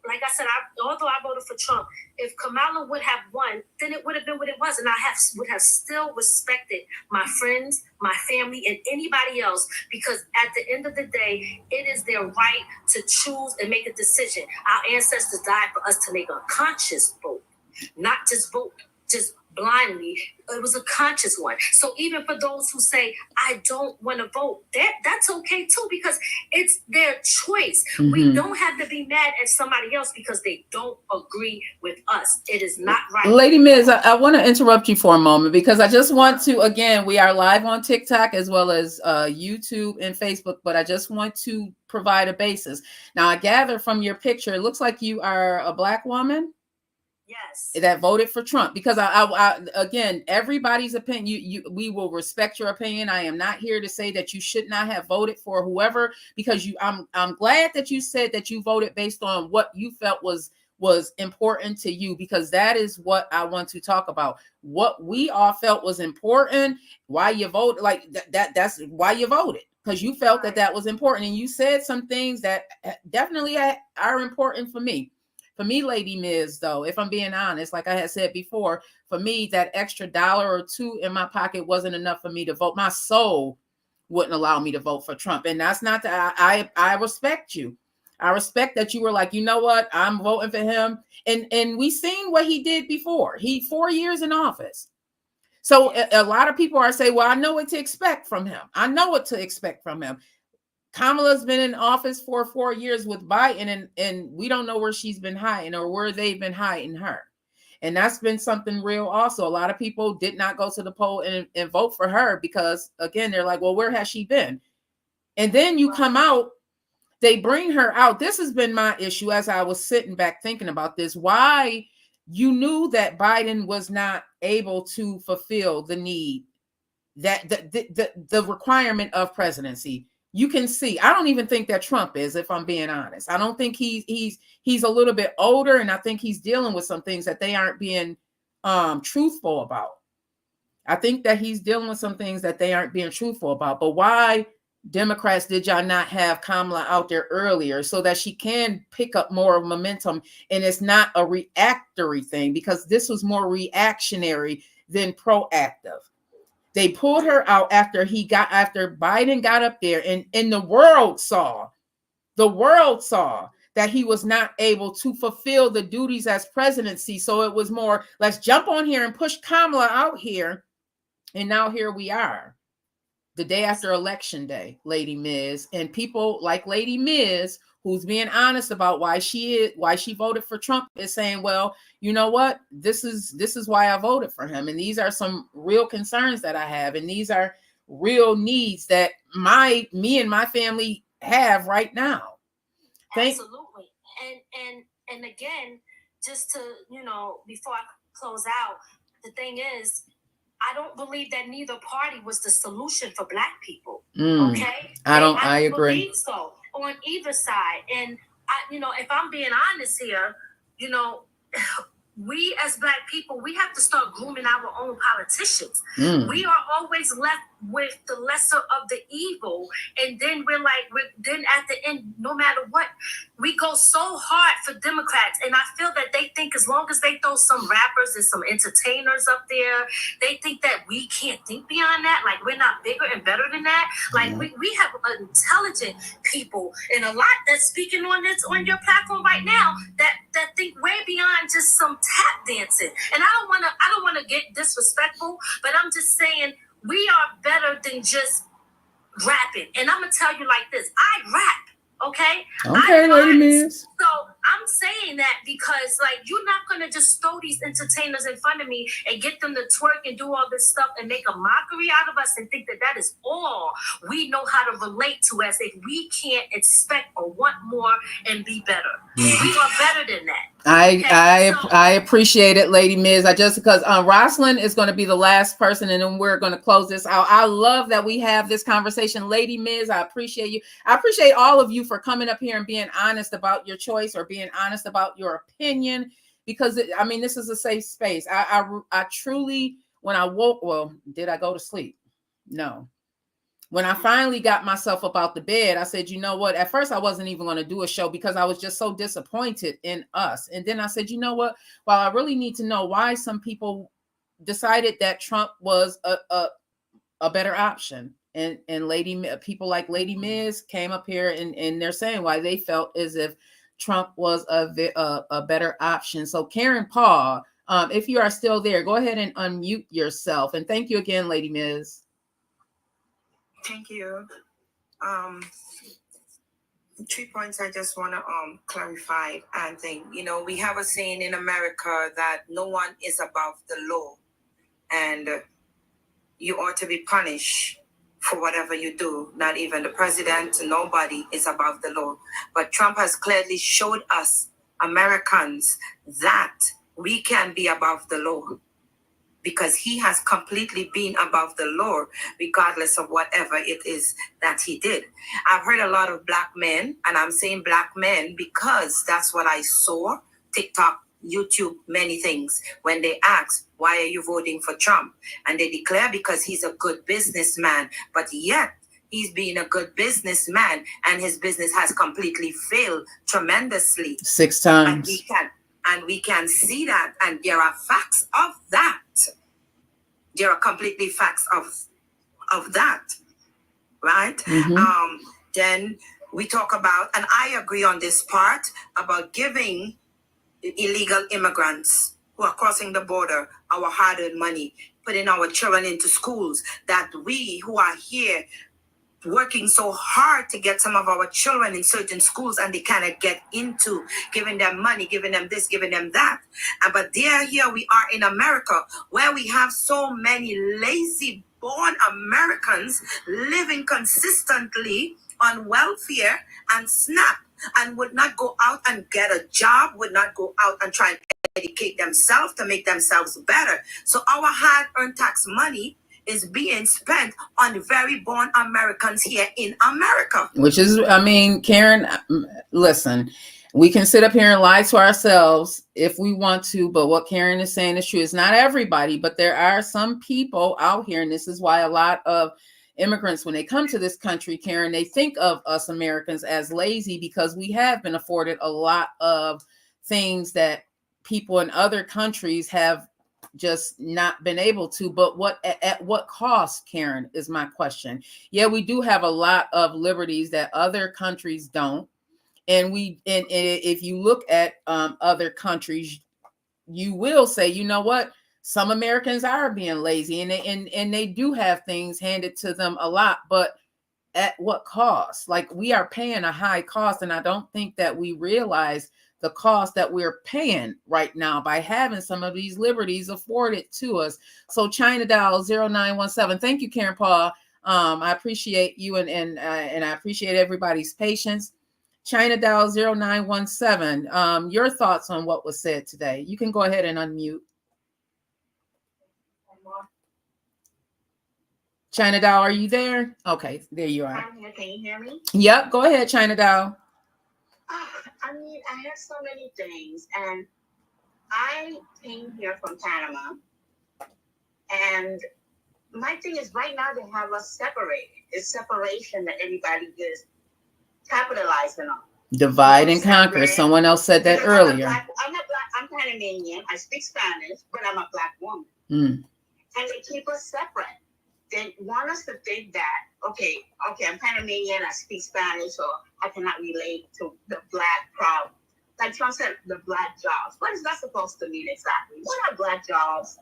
Like I said, although I voted for Trump, if Kamala would have won, then it would have been what it was. And I would have still respected my friends, my family, and anybody else, because at the end of the day, it is their right to choose and make a decision. Our ancestors died for us to make a conscious vote, not just vote just blindly. It was a conscious one. So even for those who say, I don't want to vote, that's okay too, because it's their choice. Mm-hmm. We don't have to be mad at somebody else because they don't agree with us. It is not right. Lady Miz, I want to interrupt you for a moment because I just want to, again, we are live on TikTok as well as YouTube and Facebook, but I just want to provide a basis. Now, I gather from your picture, it looks like you are a Black woman. Yes. That voted for Trump, because I again, everybody's opinion, we will respect your opinion. I am not here to say that you should not have voted for whoever, because I'm glad that you said that you voted based on what you felt was important to you, because that is what I want to talk about. What we all felt was important, why you voted, like that's why you voted, because you felt that was important, and you said some things that definitely are important for me. For me, Lady Miz, though, if I'm being honest, like I had said before, for me, that extra $1 or $2 in my pocket wasn't enough for me to vote. My soul wouldn't allow me to vote for Trump. And that's not that I respect you. I respect that you were like, you know what, I'm voting for him. And we seen what he did before. 4 years in office. So a lot of people are saying, well, I know what to expect from him. Kamala's been in office for 4 years with Biden, and we don't know where she's been hiding or where they've been hiding her. And that's been something real also. A lot of people did not go to the poll and vote for her because, again, they're like, well, where has she been? And then you come out, they bring her out. This has been my issue as I was sitting back thinking about this. Why you knew that Biden was not able to fulfill the need, that the requirement of presidency. You can see, I don't even think that Trump is, if I'm being honest. I don't think he's a little bit older, and I think he's dealing with some things that they aren't being truthful about. I think that he's dealing with some things that they aren't being truthful about. But why, Democrats, did y'all not have Kamala out there earlier so that she can pick up more momentum and it's not a reactory thing? Because this was more reactionary than proactive. They pulled her out after Biden got up there, and the world saw that he was not able to fulfill the duties as presidency. So it was more, let's jump on here and push Kamala out here. And now here we are, the day after Election Day, Lady Miz, and people like Lady Miz, who's being honest about why she voted for Trump, is saying, well, you know what? This is why I voted for him. And these are some real concerns that I have. And these are real needs that me and my family have right now. Absolutely. And again, just to, before I close out, the thing is, I don't believe that neither party was the solution for Black people. Okay, I don't agree. Believe so on either side. And if I'm being honest here, we as Black people, we have to start grooming our own politicians. We are always left with the lesser of the evil, and then then at the end, no matter what, we go so hard for Democrats, and I feel that they think as long as they throw some rappers and some entertainers up there, they think that we can't think beyond that. Like, we're not bigger and better than that. Like, we have intelligent people, and a lot that's speaking on your platform right now that think way beyond just some tap dancing. And I don't want to get disrespectful, but I'm just saying we are better than just rapping. And I'm gonna tell you like this: I rap, okay? Okay, Lady Miz. So I'm saying that because, like, you're not gonna just throw these entertainers in front of me and get them to twerk and do all this stuff and make a mockery out of us and think that is all we know how to relate to, as if we can't expect or want more and be better. We are better than that. I appreciate it, Lady Miz. Because Rosalind is going to be the last person, and then we're going to close this out. I love that we have this conversation, Lady Miz. I appreciate you. I appreciate all of you for coming up here and being honest about your choice or being honest about your opinion, because this is a safe space. I truly, when I woke, well, did I go to sleep? No. When I finally got myself up out the bed, I said, you know what? At first, I wasn't even going to do a show because I was just so disappointed in us. And then I said, you know what? Well, I really need to know why some people decided that Trump was a better option. And people like Lady Miz came up here and they're saying why they felt as if Trump was a better option. So Karen Paul, if you are still there, go ahead and unmute yourself. And thank you again, Lady Miz. Thank you. 3 points I just want to clarify and think. We have a saying in America that no one is above the law, and you ought to be punished for whatever you do. Not even the president, nobody is above the law. But Trump has clearly showed us, Americans, that we can be above the law, because he has completely been above the law, regardless of whatever it is that he did. I've heard a lot of Black men, and I'm saying Black men because that's what I saw, TikTok, YouTube, many things, when they ask, why are you voting for Trump? And they declare because he's a good businessman, but yet he's being a good businessman and his business has completely failed tremendously. 6 times. And we can see that, and there are facts of that. There are completely facts of that, right? Mm-hmm. Then we talk about, and I agree on this part, about giving illegal immigrants who are crossing the border our hard-earned money, putting our children into schools, that we who are here working so hard to get some of our children in certain schools and they cannot get into, giving them money, giving them this, giving them that. But here we are in America, where we have so many lazy born Americans living consistently on welfare and SNAP, and would not go out and get a job, would not go out and try and educate themselves to make themselves better. So our hard-earned tax money is being spent on the very born Americans here in America. Which is, I mean, Karen, listen, we can sit up here and lie to ourselves if we want to, but what Karen is saying is true. It's not everybody, but there are some people out here, and this is why a lot of immigrants, when they come to this country, Karen, they think of us Americans as lazy because we have been afforded a lot of things that people in other countries have just not been able to. But at what cost, Karen, is my question. Yeah, we do have a lot of liberties that other countries don't. And if you look at other countries, you will say, you know what? Some Americans are being lazy, and they do have things handed to them a lot, but at what cost? Like, we are paying a high cost, and I don't think that we realize the cost that we're paying right now by having some of these liberties afforded to us. So China Doll 0917. Thank you, Karen Paul. I appreciate you and I appreciate everybody's patience. China Doll 0917. Your thoughts on what was said today? You can go ahead and unmute. China Doll, are you there? Okay, there you are. I'm here. Can you hear me? Yep, go ahead, China Doll. I mean, I have so many things, and I came here from Panama, and my thing is right now they have us separated. It's separation that everybody is capitalizing on. Divide and conquer. Someone else said that earlier. I'm not black. I'm Panamanian. I speak Spanish, but I'm a black woman. And they keep us separate. They want us to think that, okay, I'm Panamanian, I speak Spanish, or I cannot relate to the black problem. Like Trump said, the black jobs. What is that supposed to mean exactly? What are black jobs?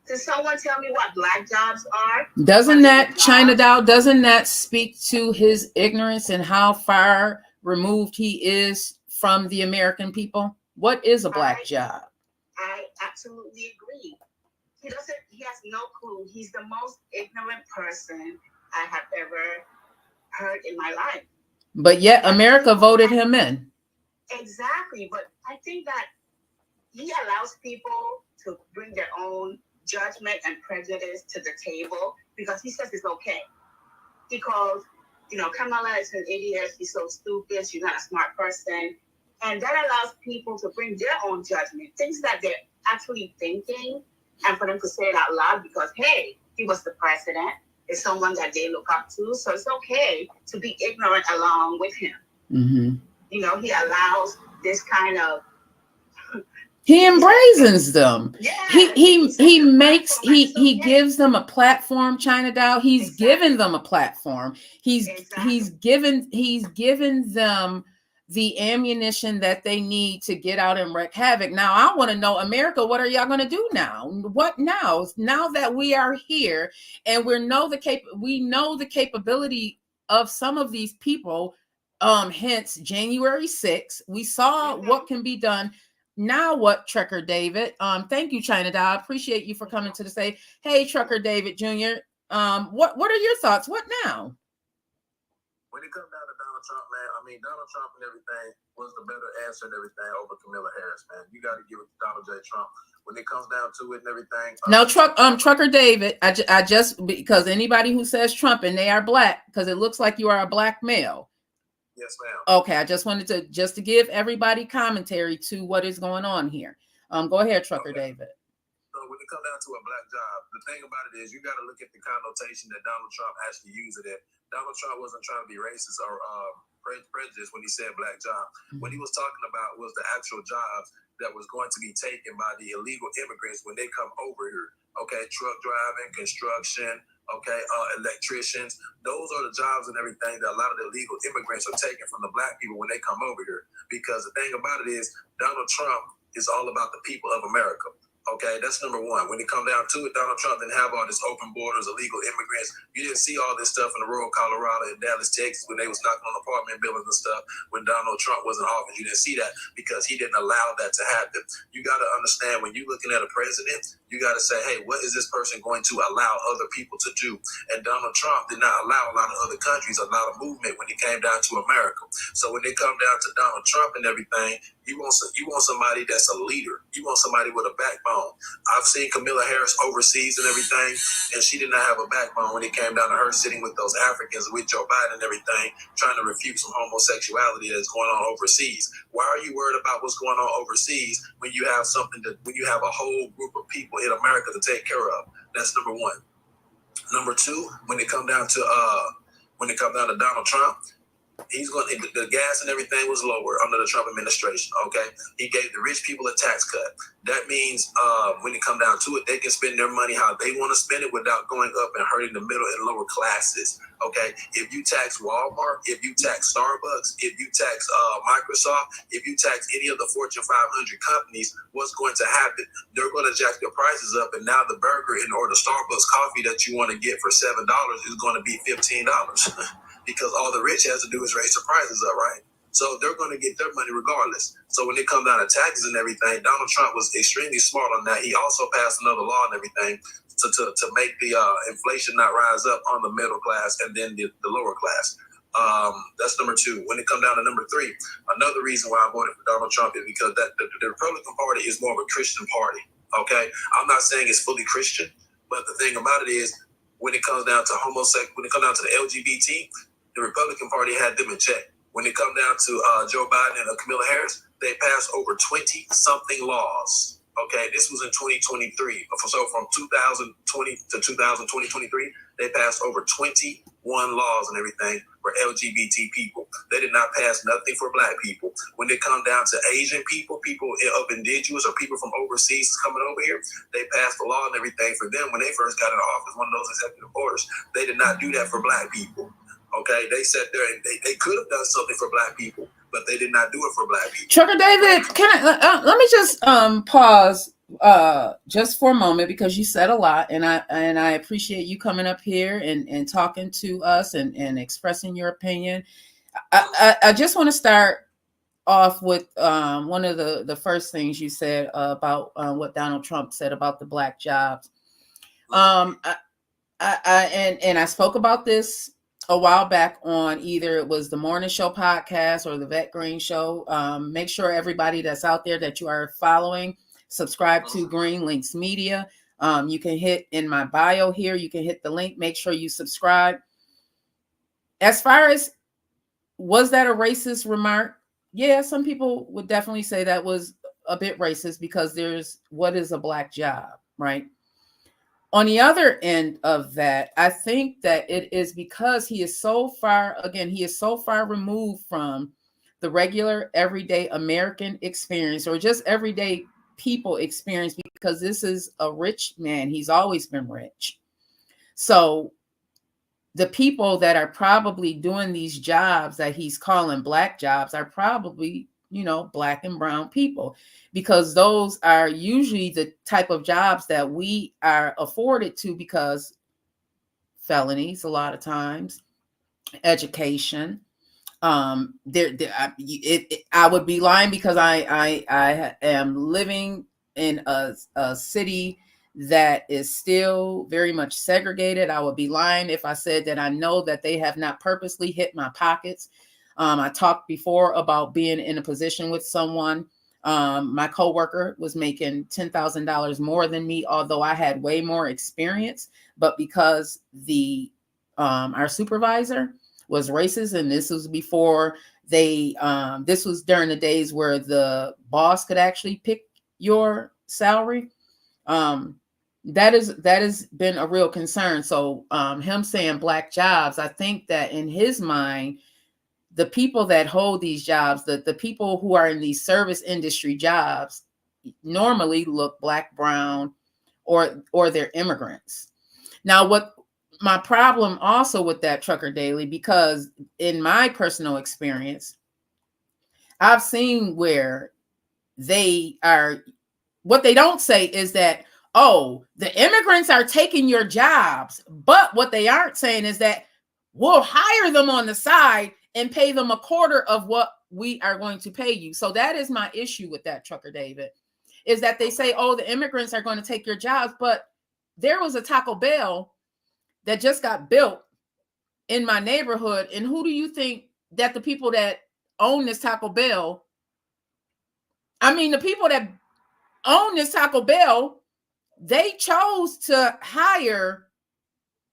Can someone tell me what black jobs are? Doesn't that, China Doll, doesn't that speak to his ignorance and how far removed he is from the American people? What is a black job? I absolutely agree. He has no clue. He's the most ignorant person I have ever heard in my life. But yet America voted him in. Exactly. But I think that he allows people to bring their own judgment and prejudice to the table because he says it's okay. He calls, Kamala is an idiot. She's so stupid. She's not a smart person. And that allows people to bring their own judgment, things that they're actually thinking, and for them to say it out loud because, hey, he was the president. It's someone that they look up to. So it's okay to be ignorant along with him. Mm-hmm. He allows this kind of... He embrazens them. Yeah, he gives them a platform, China Doll. He's given them a platform. He's given them the ammunition that they need to get out and wreak havoc. Now, I want to know, America, what are y'all going to do now? What now? Now that we are here and we know the capability of some of these people, hence January 6th, we saw what can be done. Now what, Trucker David? Thank you, China Doll. I appreciate you for coming to the stage. Hey, Trucker David Jr., what are your thoughts? What now? When it comes down to Donald Trump, man, I mean, Donald Trump and everything was the better answer and everything over Kamala Harris, man. You got to give it to Donald J. Trump. When it comes down to it and everything. No, Trucker David, I just, because anybody who says Trump and they are black, because it looks like you are a black male. Yes, ma'am. Okay, I just wanted to give everybody commentary to what is going on here. Go ahead, Trucker David. So when it comes down to a black job, the thing about it is you got to look at the connotation that Donald Trump actually used it in. Donald Trump wasn't trying to be racist or prejudiced when he said black job. What he was talking about was the actual jobs that was going to be taken by the illegal immigrants when they come over here. Okay, truck driving, construction, okay, electricians. Those are the jobs and everything that a lot of the illegal immigrants are taking from the black people when they come over here. Because the thing about it is Donald Trump is all about the people of America. Okay, that's number one. When it comes down to it, Donald Trump didn't have all this open borders, illegal immigrants. You didn't see all this stuff in the rural Colorado and Dallas, Texas, when they was knocking on apartment buildings and stuff when Donald Trump was in office. You didn't see that because he didn't allow that to happen. You got to understand when you're looking at a president, You got to say, hey, what is this person going to allow other people to do? And Donald Trump did not allow a lot of other countries a lot of movement when it came down to America. So when it come down to Donald Trump and everything, you want somebody that's a leader. You want somebody with a backbone. I've seen Kamala Harris overseas and everything, and she did not have a backbone when it came down to her sitting with those Africans, with Joe Biden and everything, trying to refute some homosexuality that's going on overseas. Why are you worried about what's going on overseas when you have when you have a whole group of people in America to take care of? That's number one. Number two, when it come down to Donald Trump, he's going. The gas and everything was lower under the Trump administration. Okay, he gave the rich people a tax cut. That means when it come down to it, they can spend their money how they want to spend it without going up and hurting the middle and lower classes. Okay, if you tax Walmart, if you tax Starbucks, if you tax Microsoft, if you tax any of the Fortune 500 companies, what's going to happen? They're going to jack their prices up, and now the burger or the Starbucks coffee that you want to get for $7 is going to be $15. Because all the rich has to do is raise the prices up, right? So they're going to get their money regardless. So when it comes down to taxes and everything, Donald Trump was extremely smart on that. He also passed another law and everything to make the inflation not rise up on the middle class and then the lower class. That's number two. When it comes down to number three, another reason why I voted for Donald Trump is because the Republican Party is more of a Christian party. Okay, I'm not saying it's fully Christian, but the thing about it is, when it comes down to when it comes down to the LGBT, the Republican Party had them in check. When it comes down to Joe Biden and Kamala Harris, they passed over 20-something laws. Okay, this was in 2023. So from 2020 to 2023, they passed over 21 laws and everything for LGBT people. They did not pass nothing for Black people. When it comes down to Asian people, people of indigenous or people from overseas coming over here, they passed the law and everything for them when they first got in office, one of those executive orders. They did not do that for Black people. Okay, they sat there and they could have done something for Black people, but they did not do it for Black people. Trucker David, can I let me just pause just for a moment, because you said a lot, and I appreciate you coming up here and talking to us and expressing your opinion. I just want to start off with one of the first things you said about what Donald Trump said about the Black jobs. I spoke about this a while back on either it was the Morning Show podcast or the Vet Green Show. Make sure everybody that's out there that you are following, subscribe to Green Links Media. You can hit in my bio here. You can hit the link. Make sure you subscribe. As far as, was that a racist remark? Yeah, some people would definitely say that was a bit racist, because there's, what is a Black job, right? On the other end of that, I think that it is because he is so far removed from the regular everyday American experience, or just everyday people experience, because this is a rich man. He's always been rich. So the people that are probably doing these jobs that he's calling Black jobs are probably, Black and brown people, because those are usually the type of jobs that we are afforded to, because felonies, a lot of times, education. I would be lying, because I am living in a city that is still very much segregated. I would be lying if I said that I know that they have not purposely hit my pockets. I talked before about being in a position with someone. My coworker was making $10,000 more than me, although I had way more experience. But because our supervisor was racist, and this was before this was during the days where the boss could actually pick your salary. That has been a real concern. So him saying Black jobs, I think that in his mind, the people that hold these jobs, the people who are in these service industry jobs, normally look Black, brown, or they're immigrants. Now, what my problem also with that, Trucker Daily, because in my personal experience, I've seen where what they don't say is that, oh, the immigrants are taking your jobs. But what they aren't saying is that we'll hire them on the side and pay them a quarter of what we are going to pay you. So that is my issue with that, Trucker David, is that they say, oh, the immigrants are going to take your jobs. But there was a Taco Bell that just got built in my neighborhood. And who do you think that the people that own this Taco Bell, the people that own this Taco Bell, they chose to hire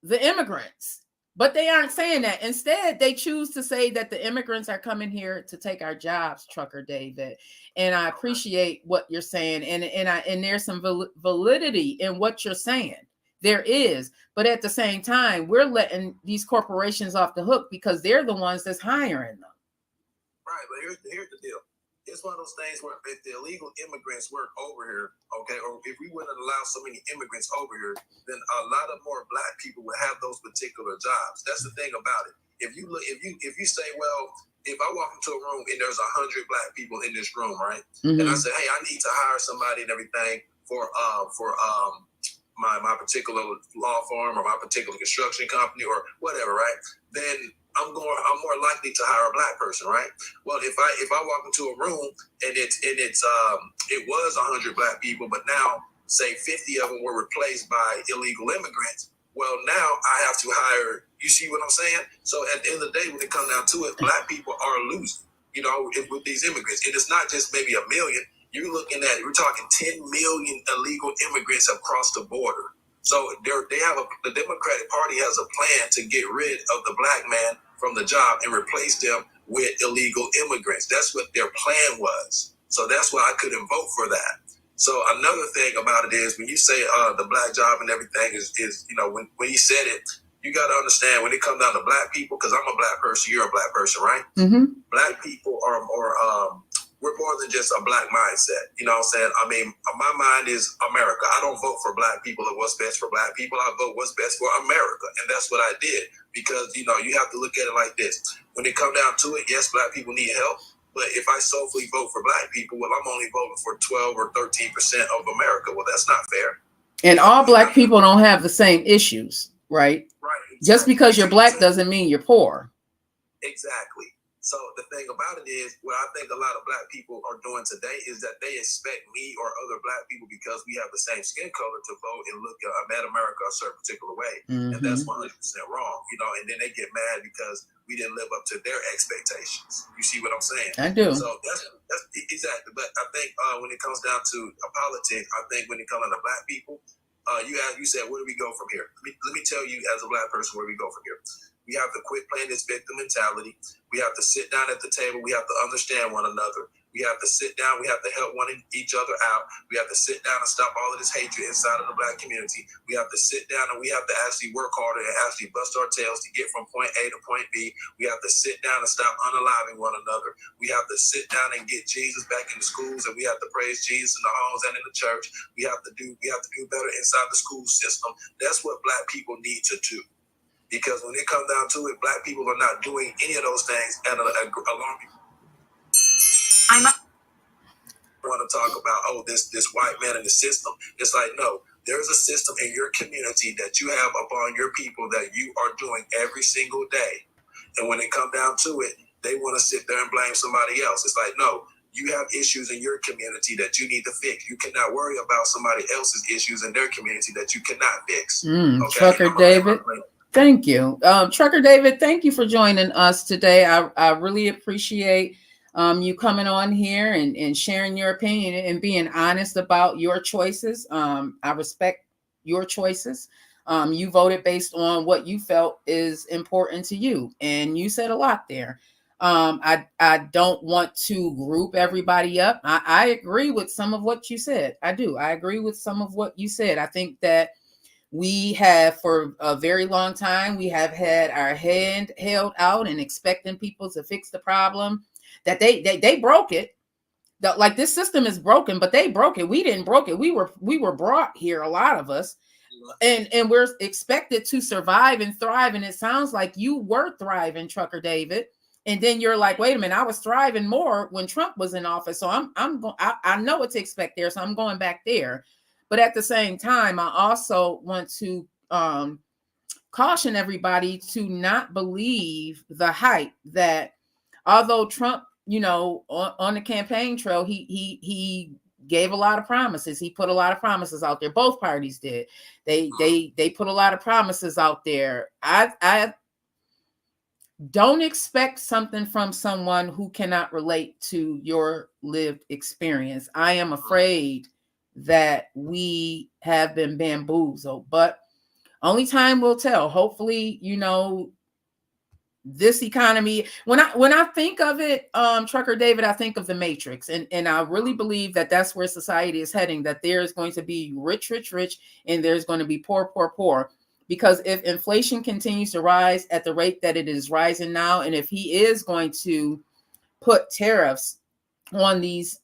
the immigrants, but they aren't saying that. Instead, they choose to say that the immigrants are coming here to take our jobs, Trucker David. And I appreciate what you're saying. And there's some validity in what you're saying. There is. But at the same time, we're letting these corporations off the hook because they're the ones that's hiring them. Right, but here's the deal. It's one of those things where if the illegal immigrants work over here, okay, or if we wouldn't allow so many immigrants over here, then a lot of more black people would have those particular jobs. That's the thing about it. If you look, if you say, well, if I walk into a room and there's 100 black people in this room, right, and I say, hey, I need to hire somebody and everything for my particular law firm or my particular construction company or whatever, right, then I'm more likely to hire a black person, right? Well, if I walk into a room and it was 100 black people, but now say 50 of them were replaced by illegal immigrants, well, now I have to hire. You see what I'm saying? So at the end of the day, when it comes down to it, black people are losing, with these immigrants. And it's not just maybe a million. We're talking 10 million illegal immigrants across the border. So the Democratic Party has a plan to get rid of the black man from the job and replace them with illegal immigrants. That's what their plan was. So that's why I couldn't vote for that. So another thing about it is when you say the black job and everything is when he said it, you got to understand when it comes down to black people, because I'm a black person, you're a black person, right? Mm-hmm. Black people are more we're more than just a black mindset. You know what I'm saying? My mind is America. I don't vote for black people or what's best for black people. I vote what's best for America. And that's what I did because, you have to look at it like this. When it comes down to it, yes, black people need help. But if I solely vote for black people, well, I'm only voting for 12 or 13% of America. Well, that's not fair. And all black people don't have the same issues, right? Right. Exactly. Just because you're black doesn't mean you're poor. Exactly. So the thing about it is, what I think a lot of black people are doing today is that they expect me or other black people, because we have the same skin color, to vote and look at America a certain particular way. Mm-hmm. And that's 100% wrong, and then they get mad because we didn't live up to their expectations. You see what I'm saying? I do. So that's exactly. But I think when it comes down to politics, I think when it comes down to black people, you said, where do we go from here? Let me tell you as a black person where we go from here. We have to quit playing this victim mentality. We have to sit down at the table. We have to understand one another. We have to sit down. We have to help each other out. We have to sit down and stop all of this hatred inside of the black community. We have to sit down and we have to actually work harder and actually bust our tails to get from point A to point B. We have to sit down and stop unaliving one another. We have to sit down and get Jesus back in the schools, and we have to praise Jesus in the homes and in the church. We have to do better inside the school system. That's what black people need to do. Because when it comes down to it, black people are not doing any of those things at a long. I want to talk about, this white man in the system. It's like, no, there's a system in your community that you have upon your people that you are doing every single day. And when it comes down to it, they want to sit there and blame somebody else. It's like, no, you have issues in your community that you need to fix. You cannot worry about somebody else's issues in their community that you cannot fix. Okay? Trucker David. Thank you. Trucker David, thank you for joining us today. I really appreciate you coming on here and sharing your opinion and being honest about your choices. I respect your choices. You voted based on what you felt is important to you. And you said a lot there. I don't want to group everybody up. I agree with some of what you said. I do. I agree with some of what you said. I think that we have, for a very long time, we have had our hand held out and expecting people to fix the problem. That they broke it. Like, this system is broken, but they broke it. We didn't broke it. We were brought here, a lot of us, and we're expected to survive and thrive. And it sounds like you were thriving, Trucker David. And then you're like, wait a minute, I was thriving more when Trump was in office. So I know what to expect there. So I'm going back there. But at the same time, I also want to caution everybody to not believe the hype that, although Trump, on the campaign trail, he gave a lot of promises. He put a lot of promises out there. Both parties did. They put a lot of promises out there. I don't expect something from someone who cannot relate to your lived experience. I am afraid that we have been bamboozled, but only time will tell. Hopefully, this economy, when I think of it, Trucker David, I think of the Matrix, and I really believe that that's where society is heading, that there's going to be rich, and there's going to be poor. Because if inflation continues to rise at the rate that it is rising now, and if he is going to put tariffs on these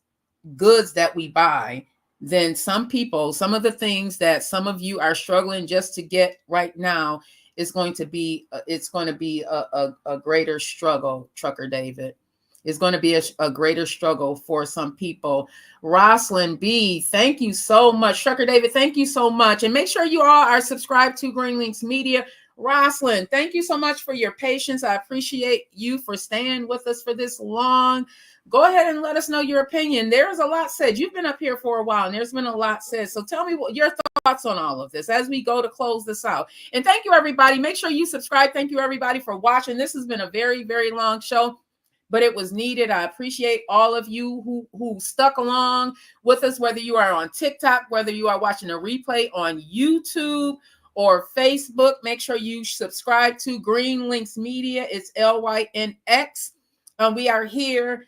goods that we buy, then some of the things that some of you are struggling just to get right now is going to be a greater struggle. Trucker David, is going to be a greater struggle for some people. Rosalind B, thank you so much. Trucker David, thank you so much. And make sure you all are subscribed to Green Links Media. Rosalind, thank you so much for your patience. I appreciate you for staying with us for this long. Go ahead and let us know your opinion. There's a lot said. You've been up here for a while, and there's been a lot said. So tell me what your thoughts on all of this as we go to close this out. And thank you, everybody. Make sure you subscribe. Thank you, everybody, for watching. This has been a very, very long show, but it was needed. I appreciate all of you who stuck along with us, whether you are on TikTok, whether you are watching a replay on YouTube or Facebook. Make sure you subscribe to Green Links Media. It's LYNX. We are here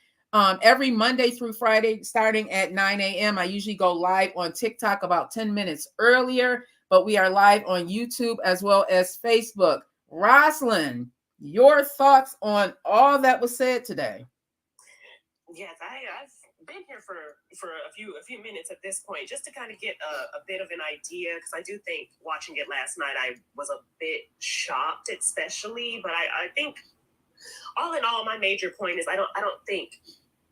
every Monday through Friday, starting at 9 a.m. I usually go live on TikTok about 10 minutes earlier, but we are live on YouTube as well as Facebook. Rosalind, your thoughts on all that was said today? Yes, I've been here for a few minutes at this point, just to kind of get a bit of an idea, because I do think watching it last night, I was a bit shocked, especially. But I think, all in all, my major point is I don't think,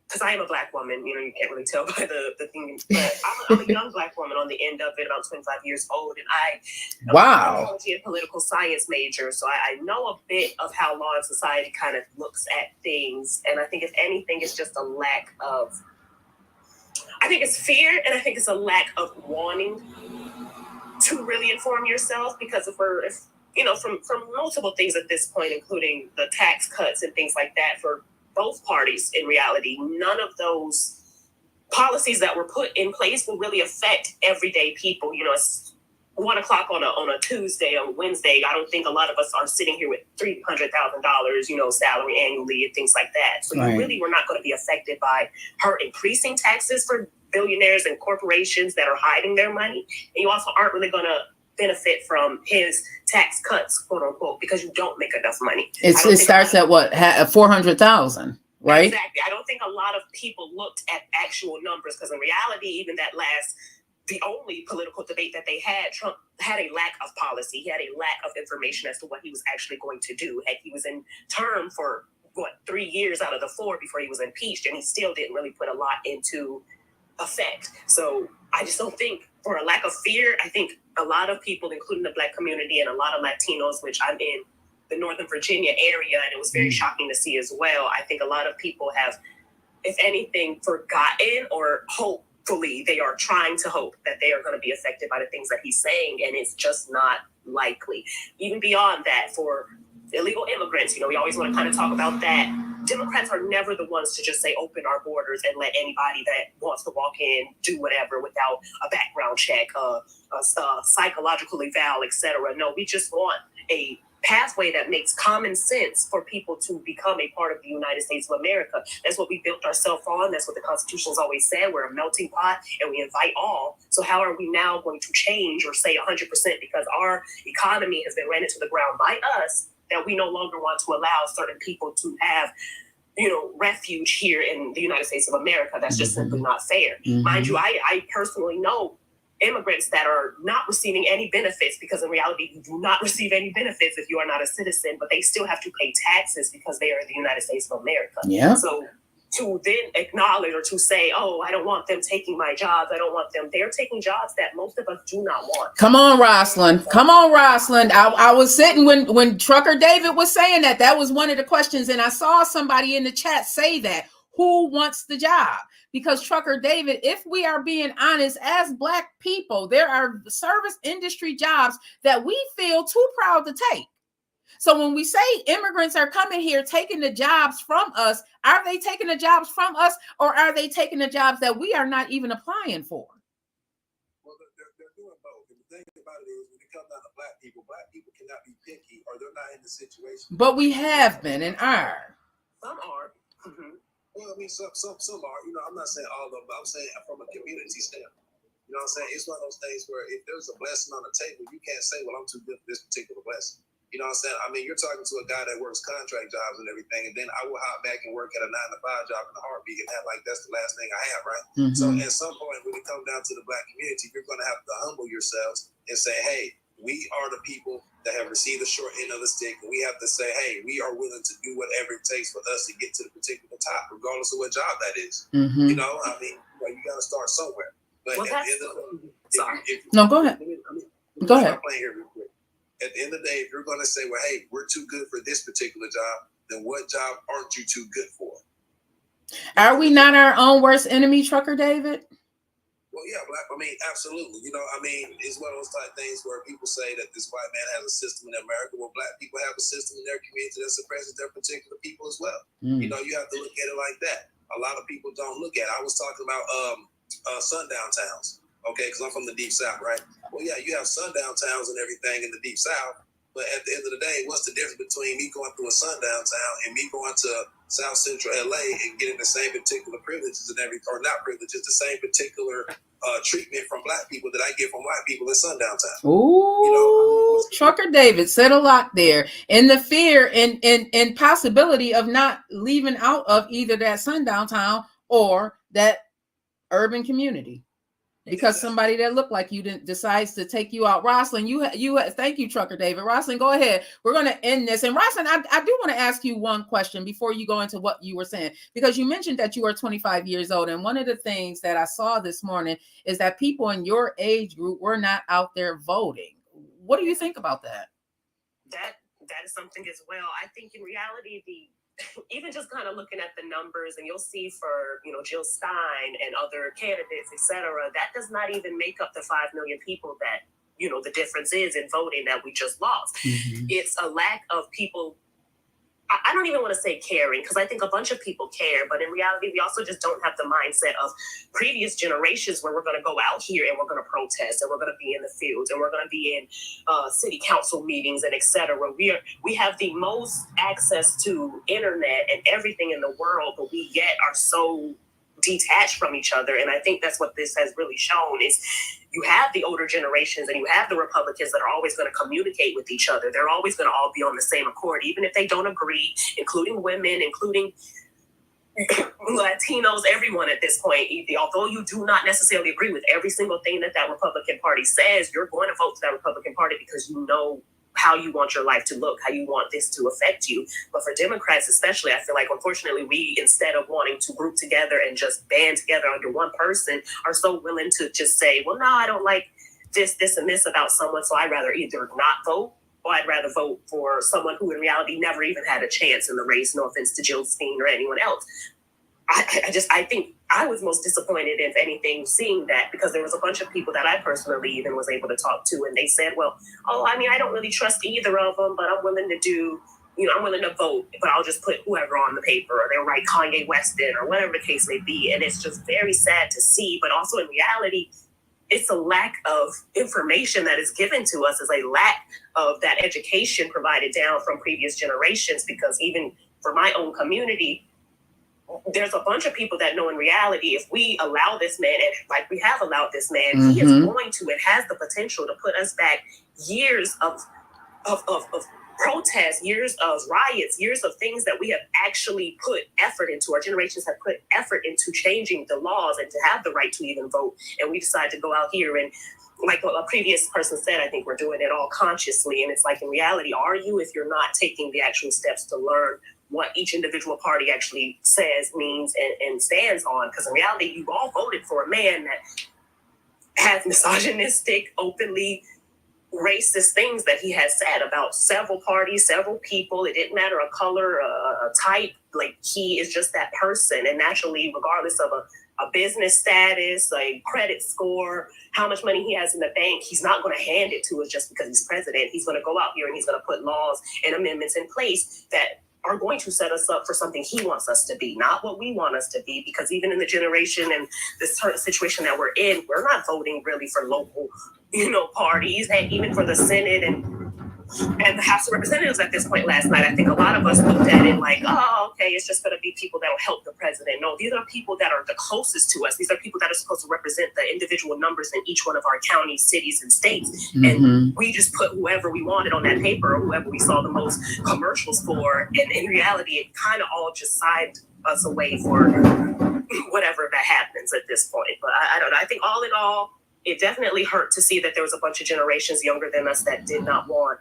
because I am a Black woman, you can't really tell by the thing, but I'm a young Black woman on the end of it, about 25 years old, and I'm a psychology and political science major, so I know a bit of how law and society kind of looks at things, and I think if anything, it's just a lack of, I think it's fear, and I think it's a lack of wanting to really inform yourself, because if from multiple things at this point, including the tax cuts and things like that for both parties, in reality, none of those policies that were put in place will really affect everyday people. It's 1 o'clock on a Tuesday, on Wednesday. I don't think a lot of us are sitting here with $300,000, salary annually and things like that. So you really were not going to be affected by her increasing taxes for billionaires and corporations that are hiding their money. And you also aren't really going to benefit from his tax cuts, quote unquote, because you don't make enough money. It starts at what, 400,000, right? Exactly. I don't think a lot of people looked at actual numbers, because in reality, even the only political debate that they had, Trump had a lack of policy. He had a lack of information as to what he was actually going to do. Heck, he was in term for 3 years out of the 4 before he was impeached, and he still didn't really put a lot into effect. So I just don't think, for a lack of fear, I think a lot of people, including the Black community and a lot of Latinos, which I'm in the Northern Virginia area, and it was very shocking to see as well. I think a lot of people have, if anything, forgotten, or hopefully they are trying to hope that they are going to be affected by the things that he's saying, and it's just not likely. Even beyond that, for illegal immigrants, we always want to kind of talk about that. Democrats are never the ones to just say open our borders and let anybody that wants to walk in do whatever without a background check, a psychological eval, etc. No, we just want a pathway that makes common sense for people to become a part of the United States of America. That's what we built ourselves on. That's what the Constitution has always said. We're a melting pot and we invite all. So how are we now going to change or say 100% because our economy has been ran into the ground by us, that we no longer want to allow certain people to have, refuge here in the United States of America? That's just simply not fair. Mind you, I personally know immigrants that are not receiving any benefits, because in reality, you do not receive any benefits if you are not a citizen, but they still have to pay taxes because they are in the United States of America. Yeah. So to then acknowledge, or to say, oh, I don't want them taking my jobs, I don't want them, they're taking jobs that most of us do not want. Come on, Rosalind. Come on, Rosalind. I was sitting when Trucker David was saying that was one of the questions, and I saw somebody in the chat say that. who wants the job. Because Trucker David, if we are being honest, as Black people, there are service industry jobs that we feel too proud to take. So when we say immigrants are coming here taking the jobs from us, are they taking the jobs from us, or are they taking the jobs that we are not even applying for? Well, they're doing both. And the thing about it is, when it comes down to Black people cannot be picky, or they're not in the situation. But we have been and are. Some are. Mm-hmm. Well, I mean, some are. You know, I'm not saying all of them, but I'm saying from a community standpoint. You know what I'm saying? It's one of those things where if there's a blessing on the table, you can't say, well, I'm too good for this particular blessing. You know what I'm saying? I mean, you're talking to a guy that works contract jobs and everything, and then I will hop back and work at a 9-to-5 job in a heartbeat, and that's the last thing I have, right? Mm-hmm. So at some point, when it comes down to the Black community, you're going to have to humble yourselves and say, hey, we are the people that have received the short end of the stick, and we have to say, hey, we are willing to do whatever it takes for us to get to the particular top, regardless of what job that is. Mm-hmm. You know, I mean, you got to start somewhere. But well, at the end of the day, no, go ahead. Go ahead. Playing here real quick. At the end of the day, if you're going to say, well, hey, we're too good for this particular job, then what job aren't you too good for? Are we not our own worst enemy, Trucker David? Well, yeah, I mean, absolutely. You know, I mean, it's one of those type things where people say that this white man has a system in America. Well, Black people have a system in their community that suppresses their particular people as well. You know, you have to look at it like that. A lot of people don't look at it. I was talking about sundown towns. Okay, because I'm from the Deep South, right? Well, yeah, you have sundown towns and everything in the Deep South, but at the end of the day, what's the difference between me going through a sundown town and me going to South Central LA and getting the same particular privileges and everything, or not privileges, the same particular treatment from Black people that I get from white people in sundown town? Ooh, you know, Trucker David said a lot there, and the fear and possibility of not leaving out of either that sundown town or that urban community. Because somebody that looked like you decides to take you out. Rosalind, you thank you, Trucker David. Rosalind, go ahead. We're going to end this. And Rosalind, I do want to ask you one question before you go into what you were saying, because you mentioned that you are 25 years old. And one of the things that I saw this morning is that people in your age group were not out there voting. What do you think about that? That is something as well. I think in reality, even just kind of looking at the numbers, and you'll see for, you know, Jill Stein and other candidates, etc., that does not even make up the 5 million people that, you know, the difference is in voting that we just lost. Mm-hmm. It's a lack of people. I don't even want to say caring, because I think a bunch of people care, but in reality, we also just don't have the mindset of previous generations where we're going to go out here and we're going to protest and we're going to be in the fields and we're going to be in city council meetings and etc. We have the most access to internet and everything in the world, but we yet are so detached from each other. And I think that's what this has really shown is you have the older generations and you have the Republicans that are always going to communicate with each other. They're always going to all be on the same accord, even if they don't agree, including women, including Latinos, everyone at this point. Although you do not necessarily agree with every single thing that Republican Party says, you're going to vote for that Republican Party because you know how you want your life to look, how you want this to affect you. But for Democrats especially, I feel like, unfortunately, we, instead of wanting to group together and just band together under one person, are so willing to just say, well, no, I don't like this, and this about someone, so I'd rather either not vote or I'd rather vote for someone who in reality never even had a chance in the race. No offense to Jill Stein or anyone else. I think I was most disappointed, if anything, seeing that, because there was a bunch of people that I personally even was able to talk to, and they said, well, I don't really trust either of them, but I'm willing to I'm willing to vote, but I'll just put whoever on the paper, or they'll write Kanye West in, or whatever the case may be. And it's just very sad to see, but also in reality, it's a lack of information that is given to us, as a lack of that education provided down from previous generations, because even for my own community, there's a bunch of people that know in reality, if we allow this man, and like we have allowed this man, mm-hmm. he is going to, and has the potential to put us back years of protests, years of riots, years of things that we have actually put effort into. Our generations have put effort into changing the laws and to have the right to even vote. And we decide to go out here and, like a previous person said, I think we're doing it all consciously. And it's like, in reality, are you, if you're not taking the actual steps to learn what each individual party actually says, means, and stands on? Because in reality, you all voted for a man that has misogynistic, openly racist things that he has said about several parties, several people. It didn't matter a color, a type, like he is just that person, and naturally, regardless of a business status, like credit score, how much money he has in the bank, he's not going to hand it to us just because he's president. He's going to go out here and he's going to put laws and amendments in place that are going to set us up for something he wants us to be, not what we want us to be. Because even in the generation and this situation that we're in, we're not voting really for local, parties, and even for the Senate and the House of Representatives at this point last night. I think a lot of us looked at it like, oh, okay, it's just going to be people that will help the president. No, these are people that are the closest to us. These are people that are supposed to represent the individual numbers in each one of our counties, cities, and states. And we just put whoever we wanted on that paper, or whoever we saw the most commercials for. And in reality, it kind of all just sided us away for whatever that happens at this point. But I don't know. I think all in all, it definitely hurt to see that there was a bunch of generations younger than us that did not want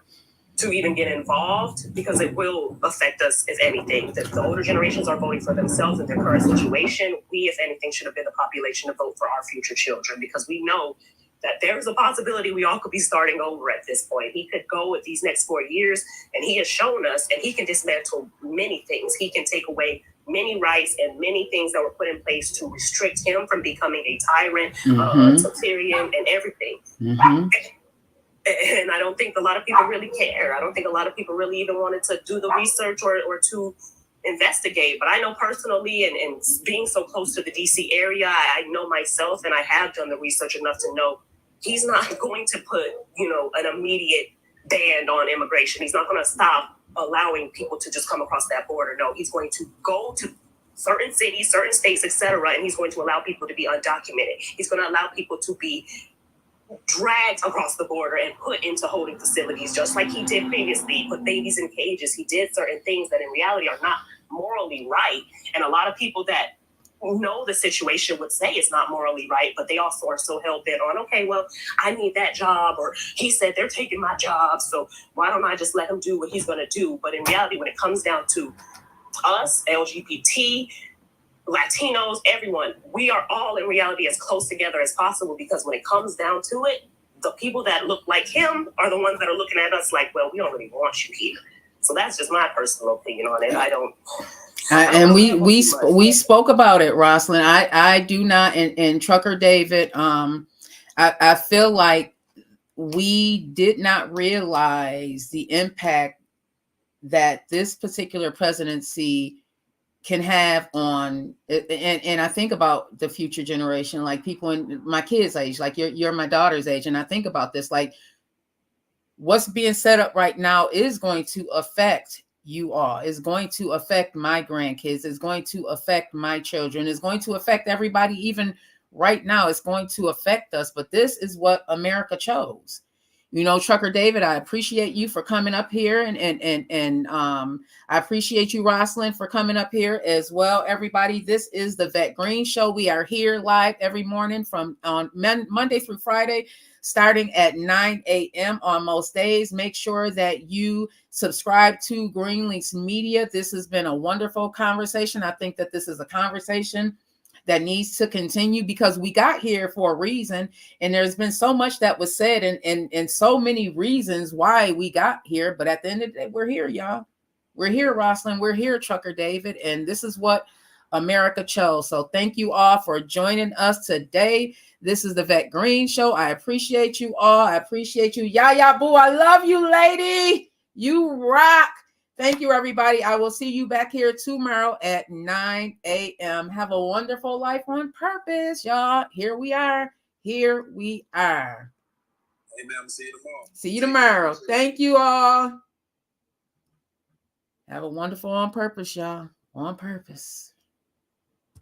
to even get involved, because it will affect us, if anything. The older generations are voting for themselves in their current situation. We, if anything, should have been the population to vote for our future children, because we know that there's a possibility we all could be starting over at this point. He could go with these next 4 years, and he has shown us, and he can dismantle many things. He can take away many rights and many things that were put in place to restrict him from becoming a tyrant, totalitarian, and everything. And I don't think a lot of people really care. I don't think a lot of people really even wanted to do the research or to investigate. But I know personally, and being so close to the DC area, I know myself, and I have done the research enough to know he's not going to put, an immediate ban on immigration. He's not going to stop allowing people to just come across that border. No, he's going to go to certain cities, certain states, etc., and he's going to allow people to be undocumented. He's going to allow people to be dragged across the border and put into holding facilities, just like he did previously. He put babies in cages. He did certain things that in reality are not morally right. And a lot of people that know the situation would say it's not morally right, but they also are so hell-bent on, okay, well, I need that job, or he said they're taking my job, so why don't I just let him do what he's going to do? But in reality, when it comes down to us, LGBT, Latinos, everyone, we are all in reality as close together as possible, because when it comes down to it, the people that look like him are the ones that are looking at us like, well, we don't really want you here. So that's just my personal opinion on it. I don't and we spoke about it, Rosalind. I do not, and Trucker David, I feel like we did not realize the impact that this particular presidency can have on, and I think about the future generation, like people in my kids' age, like you're my daughter's age, and I think about this, like what's being set up right now is going to affect you all, is going to affect my grandkids, is going to affect my children, is going to affect everybody. Even right now, it's going to affect us. But this is what America chose. Trucker David, I appreciate you for coming up here, and I appreciate you, Rosalind, for coming up here as well. Everybody, this is the Vet Green Show. We are here live every morning on Monday through Friday, starting at 9 a.m. on most days. Make sure that you subscribe to Green Links Media. This has been a wonderful conversation. I think that this is a conversation that needs to continue, because we got here for a reason, and there's been so much that was said and so many reasons why we got here. But at the end of the day, we're here, y'all. We're here, Rosalind. We're here, Trucker David, and this is what America chose. So thank you all for joining us today. This is the Vet Green Show. I appreciate you all. I appreciate you. Yaya Boo, I love you, lady. You rock. Thank you, everybody. I will see you back here tomorrow at 9 a.m. Have a wonderful life on purpose, y'all. Here we are. Here we are. Amen. See you tomorrow. See you tomorrow. Thank you all. Have a wonderful on purpose, y'all. On purpose.